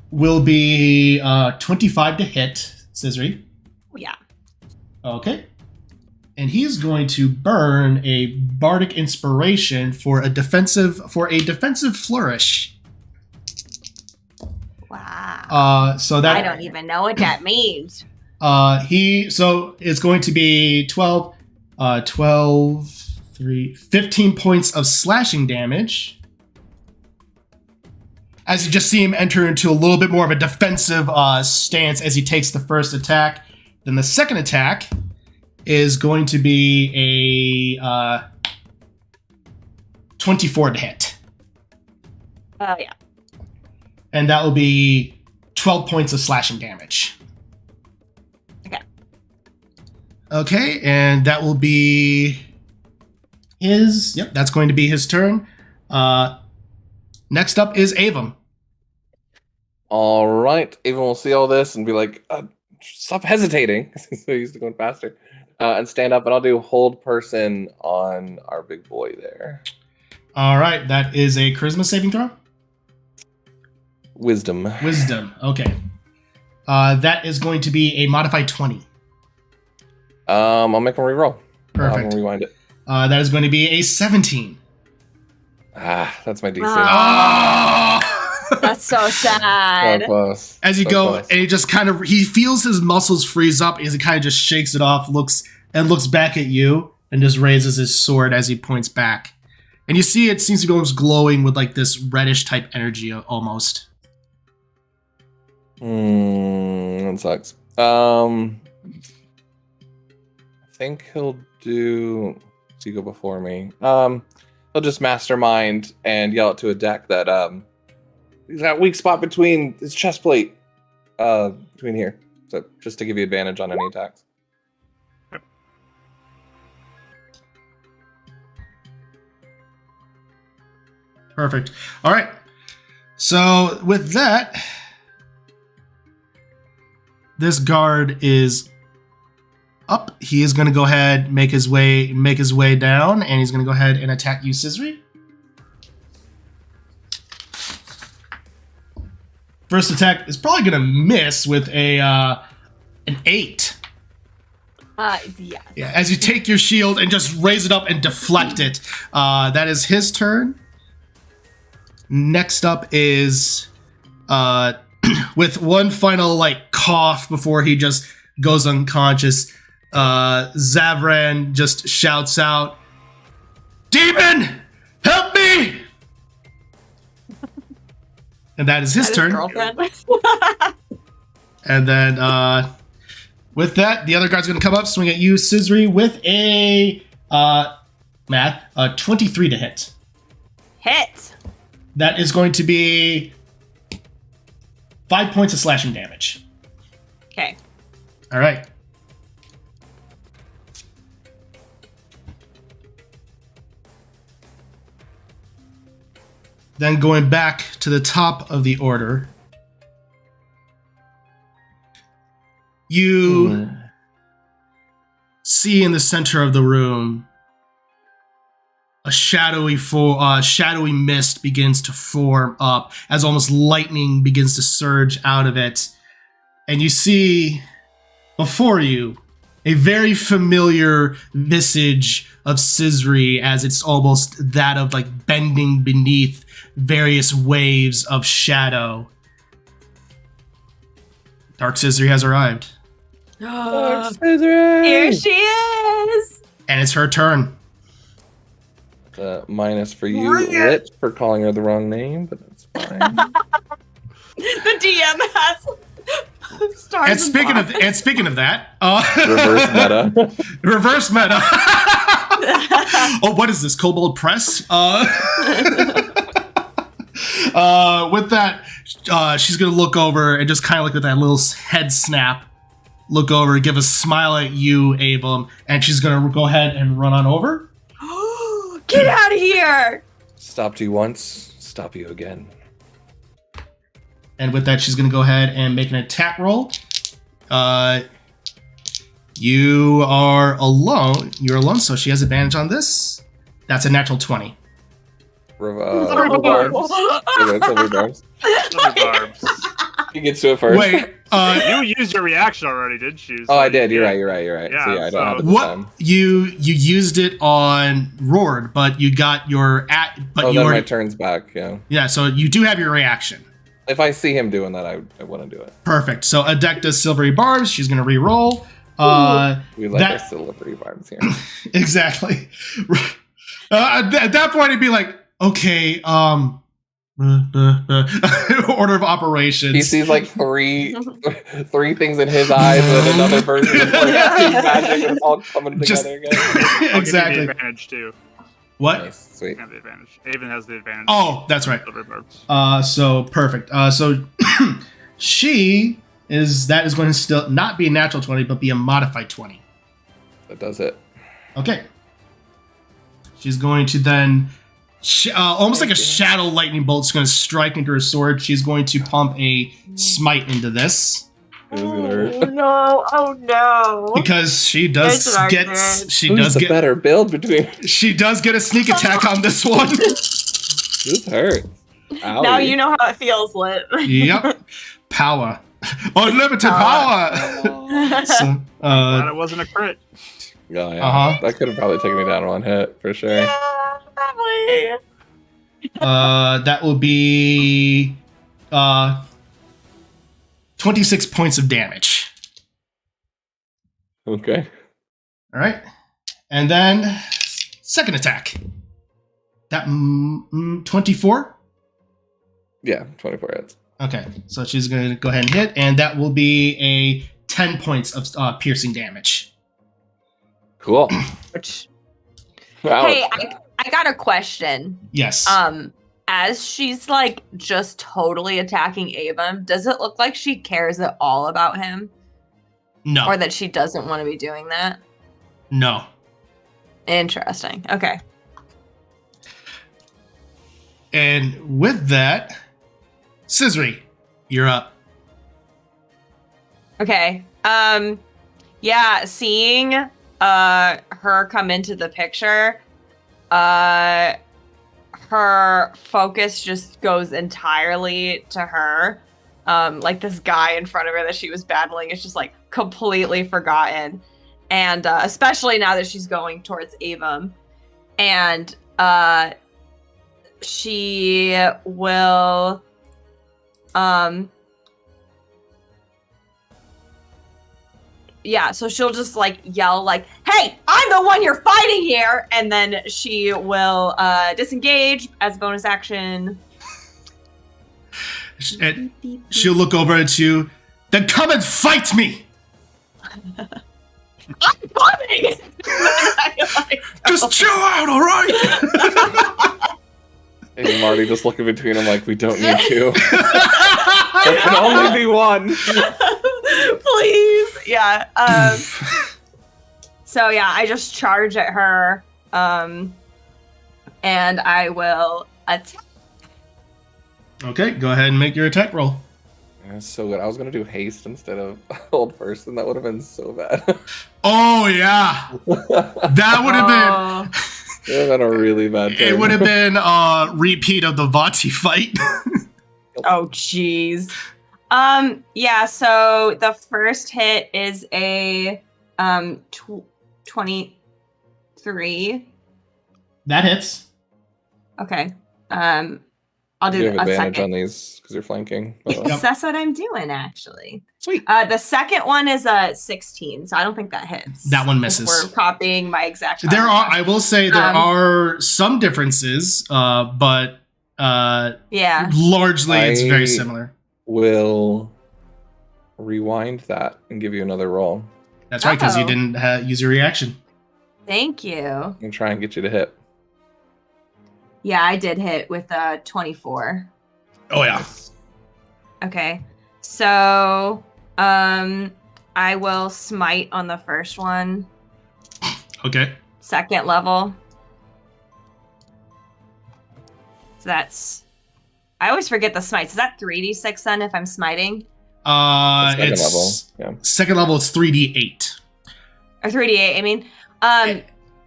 Will be 25 to hit, Cizri. Yeah. Okay. And he is going to burn a bardic inspiration for a defensive flourish. Wow. So that I don't even know what that means. It's going to be 15 points of slashing damage. As you just see him enter into a little bit more of a defensive stance as he takes the first attack. Then the second attack is going to be a 24 to hit. Yeah. And that will be 12 points of slashing damage. Okay. Okay, and that will be his... Yep, that's going to be his turn. Next up is Avum. All right. Avon will see all this and be like, stop hesitating. So he's going faster. And stand up, and I'll do hold person on our big boy there. All right. That is a charisma saving throw? Wisdom. Okay. That is going to be a modified 20. I'll make him reroll. Perfect. I'll rewind it. That is going to be a 17. That's my DC. That's so sad. So close. As you So go, close. and he feels his muscles freeze up as he kind of just shakes it off, looks back at you, and just raises his sword as he points back. And you see it seems to be almost glowing with like this reddish type energy almost. That sucks. I think he'll do. So you go before me. He'll just mastermind and yell it to a deck that he's got a weak spot between his chest plate, between here. So just to give you advantage on any attacks. Perfect. All right. So with that, this guard is up. He is going to go ahead, make his way down, and he's going to go ahead and attack you, Cizri. First attack is probably going to miss with an 8. Yes. Yeah, as you take your shield and just raise it up and deflect it. That is his turn. Next up is with one final cough before he just goes unconscious. Zavran just shouts out, "Demon, help me!" And that is his turn. And then with that, the other guard's going to come up, swing at you, Cizri, with a 23 to hit. Hit. That is going to be 5 points of slashing damage. Okay. All right. Then going back to the top of the order, you see in the center of the room a shadowy mist begins to form up as almost lightning begins to surge out of it. And you see before you a very familiar visage of Cizri, as it's almost that of bending beneath various waves of shadow. Dark Cizri has arrived. Here she is. And it's her turn. Minus for you, Lit, for calling her the wrong name, but that's fine. The DM has stars. And speaking of that, Reverse meta. Reverse meta. Oh, what is this? Kobold Press? With that, she's gonna look over and just kind of like with that little head snap, look over, give a smile at you, Abram, and she's gonna go ahead and run on over. Get out of here! Stopped you once, stop you again. And with that, she's gonna go ahead and make an attack roll. You are alone. You're alone, so she has advantage on this. That's a natural 20. Barbs. He gets to it first. Wait, you used your reaction already, didn't you? So I did. You're right. Yeah, So I don't have it this what time. you used it on Roared, but you got your but Oh, you then already, my turn's back. Yeah. yeah. So you do have your reaction. If I see him doing that, I want to do it. Perfect. So Adecta's Silvery Barbs. She's gonna re-roll. We like our silvery vibes here. Exactly. At that point, it'd be like, okay, order of operations. He sees like three things in his eyes, and another version of like magic, and it's all coming together again. I'll Exactly. give you the advantage too. What? Nice, sweet. I have the advantage. Avon has the advantage. Oh, that's right. Silver barbs. So perfect. So she is going to still not be a natural 20, but be a modified 20. That does it. Okay. She's going to then, almost like a shadow lightning bolt's going to strike into her sword. She's going to pump a smite into this. Oh no! Because she does get better build between. She does get a sneak attack on this one. This hurts. Owie. Now you know how it feels, Lit. Yep. Power. Unlimited power. So, Glad it wasn't a crit. Oh, yeah. That could have probably taken me down one hit for sure. Yeah, probably. That will be 26 points of damage. Okay. All right. And then second attack. That 24? Yeah, 24 hits. Okay. So she's going to go ahead and hit, and that will be a 10 points of piercing damage. Cool. Hey, I got a question. Yes. As she's like just totally attacking Avon, does it look like she cares at all about him? No. Or that she doesn't want to be doing that? No. Interesting. Okay. And with that, Cizri, you're up. Okay. Yeah, seeing her come into the picture, her focus just goes entirely to her. Like this guy in front of her that she was battling is just like completely forgotten. And especially now that she's going towards Avum. And she will yeah, so she'll just like yell like, "Hey, I'm the one you're fighting here!" And then she will disengage as a bonus action. And she'll look over at you. Then come and fight me! I'm coming! Just chill out, alright? And Marty just looking between them like, we don't need to. There can only be one. Please. Yeah. So yeah, I just charge at her. And I will attack. Okay, go ahead and make your attack roll. That's so good. I was gonna do haste instead of old person. That would have been so bad. Oh, yeah. That would have been... It would have been a really bad turn. It would have been a repeat of the Vati fight. Oh, jeez. Yeah, so the first hit is a 23. That hits. Okay. I'll You do have a advantage second. on these because you're flanking. by the way. Yep. That's what I'm doing, actually. Sweet. The second one is a 16, so I don't think that hits. That one If misses. we're copying my exact. There are, I will say, there Um, are some differences, but Yeah. largely it's very I- similar. Will rewind that and give you another roll That's right, because you Oh. didn't use your reaction. Thank you. and try and get you to hit. Yeah, I did hit with a 24. Oh yeah. Okay. So, I will smite on the first one, Okay. second level. So that's. I always forget the smites. Is that 3d6 then if I'm smiting? Second It's level. Yeah. second level. It's 3d8, Or 3d8, I mean.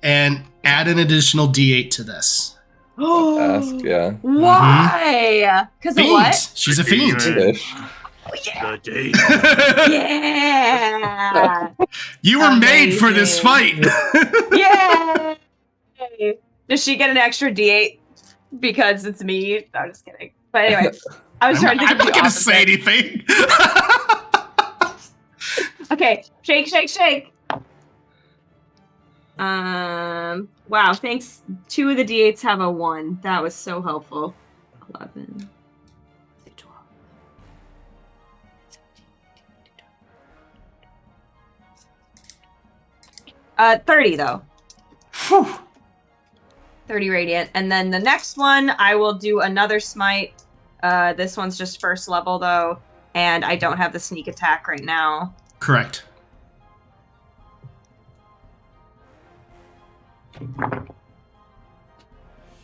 and add an additional d8 to this. Ask, yeah. Why? Because of Fiend. what? She's a fiend. Fish. Oh, yeah. The day. Yeah. You were made for this Amazing. fight. Yay! Does she get an extra D8 because it's me? No, I'm just kidding. But anyway, I was trying to think I'm of not the gonna say opposite. anything. Okay, shake, shake, shake. Wow, thanks. 2 of the D8s have a 1. That was so helpful. 11. 12. 30 though. Whew. 30 radiant. And then the next one, I will do another smite. This one's just first level though, and I don't have the sneak attack right now. Correct.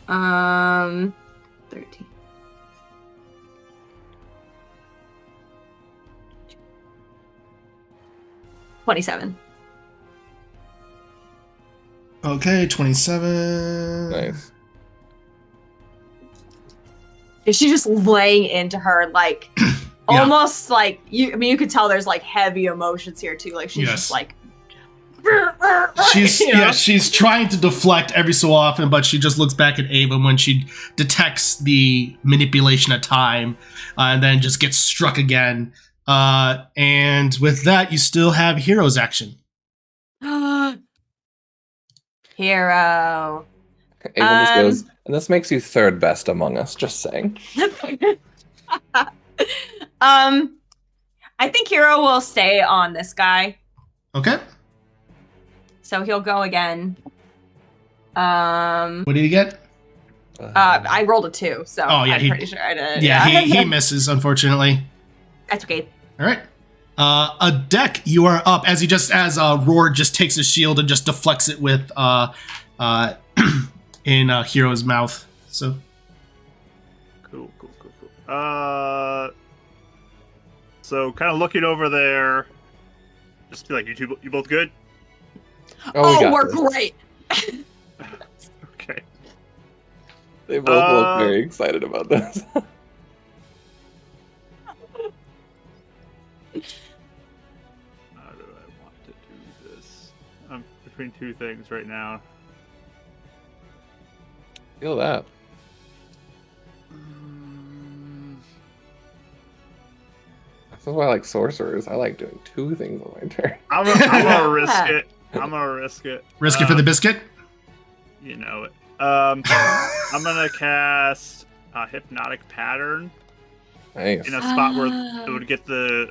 Um, 13. $27. Okay, 27. Nice. Is she just laying into her like almost like you? I mean, you could tell there's like heavy emotions here too. Like she's Yes. just like She's you know? yeah, she's trying to deflect every so often, but she just looks back at Ava when she detects the manipulation of time, and then just gets struck again. And with that, you still have hero's action. Hero. Avon just goes, and this makes you third best among us, just saying. I think Hero will stay on this guy, Okay. so he'll go again. What did you get? I rolled a 2, so Oh, yeah, I'm pretty sure I did. Yeah, he misses, unfortunately. That's okay. All right. A deck, you are up as Roar just takes his shield and just deflects it with in Hero's mouth. So Cool. So kind of looking over there, just be like, you both good? we got we're this. great. Okay. They both look very excited about this. How do I want to do this? I'm between two things right now. Feel that. This is why I like sorcerers. I like doing 2 things on my turn. I'm gonna risk it. I'm gonna risk it. risk it for the biscuit. You know it. I'm gonna cast a hypnotic pattern Nice. in a spot where it would get the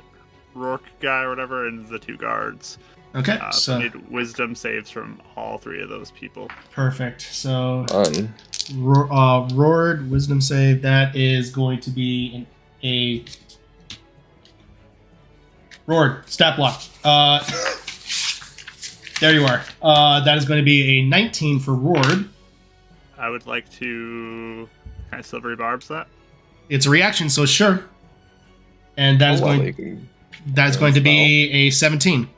Rourke guy or whatever and the 2 guards. Okay, So I so need wisdom saves from all 3 of those people. perfect. So Fun. roared wisdom save. That is going to be a roared stat block. There you are. That is going to be a 19 for roared. I would like to kind of silvery barbs that. It's a reaction, so sure. And that is Oh, well, going they can- that is going to be a 17.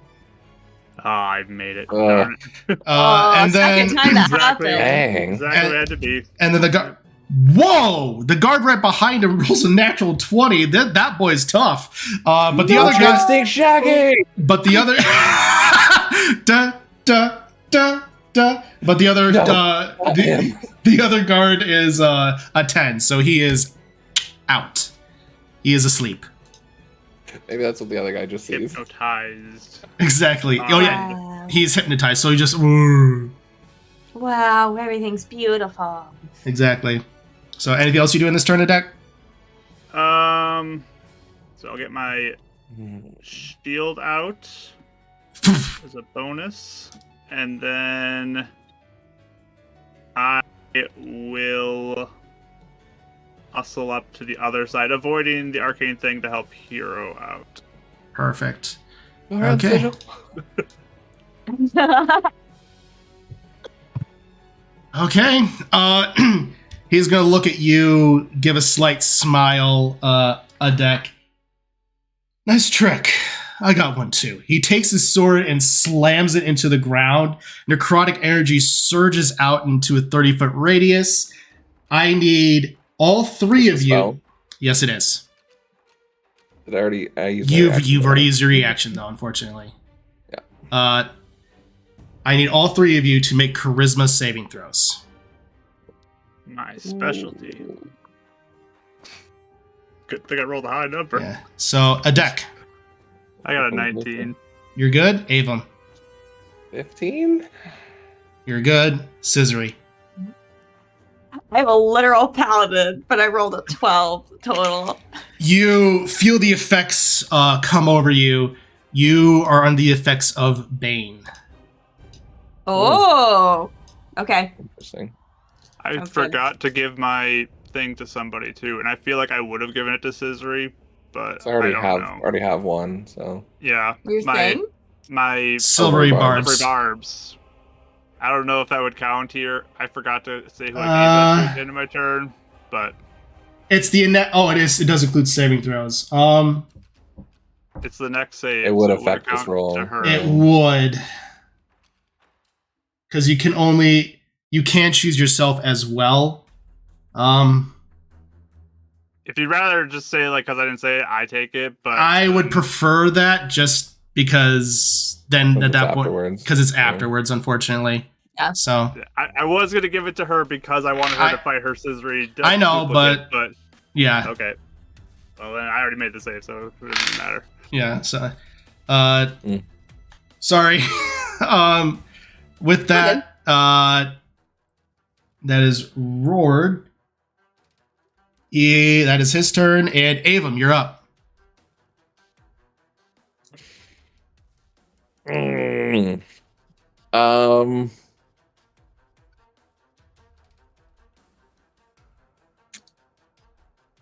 Ah, I've made it. Uh, Darn it. And then second time that Exactly. happened. Dang. Exactly what it had to be. and then the guard. Whoa! The guard right behind him rolls a natural 20. That boy's tough. But the other guy. Stink Shaggy! But the other. da da da da. But the other No, the other guard is a 10, so he is out. He is asleep. Maybe that's what the other guy just sees. Hypnotized. Exactly. Oh yeah, Wow. he's hypnotized, so he just Wow, everything's beautiful. exactly. So anything else you do in this turn, Adak? So I'll get my shield out as a bonus, and then I will hustle up to the other side, avoiding the arcane thing to help Hero out. Perfect. Alright, Okay. Sigil. Okay. He's gonna look at you, give a slight smile, Adak. Nice trick. I got one too. He takes his sword and slams it into the ground. Necrotic energy surges out into a 30-foot radius. I need all three of you. Spell. Yes, it is. Did I already? I used my You've reaction. already used your reaction though, unfortunately. Yeah. I need all three of you to make charisma saving throws. My specialty. Good thing I rolled a high number. Yeah. So Adak, I got a 19. you're good. Avon, 15. you're good. Cizri, I have a literal paladin, but I rolled a 12 total. you feel the effects come over you. You are under the effects of Bane. Oh, okay. Interesting. I Sounds forgot to give my thing to somebody too, and I feel like I would have given it to Cizri, but So I already don't have know. already have one. So Yeah, You're my saying? my Silvery barbs. barbs. silvery barbs. I don't know if that would count here. I forgot to say who I gave that to at the end of my turn, but It's the oh, it is. It does include saving throws. it's the next save. It would so affect this count roll. to her. It would, because you can choose yourself as well. If you'd rather just say like, because I didn't say it, I take it. But I would prefer that just because then Because at it's that point, afterwards. because it's Yeah. afterwards, unfortunately. Yeah. So I was gonna give it to her because I wanted her to fight her Cizri. I know, but yeah, okay. Well, then I already made the save, so it doesn't matter. yeah. So, Mm. sorry. With that, that is Roared. Yeah, that is his turn, and Avum, you're up. Mm.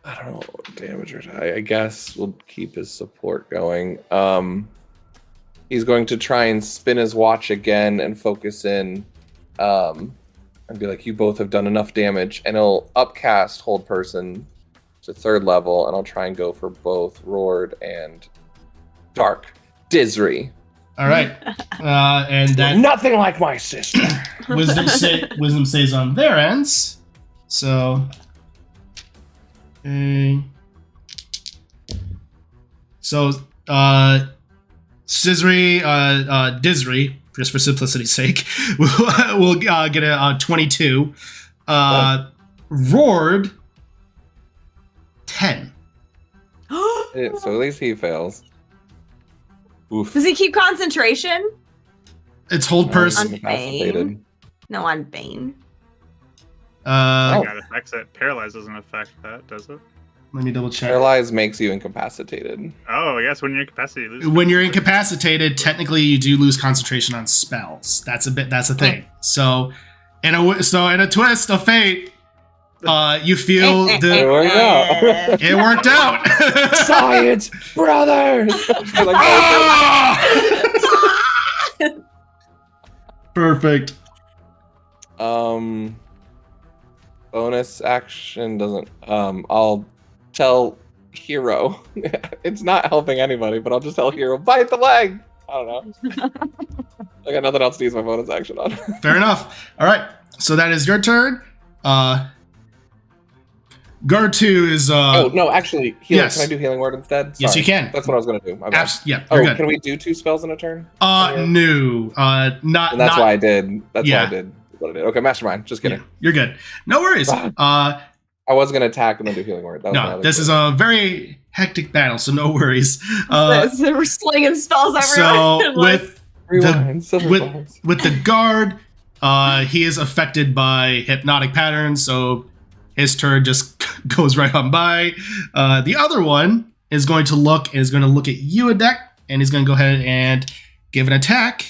I don't know what damage or I guess we'll keep his support going. He's going to try and spin his watch again and focus in, and be like, "You both have done enough damage," and he'll upcast Hold Person to 3rd level, and I'll try and go for both Roared and Dark Cizri. All right, and that Nothing like my sister. wisdom saves on their ends. So, okay. So, Cizri, Dizri, just for simplicity's sake, will get a 22. Roared 10. So at least he fails. Oof. Does he keep concentration? It's hold person. Incapacitated. No, on Bane. I Uh, got affects it. Paralyze doesn't affect that, does it? let me double check. Paralyze makes you incapacitated. Oh, I guess when you're incapacitated, you lose When you're incapacitated, technically you do lose concentration on spells. That's a thing. So, in a twist of fate, you feel It the worked out. it worked out. Science, brothers. Perfect. Bonus action doesn't. I'll tell Hero. It's not helping anybody, but I'll just tell Hero, bite the leg. I don't know. I got nothing else to use my bonus action on. Fair enough. All right. So that is your turn. Guard 2 is Oh no, actually, healing. yes. Can I do healing word instead? Yes, you can. That's what I was gonna do. My bad. yeah, Oh, you're good. can we do 2 spells in a turn? No. And that's not why I did. That's Yeah. why I did what I did. Okay, mastermind. Just kidding. Yeah, you're good. No worries. I was gonna attack and then do healing word. That was my No, other this is a very hectic battle, so no worries. We're slinging spells everywhere. So with Rewind, silver bars. with the guard, he is affected by hypnotic patterns, so his turn just goes right on by. The other one is going to look at you, Adek, and he's going to go ahead and give an attack.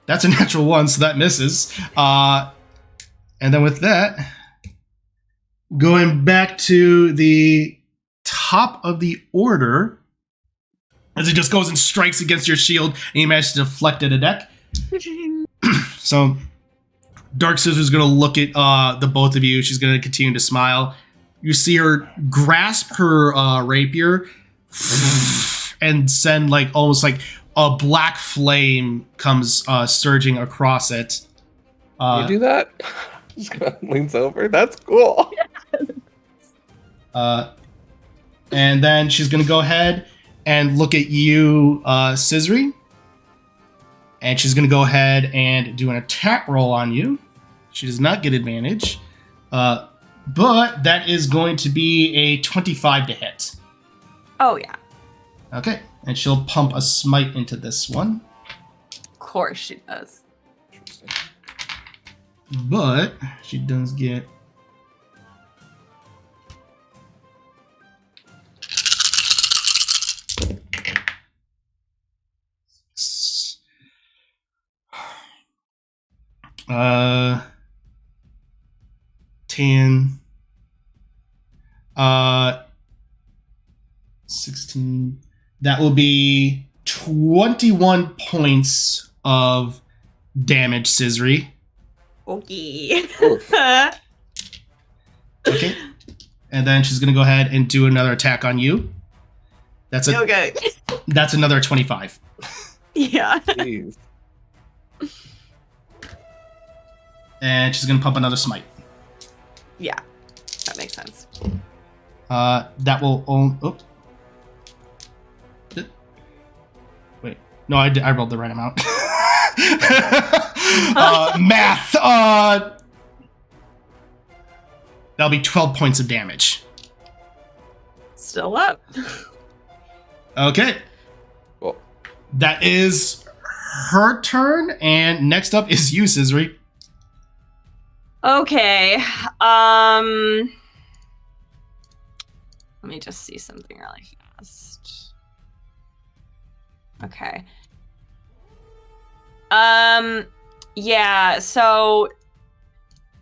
That's a natural 1, so that misses. And then with that, going back to the top of the order, as it just goes and strikes against your shield, and you manage to deflect it, Adek. So Dark Scissor's going to look at the both of you. She's going to continue to smile. You see her grasp her rapier and send like almost like a black flame comes surging across it. You do that? Just kind of leans over. That's cool. And then she's going to go ahead and look at you, Cizri. And she's going to go ahead and do an attack roll on you. She does not get advantage. But that is going to be a 25 to hit. Oh, yeah. Okay. And she'll pump a smite into this one. Of course she does. Interesting. But she does get... Uh, 10, 16. That will be 21 points of damage, Cizri. Okay. Okay. And then she's gonna go ahead and do another attack on you. That's Okay. That's another 25. Yeah. Jeez. And she's gonna pump another smite. Yeah. That makes sense. That will wait. No, I rolled the right amount. Math. That'll be 12 points of damage. Still up. Okay. Cool. That is her turn, and next up is you, Cizri. Okay. Let me just see something really fast. Okay. Yeah, so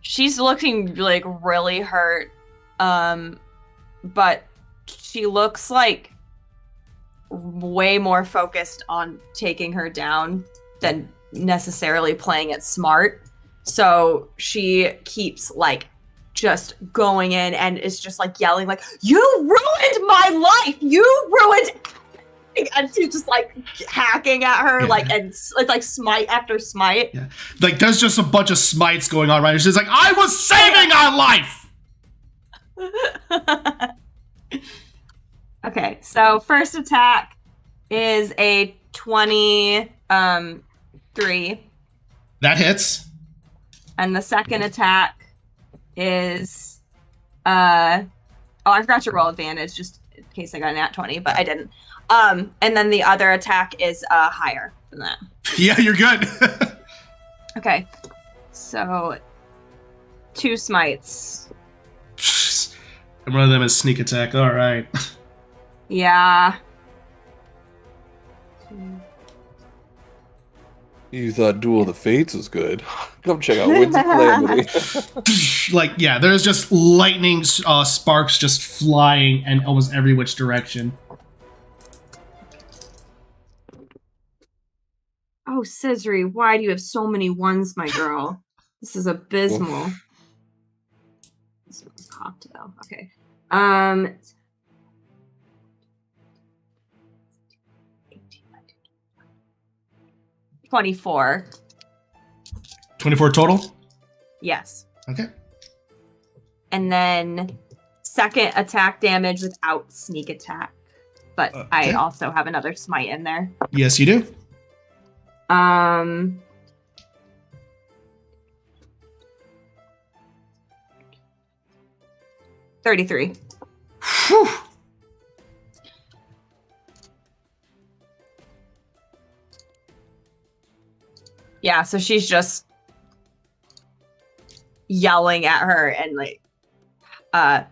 she's looking like really hurt. But she looks like way more focused on taking her down than necessarily playing it smart. So she keeps like just going in and is just like yelling like, "You ruined my life! You ruined everything!" And she's just like hacking at her, like, and it's like smite after smite. Yeah. Like there's just a bunch of smites going on, right? And she's like, "I was saving our life!" Okay, so first attack is a 23. That hits. And the second attack is I forgot to roll advantage just in case I got a nat 20, but I didn't. And then the other attack is higher than that. Yeah, you're good. Okay. So 2 smites. And one of them is sneak attack. All right. Yeah. You thought Duel of the Fates was good. Come check out Winds of Calamity. Like, yeah, there's just lightning sparks just flying in almost every which direction. Oh, Cizri, why do you have so many ones, my girl? This is abysmal. This one's cocktail. Okay. 24. 24 total? Yes. Okay. And then second attack damage without sneak attack. But Okay. I also have another smite in there. Yes, you do. 33. Whew. Yeah, so she's just yelling at her and like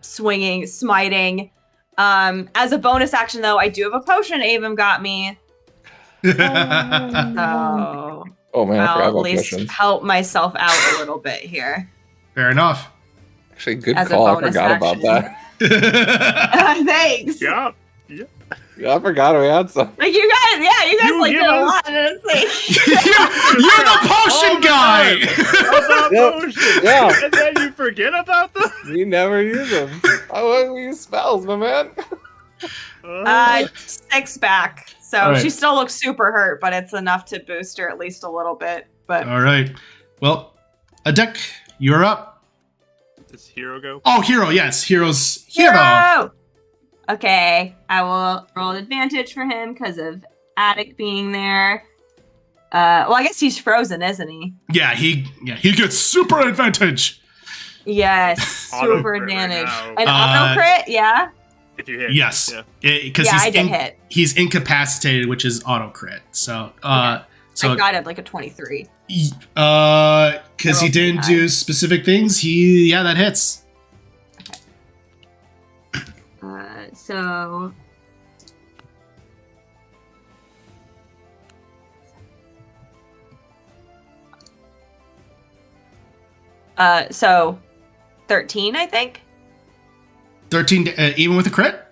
swinging, smiting. As a bonus action though, I do have a potion Avon got me. So Oh man, I I'll forgot at about least potions. help myself out a little bit here. Fair enough. Actually, good As a call. I bonus forgot about action. that. Thanks. Yeah. Yeah, I forgot we had some. Like you guys, yeah, you guys You like give did a us- lot, and it's like You're the potion All the guy. time about Yep. potions. Yeah. And then you forget about them. We never use them. I want to use spells, my man. 6 back. So All right. she still looks super hurt, but it's enough to boost her at least a little bit. But All right. Well, Adek, you're up. Does Hero go? Oh, Hero. Yes, Hero's Hero. Hero! Okay, I will roll an advantage for him because of Attic being there. Well, I guess he's frozen, isn't he? Yeah, he gets super advantage. Yes, Auto super crit right advantage. now. An auto crit, yeah. If you hit. Yes, Yeah. because Yeah, I did hit. he's incapacitated, which is auto crit. So, I so got it like a 23. because he didn't do specific things, that hits. So so 13, I think. 13, even with a crit.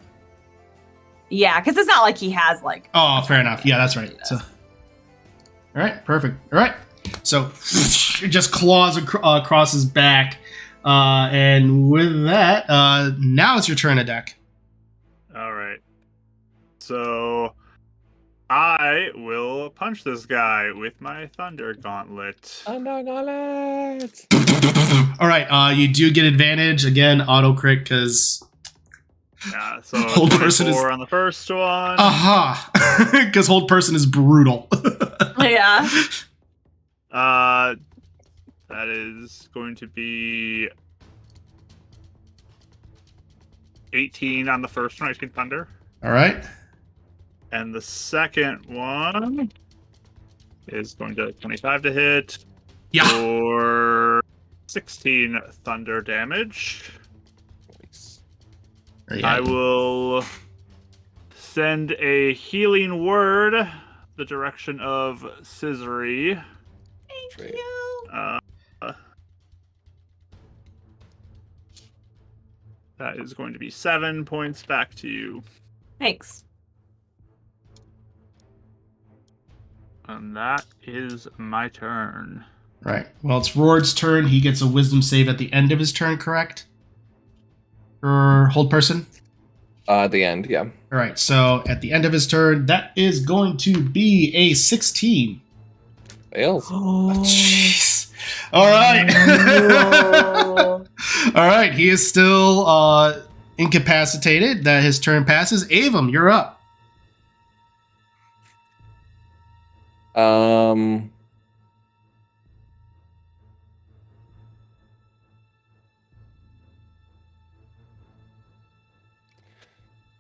Yeah, because it's not like he has like. Oh, fair enough. Yeah, that's right. So, all right, perfect. All right, so it just claws across his back, and with that, now it's your turn, Adek. All right. So I will punch this guy with my Thunder Gauntlet. Oh no, gauntlet. All right, you do get advantage again, auto crit, because Yeah, so Hold person 24 is- on the first one. aha, because hold person is brutal. Yeah. That is going to be 18 on the first one. I can Thunder. All right, And the second one is going to 25 to hit yeah, for 16 thunder damage. I will send a healing word the direction of Cizri. Great. That is going to be 7 points back to you. Thanks. And that is my turn. right. Well, it's Rord's turn. He gets a Wisdom save at the end of his turn, correct? For hold person. At the end, yeah. All right. So at the end of his turn, that is going to be a 16. Fails. Oh, jeez. All right. All right. He is still incapacitated. That his turn passes. Avum, you're up.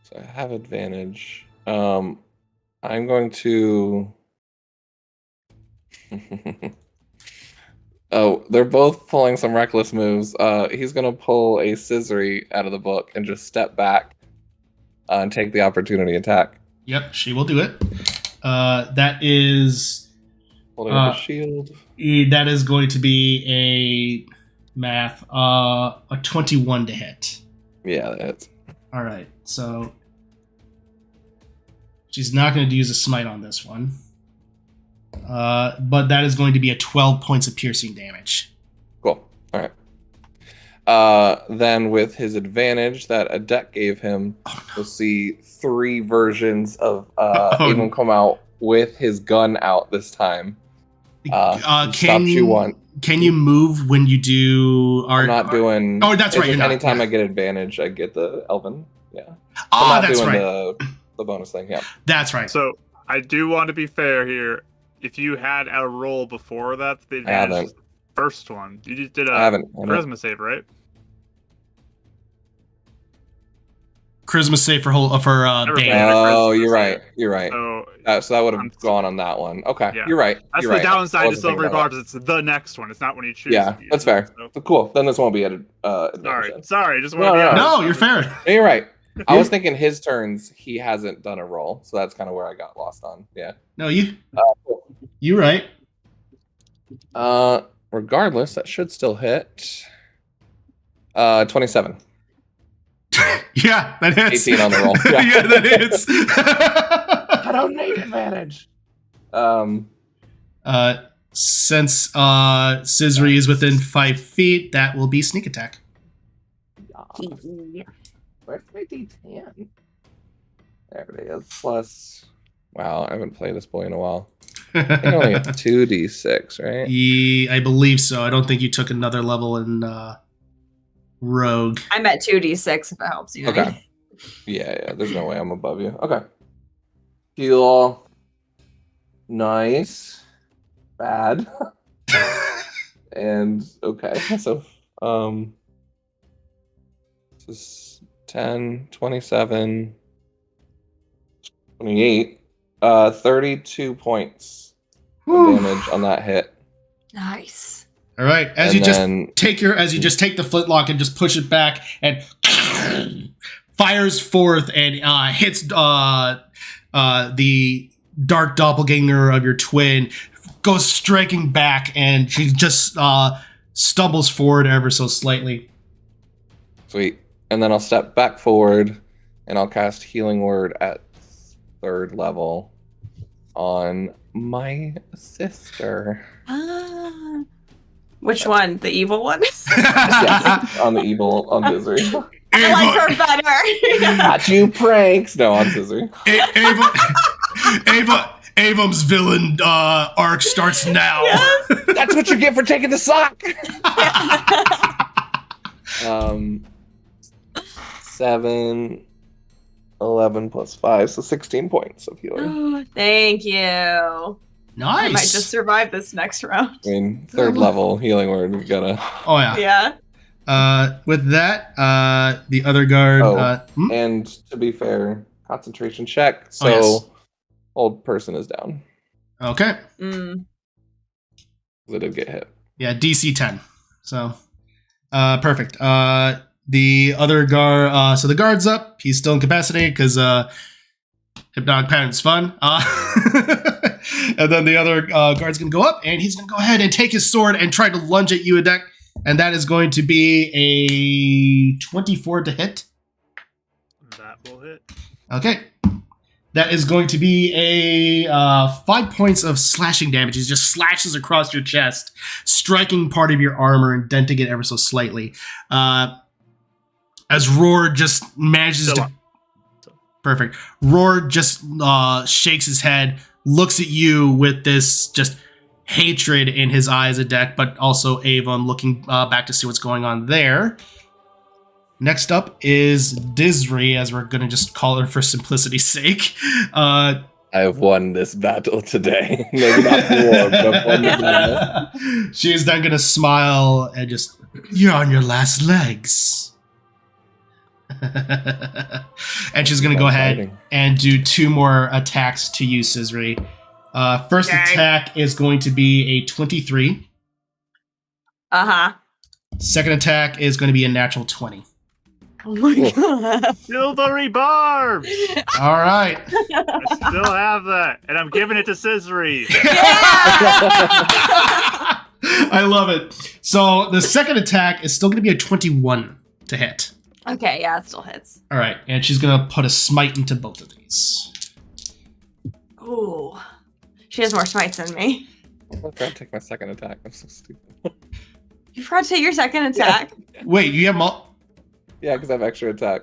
So I have advantage. I'm going to. Oh, they're both pulling some reckless moves. He's gonna pull a Cizri out of the book and just step back and take the opportunity attack. Yep, she will do it. That is Holding up a shield. that is going to be a math a 21 to hit. Yeah, that hits. All right, so she's not going to use a smite on this one. But that is going to be a 12 points of piercing damage. Cool. All right. Then with his advantage that a deck gave him, we'll see 3 versions of Avon come out with his gun out this time. Stop you want. Can you move when you do? I'm not doing. Oh, that's right. You're not, anytime yeah. I get advantage, I get the Elven. Yeah. Oh, I'm not that's doing right. the bonus thing. Yeah. That's right. So I do want to be fair here. If you had a roll before that, the I haven't. advantage is the first one. You just did I a haven't. charisma save, right? charisma save for Never Bane. mind. Oh, you're right. You're right. So So that would have gone on that one. Okay, Yeah. you're right. that's You're the right. downside I to wasn't thinking silvery about barbs. It's the next one. It's not when you choose. Yeah, to use that's it, fair. so. Cool. Then this won't be an advantage. Sorry. Just want No, to be no, honest. No, you're fair. Yeah, you're right. I was thinking his turns. He hasn't done a roll, so that's kind of where I got lost on. Yeah. No, you. Cool. You right. Regardless, that should still hit. 27. Yeah, that hits. 18 on the roll. Yeah, that hits. I don't need advantage. Since Cizri is within 5 feet, that will be sneak attack. Where's my D10? There it is. Plus, wow, I haven't played this boy in a while. I think I only have 2d6, right? I believe so. I don't think you took another level in Rogue. I'm at 2d6 if it helps you. Okay. Yeah, there's no way I'm above you. Okay. Heal. Nice. Bad. And okay, so this is 10, 27, 28, 32 points of damage on that hit. Nice. All right, as And you then- just take the flintlock and just push it back and fires forth and hits the dark doppelganger of your twin, goes striking back, and she just stumbles forward ever so slightly. Sweet. And then I'll step back forward and I'll cast Healing Word at 3rd level on my sister. Which one? The evil one? Yeah, on the evil, on Cizri. I like her better. Got you pranks. No, on Cizri. Avum's villain arc starts now. Yes. That's what you get for taking the sock. 7, 11 plus 5, so 16 points of healing. Oh, thank you. Nice. I might just survive this next round. I mean, 3rd level Healing Word. We've got to. Oh yeah. Yeah. With that, the other guard. And to be fair, concentration check. So yes. Old person is down. Okay. Mm. They did get hit. Yeah, DC 10. So, perfect. The other guard. So the guard's up. He's still incapacitated because hypnotic pattern's fun. And then the other guard's gonna go up, and he's gonna go ahead and take his sword and try to lunge at you, Adek. And that is going to be a 24 to hit. That will hit. Okay. That is going to be a 5 points of slashing damage. He just slashes across your chest, striking part of your armor and denting it ever so slightly. As Roar just manages to... Perfect. Roar just shakes his head, looks at you with this just hatred in his eyes, Adek, but also Avon looking back to see what's going on there. Next up is Cizri, as we're going to just call her for simplicity's sake. I have won this battle today. Maybe not war, but I've won the battle. She is then going to smile and just, you're on your last legs. And she's going to go ahead and do 2 more attacks to you, Cizri. First attack is going to be a 23. Uh-huh. Second attack is going to be a natural 20. Oh my god. Silvery barbs! All right. I still have that, and I'm giving it to Cizri. I love it. So the second attack is still going to be a 21 to hit. Okay, yeah, it still hits. All right, and she's going to put a smite into both of these. Ooh. She has more smites than me. I'm going to take my second attack. I'm so stupid. You forgot to take your second attack. Wait, you have Yeah, because I have extra attack.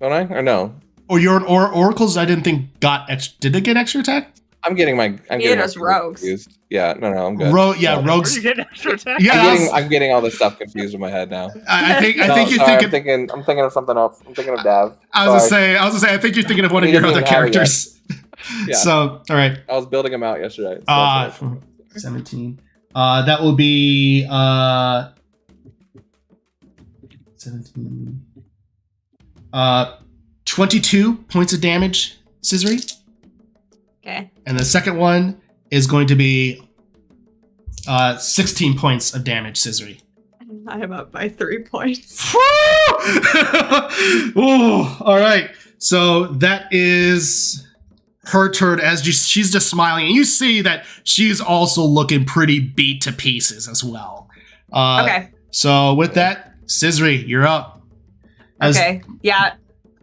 Don't I? Or no? or your oracles? I didn't think got extra. Did they get extra attack? I'm getting us rogues. confused. Yeah, no, I'm good. Rogues. Where do you get extra attack? Yeah, I'm getting all this stuff confused in my head now. I think you're sorry, thinking. I'm thinking of something else. I'm thinking of Dav. I was gonna say. I think you're thinking of one of your other characters. Yeah. So, all right. I was building him out yesterday. So 17. That will be 17. 22 points of damage, Cizri. Okay. And the second one is going to be 16 points of damage, Cizri. I'm up by 3 points. Ooh, all right. So that is her turn as she's just smiling. And you see that she's also looking pretty beat to pieces as well. Okay. So with that, Cizri, you're up. Okay. Yeah.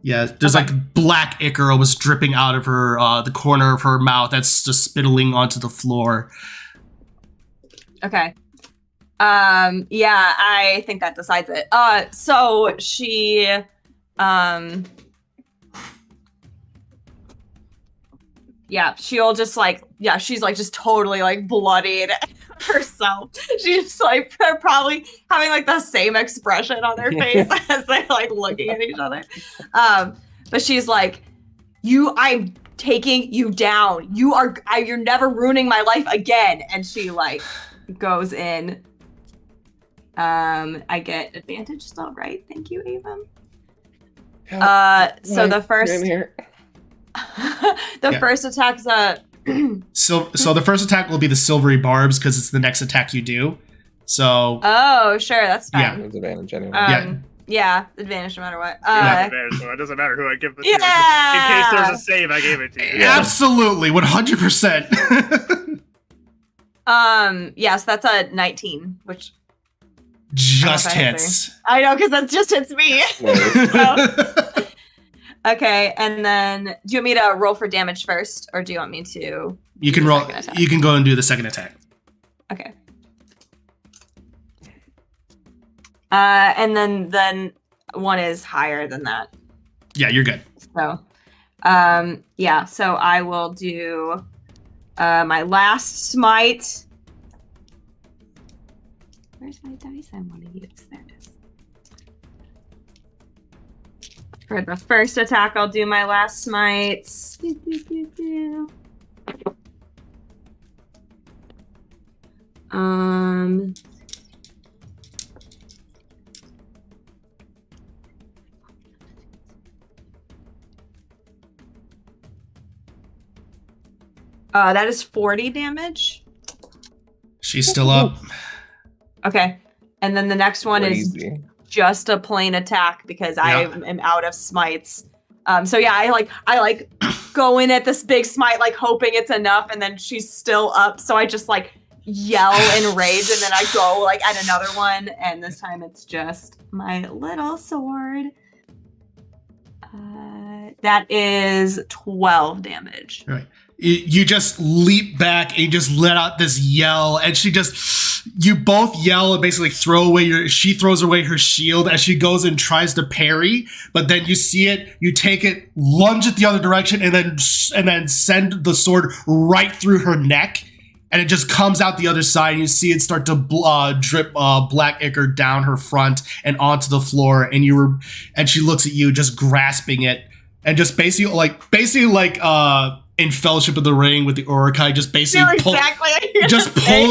Yeah, there's like black ichor was dripping out of her, the corner of her mouth that's just spittling onto the floor. Okay. Yeah, I think that decides it. So she, yeah, she'll just like, yeah, she's like just totally like bloodied herself. She's like probably having like the same expression on their face as they're like looking at each other. But she's like, I'm taking you down. You're never ruining my life again. And she like goes in. I get advantage still, right? Thank you, Avon. So the first first attack's So the first attack will be the silvery barbs because it's the next attack you do. So oh, sure, that's fine. Yeah. It's advantage anyway. Yeah, advantage no matter what. So it doesn't matter who I give the to. Yeah. In case there's a save, I gave it to you. Yeah. Absolutely, 100%. Yes, that's a 19, which Just hits. I know, because that just hits me. So, okay, and then do you want me to roll for damage first, or do you want me to? You can roll. You can go and do the second attack. Okay. And then one is higher than that. Yeah, you're good. So, yeah. So I will do my last smite. Where's my dice I want to use? There it is. For the first attack, I'll do my last smites. That is 40 damage. She's still up. Okay. And then the next one is just a plain attack because I am out of smites. So yeah, I like go in at this big smite, like hoping it's enough, and then she's still up. So I just like yell in rage, and then I go like at another one, and this time it's just my little sword. That is 12 damage. Right. You just leap back and you just let out this yell, and you both yell and basically she throws away her shield as she goes and tries to parry, but then you see it, you take it, lunge it the other direction, and then send the sword right through her neck, and it just comes out the other side, and you see it start to drip black ichor down her front and onto the floor, and she looks at you just grasping it, and just basically like in Fellowship of the Ring with the Urukai, just basically pulls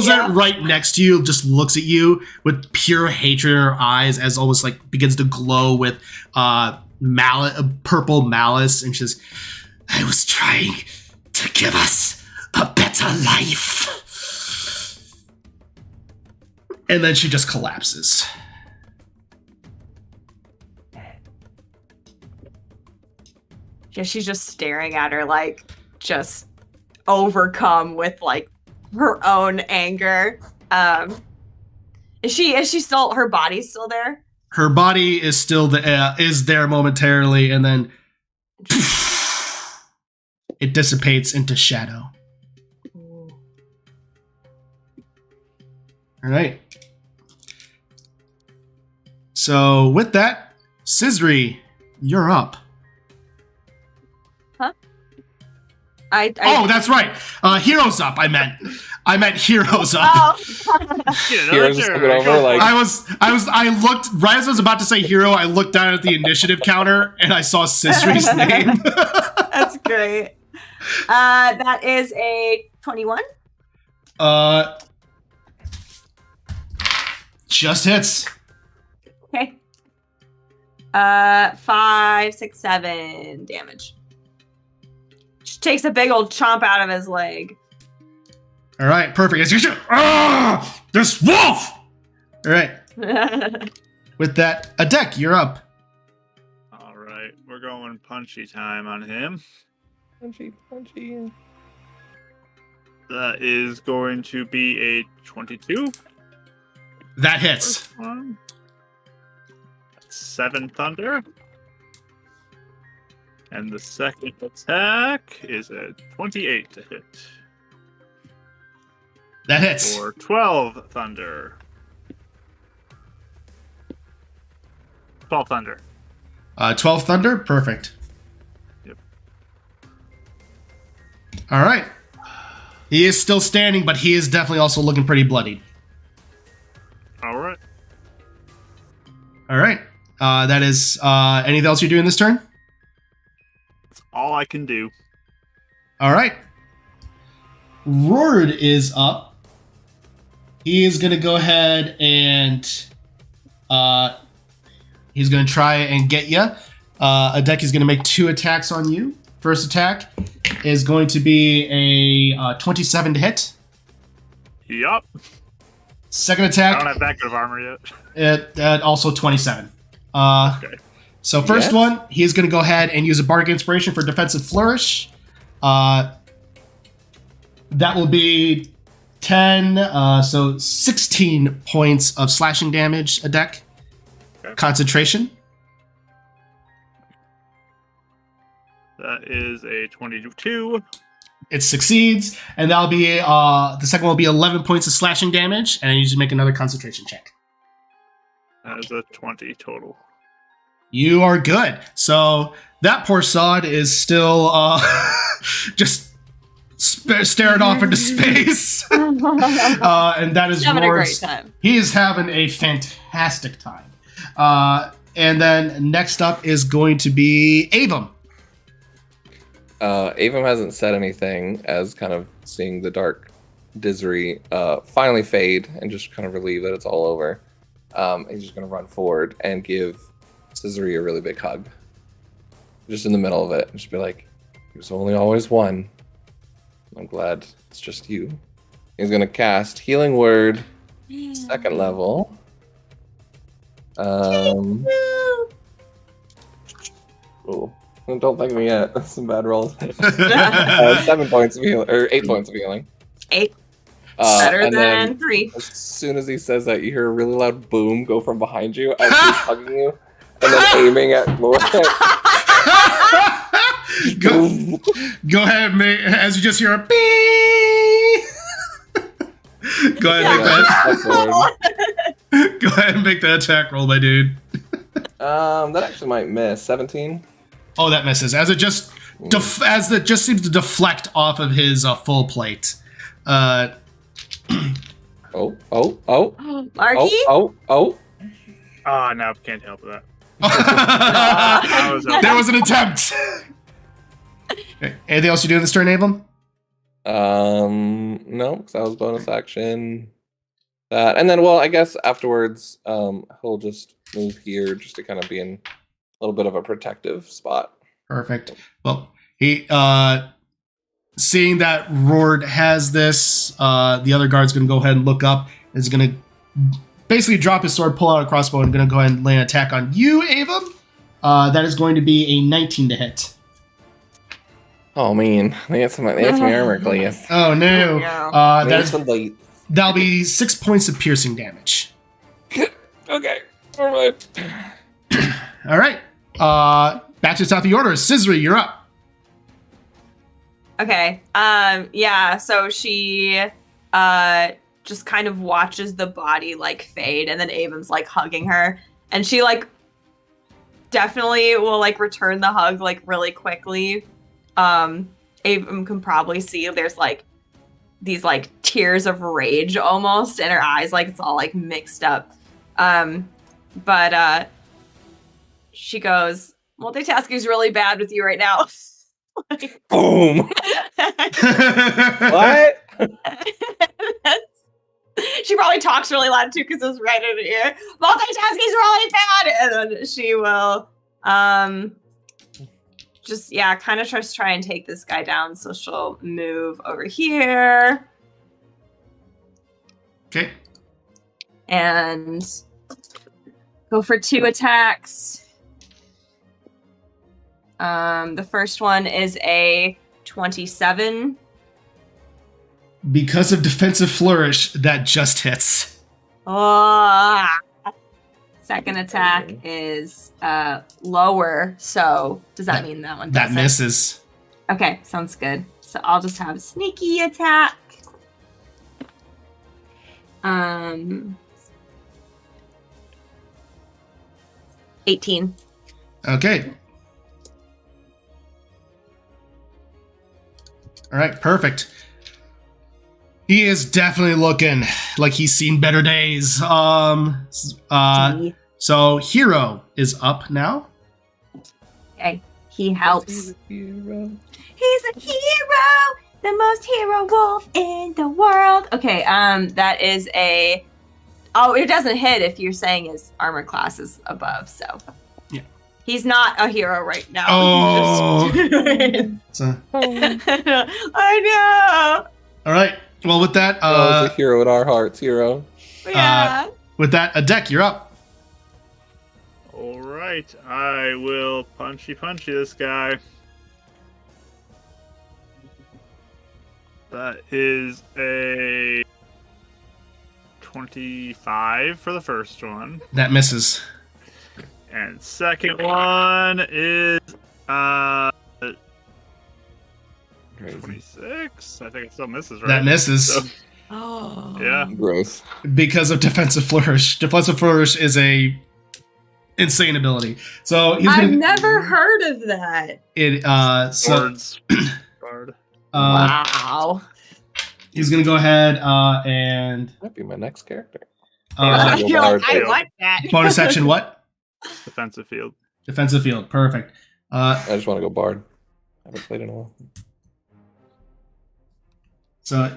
it right next to you, just looks at you with pure hatred in her eyes as almost like begins to glow with purple malice, and she's, I was trying to give us a better life. And then she just collapses. Yeah, she's just staring at her like just overcome with like her own anger. Is she still, her body's still there? Her body is still is there momentarily, and then it dissipates into shadow. Ooh. All right. So with that, Cizri, you're up. Oh, that's right. Heroes up. I meant heroes up. Oh. Heroes just looking over like I looked right as I was about to say hero. I looked down at the initiative counter and I saw Cizri's name. That's great. That is a 21. Just hits. Okay. 5, 6, 7 damage. She takes a big old chomp out of his leg. All right, perfect. As you shoot, this wolf! All right. With that, a deck, you're up. All right, we're going punchy time on him. Punchy, punchy. That is going to be a 22. That hits. First one. 7 thunder. And the second attack is a 28 to hit. That hits. For 12 thunder. 12 thunder. 12 thunder, perfect. Yep. All right. He is still standing, but he is definitely also looking pretty bloodied. All right. All right. That is anything else you're doing this turn? That's all I can do. All right. Rord is up. He is going to go ahead and he's going to try and get you. Adek is going to make 2 attacks on you. First attack is going to be a 27 to hit. Yup. Second I attack, don't have that good of armor yet. also 27. Okay. So first one, he's going to go ahead and use a Bardic Inspiration for Defensive Flourish. That will be 10, so 16 points of slashing damage a deck. Okay. Concentration. That is a 22. It succeeds, and that'll be the second one will be 11 points of slashing damage, and you just make another concentration check. That is a 20 total. You are good. So that poor sod is still just staring off into space. And that is having Rord's. a great time. He is having a fantastic time. And then next up is going to be Avum. Avum hasn't said anything as kind of seeing the dark Cizri finally fade and just kind of relieve that it's all over. He's just going to run forward and give Cizri a really big hug. Just in the middle of it. And just be like, he was only always one. I'm glad it's just you. He's going to cast Healing Word, 2nd level. Oh, don't thank me yet. That's some bad rolls. 7 points of healing, or 8 points of healing. 8. Better than 3. As soon as he says that, you hear a really loud boom go from behind you as he's hugging you, and then aiming at Lord. Go ahead, mate. As you just hear a beep. Go ahead and make that. Go ahead and make that attack roll, my dude. That actually might miss. 17. Oh, that misses. As it just just seems to deflect off of his full plate. Oh. Marky? Oh. No, can't help with that. There was an attempt. Okay. Anything else you do in this turn, Avum? No, because that was bonus action. That, and then, well, I guess afterwards, he'll just move here just to kind of be in a little bit of a protective spot. Perfect. Well, he seeing that Rord has this, the other guard's going to go ahead and look up. Is going to basically drop his sword, pull out a crossbow, and going to go ahead and lay an attack on you, Avum. That is going to be a 19 to hit. Oh man, they got some armor class. Oh no! That'll be 6 points of piercing damage. Okay, all right. All right. Back to the top of the order. Cizri, you're up. Okay. Yeah. So she just kind of watches the body like fade, and then Avum's like hugging her, and she like definitely will like return the hug like really quickly. Avum can probably see there's like these like tears of rage almost in her eyes, like it's all like mixed up. But she goes, multitasking is really bad with you right now. Boom. What? She probably talks really loud too because it was right in her ear. Multitasking is really bad, and then she will just kind of try and take this guy down. So she'll move over here. Okay. And go for 2 attacks. The first one is a 27. Because of defensive flourish, that just hits. Oh. Second attack is lower. So does that mean that one That doesn't? misses. Okay, sounds good. So I'll just have sneaky attack. 18. Okay. All right, perfect. He is definitely looking like he's seen better days. So Hero is up now. Okay, he helps. He's a hero. He's a hero, the most hero wolf in the world. Okay, that is a. Oh, it doesn't hit if you're saying his armor class is above. So, yeah, he's not a hero right now. Oh, I know. All right. Well, with that, He's a hero in our hearts, hero. Yeah. With that, Adek, you're up. All right, I will punchy this guy. That is a 25 for the first one. That misses. And second one is 26. I think it still misses, right? That misses. So, Oh. yeah. Gross. Because of defensive flourish. Defensive flourish is a insane ability. So he's I've gonna, never heard of that. Swords. Guard. Wow. He's gonna go ahead and Might be my next character. I Go feel like Bard. I want that. bonus action what? Defensive field. Defensive field. Perfect. I just want to go Bard. I haven't played in a while. So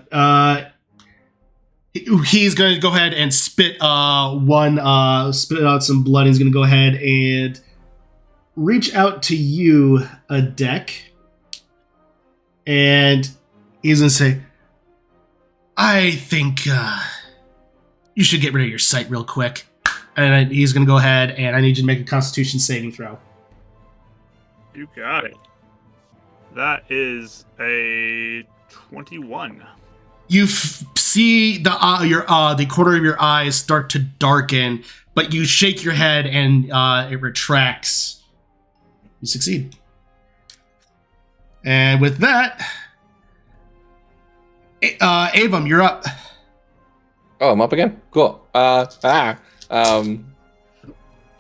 he's going to go ahead and spit spit out some blood. He's going to go ahead and reach out to you, Adek, and he's going to say, "I think you should get rid of your sight real quick." And he's going to go ahead and I need you to make a Constitution saving throw. You got it. That is a 21. You see the corner of your eyes start to darken, but you shake your head and it retracts. You succeed. And with that, Avum, you're up. Oh, I'm up again? Cool.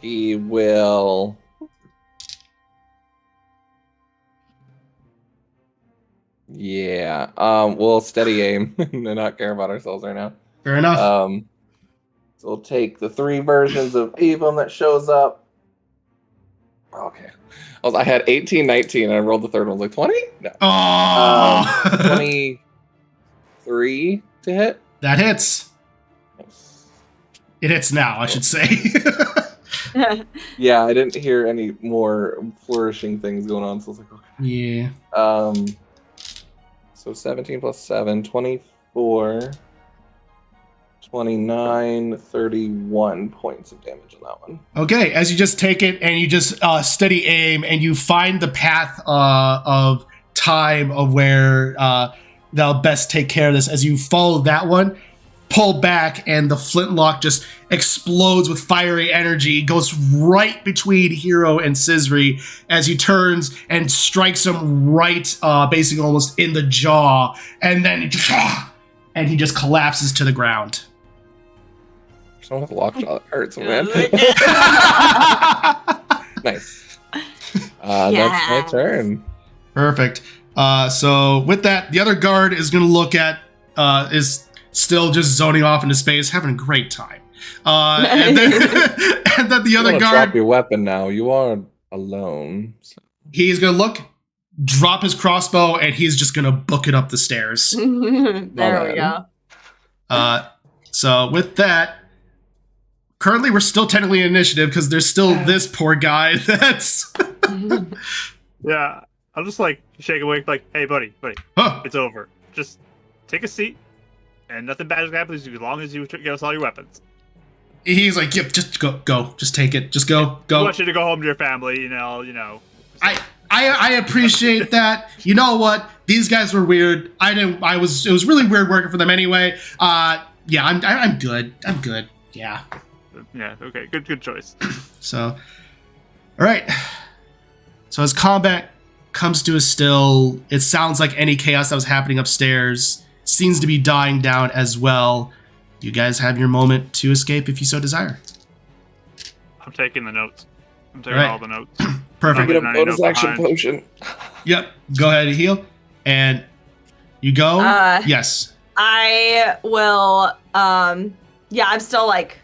He will... Yeah. We'll steady aim and not care about ourselves right now. Fair enough. So we'll take the 3 versions of Avum that shows up. Okay. I had 18, 19, and I rolled the third one. I was like, 20? No. Oh! 23 to hit. That hits. Nice. It hits now, I should say. Yeah, I didn't hear any more flourishing things going on, so I was like, okay. Yeah. So 17 plus 7, 24, 29, 31 points of damage on that one. Okay, as you just take it and you just steady aim and you find the path of time of where they'll best take care of this. As you follow that one, pull back and the flintlock just explodes with fiery energy, goes right between Hero and Cizri as he turns and strikes him right, basically almost in the jaw, and then he just collapses to the ground. Someone with a lockjaw that hurts, man. Nice. That's my turn. Perfect. So with that, the other guard is going to look at, is still just zoning off into space, having a great time. And then the other guard, drop your weapon now. You are alone. So. He's going to look, drop his crossbow, and he's just going to book it up the stairs. There we go. So with that, currently we're still technically in initiative because there's still this poor guy that's... Yeah, I'll just like shake awake, like, hey, buddy, Huh. it's over. Just take a seat, and nothing bad is gonna happen as long as you get us all your weapons. He's like, yep, just go, just take it, just go. I want you to go home to your family, you know. I appreciate that. You know what? These guys were weird. It was really weird working for them anyway. Yeah, I'm good. Yeah. Yeah, okay, good choice. So, all right. So as combat comes to a still, it sounds like any chaos that was happening upstairs seems to be dying down as well. You guys have your moment to escape if you so desire. I'm taking the notes. I'm taking all the notes. Perfect. Get a bonus action potion. Yep. Go ahead and heal. And you go. Yes. I will. Yeah, I'm still like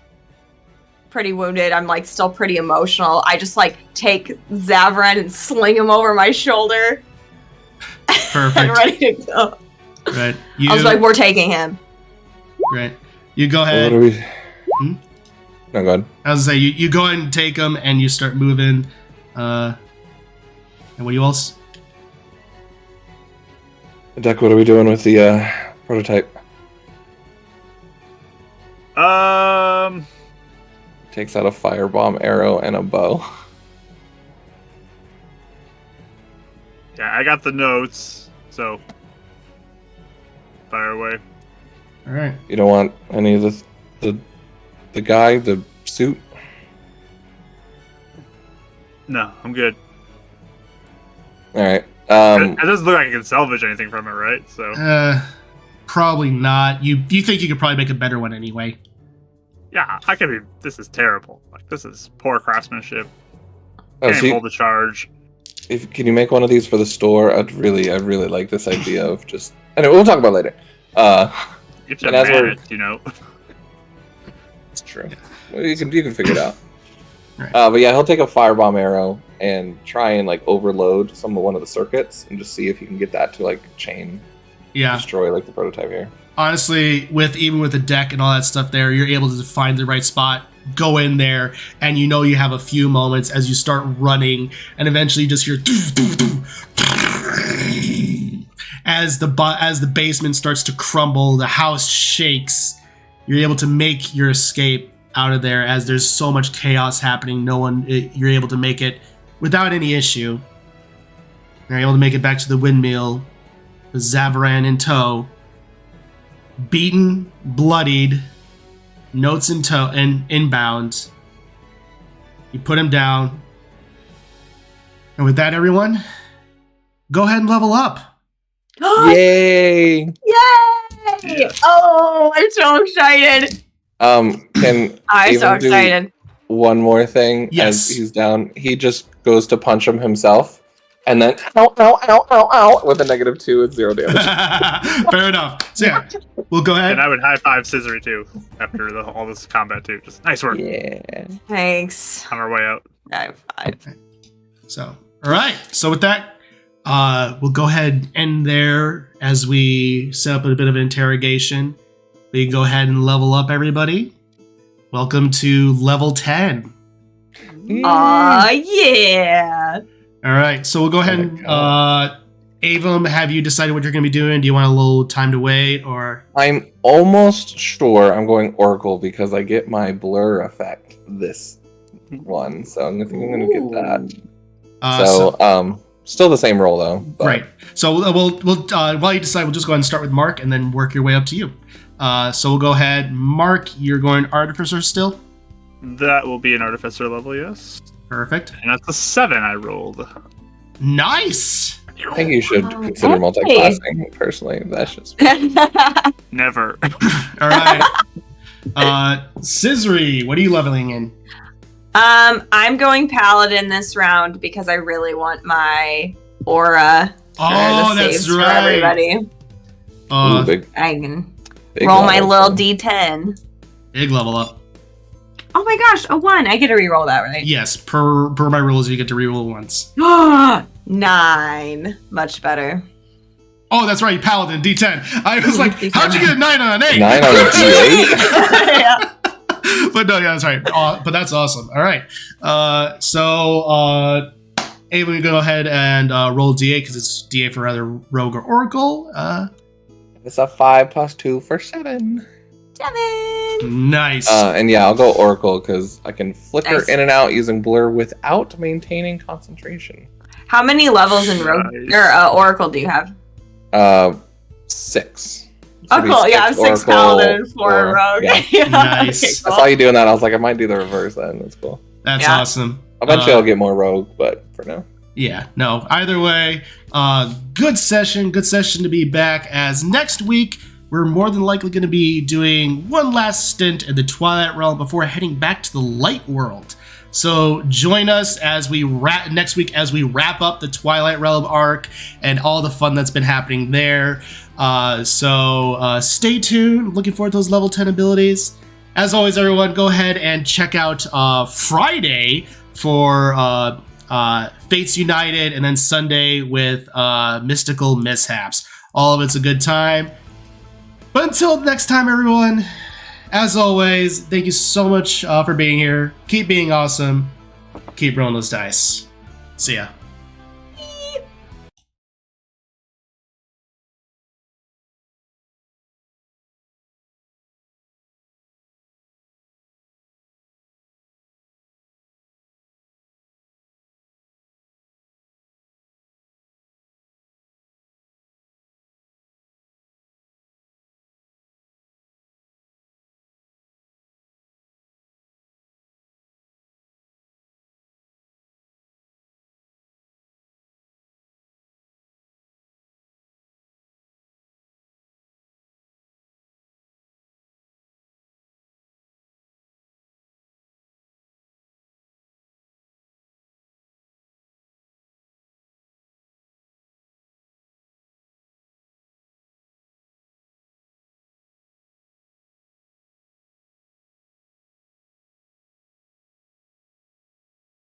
pretty wounded. I'm like still pretty emotional. I just like take Zavran and sling him over my shoulder. Perfect. And ready to go. Right. I was like, we're taking him. Right. You go ahead. What are we? No, go ahead. I was gonna say you go ahead and take him, and you start moving. And what do you else? Deck, what are we doing with the prototype? Takes out a firebomb arrow and a bow. Yeah, I got the notes, so fire away. All right. You don't want any of the guy, the suit? No, I'm good. All right. It doesn't look like I can salvage anything from it, right? So probably not. You think you could probably make a better one anyway? yeah, I could be. This is terrible. Like this is poor craftsmanship. Oh, Can't hold the charge. Can you make one of these for the store? I'd really like this idea of just. Anyway, we'll talk about it later. You have to man it, you know. It's true. Well, you can figure it out. Right. But yeah, he'll take a firebomb arrow and try and like overload one of the circuits and just see if he can get that to like chain destroy like the prototype here. Honestly, even with the deck and all that stuff there, you're able to find the right spot, go in there, and you know you have a few moments as you start running, and eventually you just hear as the basement starts to crumble, the house shakes. You're able to make your escape out of there as there's so much chaos happening. You're able to make it without any issue. You're able to make it back to the windmill with Zavran in tow. Beaten, bloodied, notes in tow and inbound. You put him down. And with that, everyone, go ahead and level up. Yay! Yay! Oh, I'm so excited. Can I'm so excited. One more thing Yes. as he's down, he just goes to punch him himself, and then ow, ow, ow, ow, ow, with a -2 with 0 damage. Fair enough. So yeah, we'll go ahead. And I would high five Cizri too after all this combat too. Just nice work. Yeah. Thanks. On our way out. So, all right. So with that, we'll go ahead and end there as we set up a bit of an interrogation. We can go ahead and level up, everybody. Welcome to level 10. Aw, yeah. All right. So we'll go ahead and, Avum, have you decided what you're going to be doing? Do you want a little time to wait, or? I'm almost sure I'm going Oracle because I get my blur effect this one, so I think I'm going to get that. Still the same roll though. But. Right. So we'll while you decide, we'll just go ahead and start with Mark and then work your way up to you. So we'll go ahead. Mark, you're going Artificer still? That will be an Artificer level, yes. Perfect. And that's a 7 I rolled. Nice. I think you should consider multi-classing, personally. That's just... Never. All right. Cizri, what are you leveling in? I'm going Paladin this round because I really want my aura. Oh, that's for right. Everybody. Big I can roll my little D10. Big level up. Oh my gosh, a 1. I get to reroll that, right? Yes, per my rules, you get to reroll once. 9. Much better. Oh, that's right, Paladin, D10. I was like, how'd you get a 9 on an 8? 9 on a D8? Yeah. But no, yeah, that's right. But that's awesome. All right. Ava, we go ahead and roll D8 because it's D8 for either Rogue or Oracle. It's a 5 plus 2 for 7. 7. Nice. And yeah, I'll go Oracle because I can flicker Nice. in and out using Blur without maintaining concentration. How many levels in Rogue or Oracle do you have? 6. Oh, cool. Yeah, I'm 6 Oracle, Paladin, 4 Rogue. Yeah. Yeah. Nice. Okay, cool. I saw you doing that. I was like, I might do the reverse then. That's cool. That's Yeah. awesome. Eventually, I'll get more Rogue, but for now. Yeah, no, either way, good session to be back, as next week we're more than likely going to be doing one last stint in the Twilight Realm before heading back to the Light World. So join us as we next week as we wrap up the Twilight Realm arc and all the fun that's been happening there. So stay tuned. Looking forward to those level 10 abilities. As always, everyone, go ahead and check out Friday for Fates United, and then Sunday with Mystical Mishaps. All of it's a good time. But until next time, everyone, as always, thank you so much for being here. Keep being awesome. Keep rolling those dice. See ya.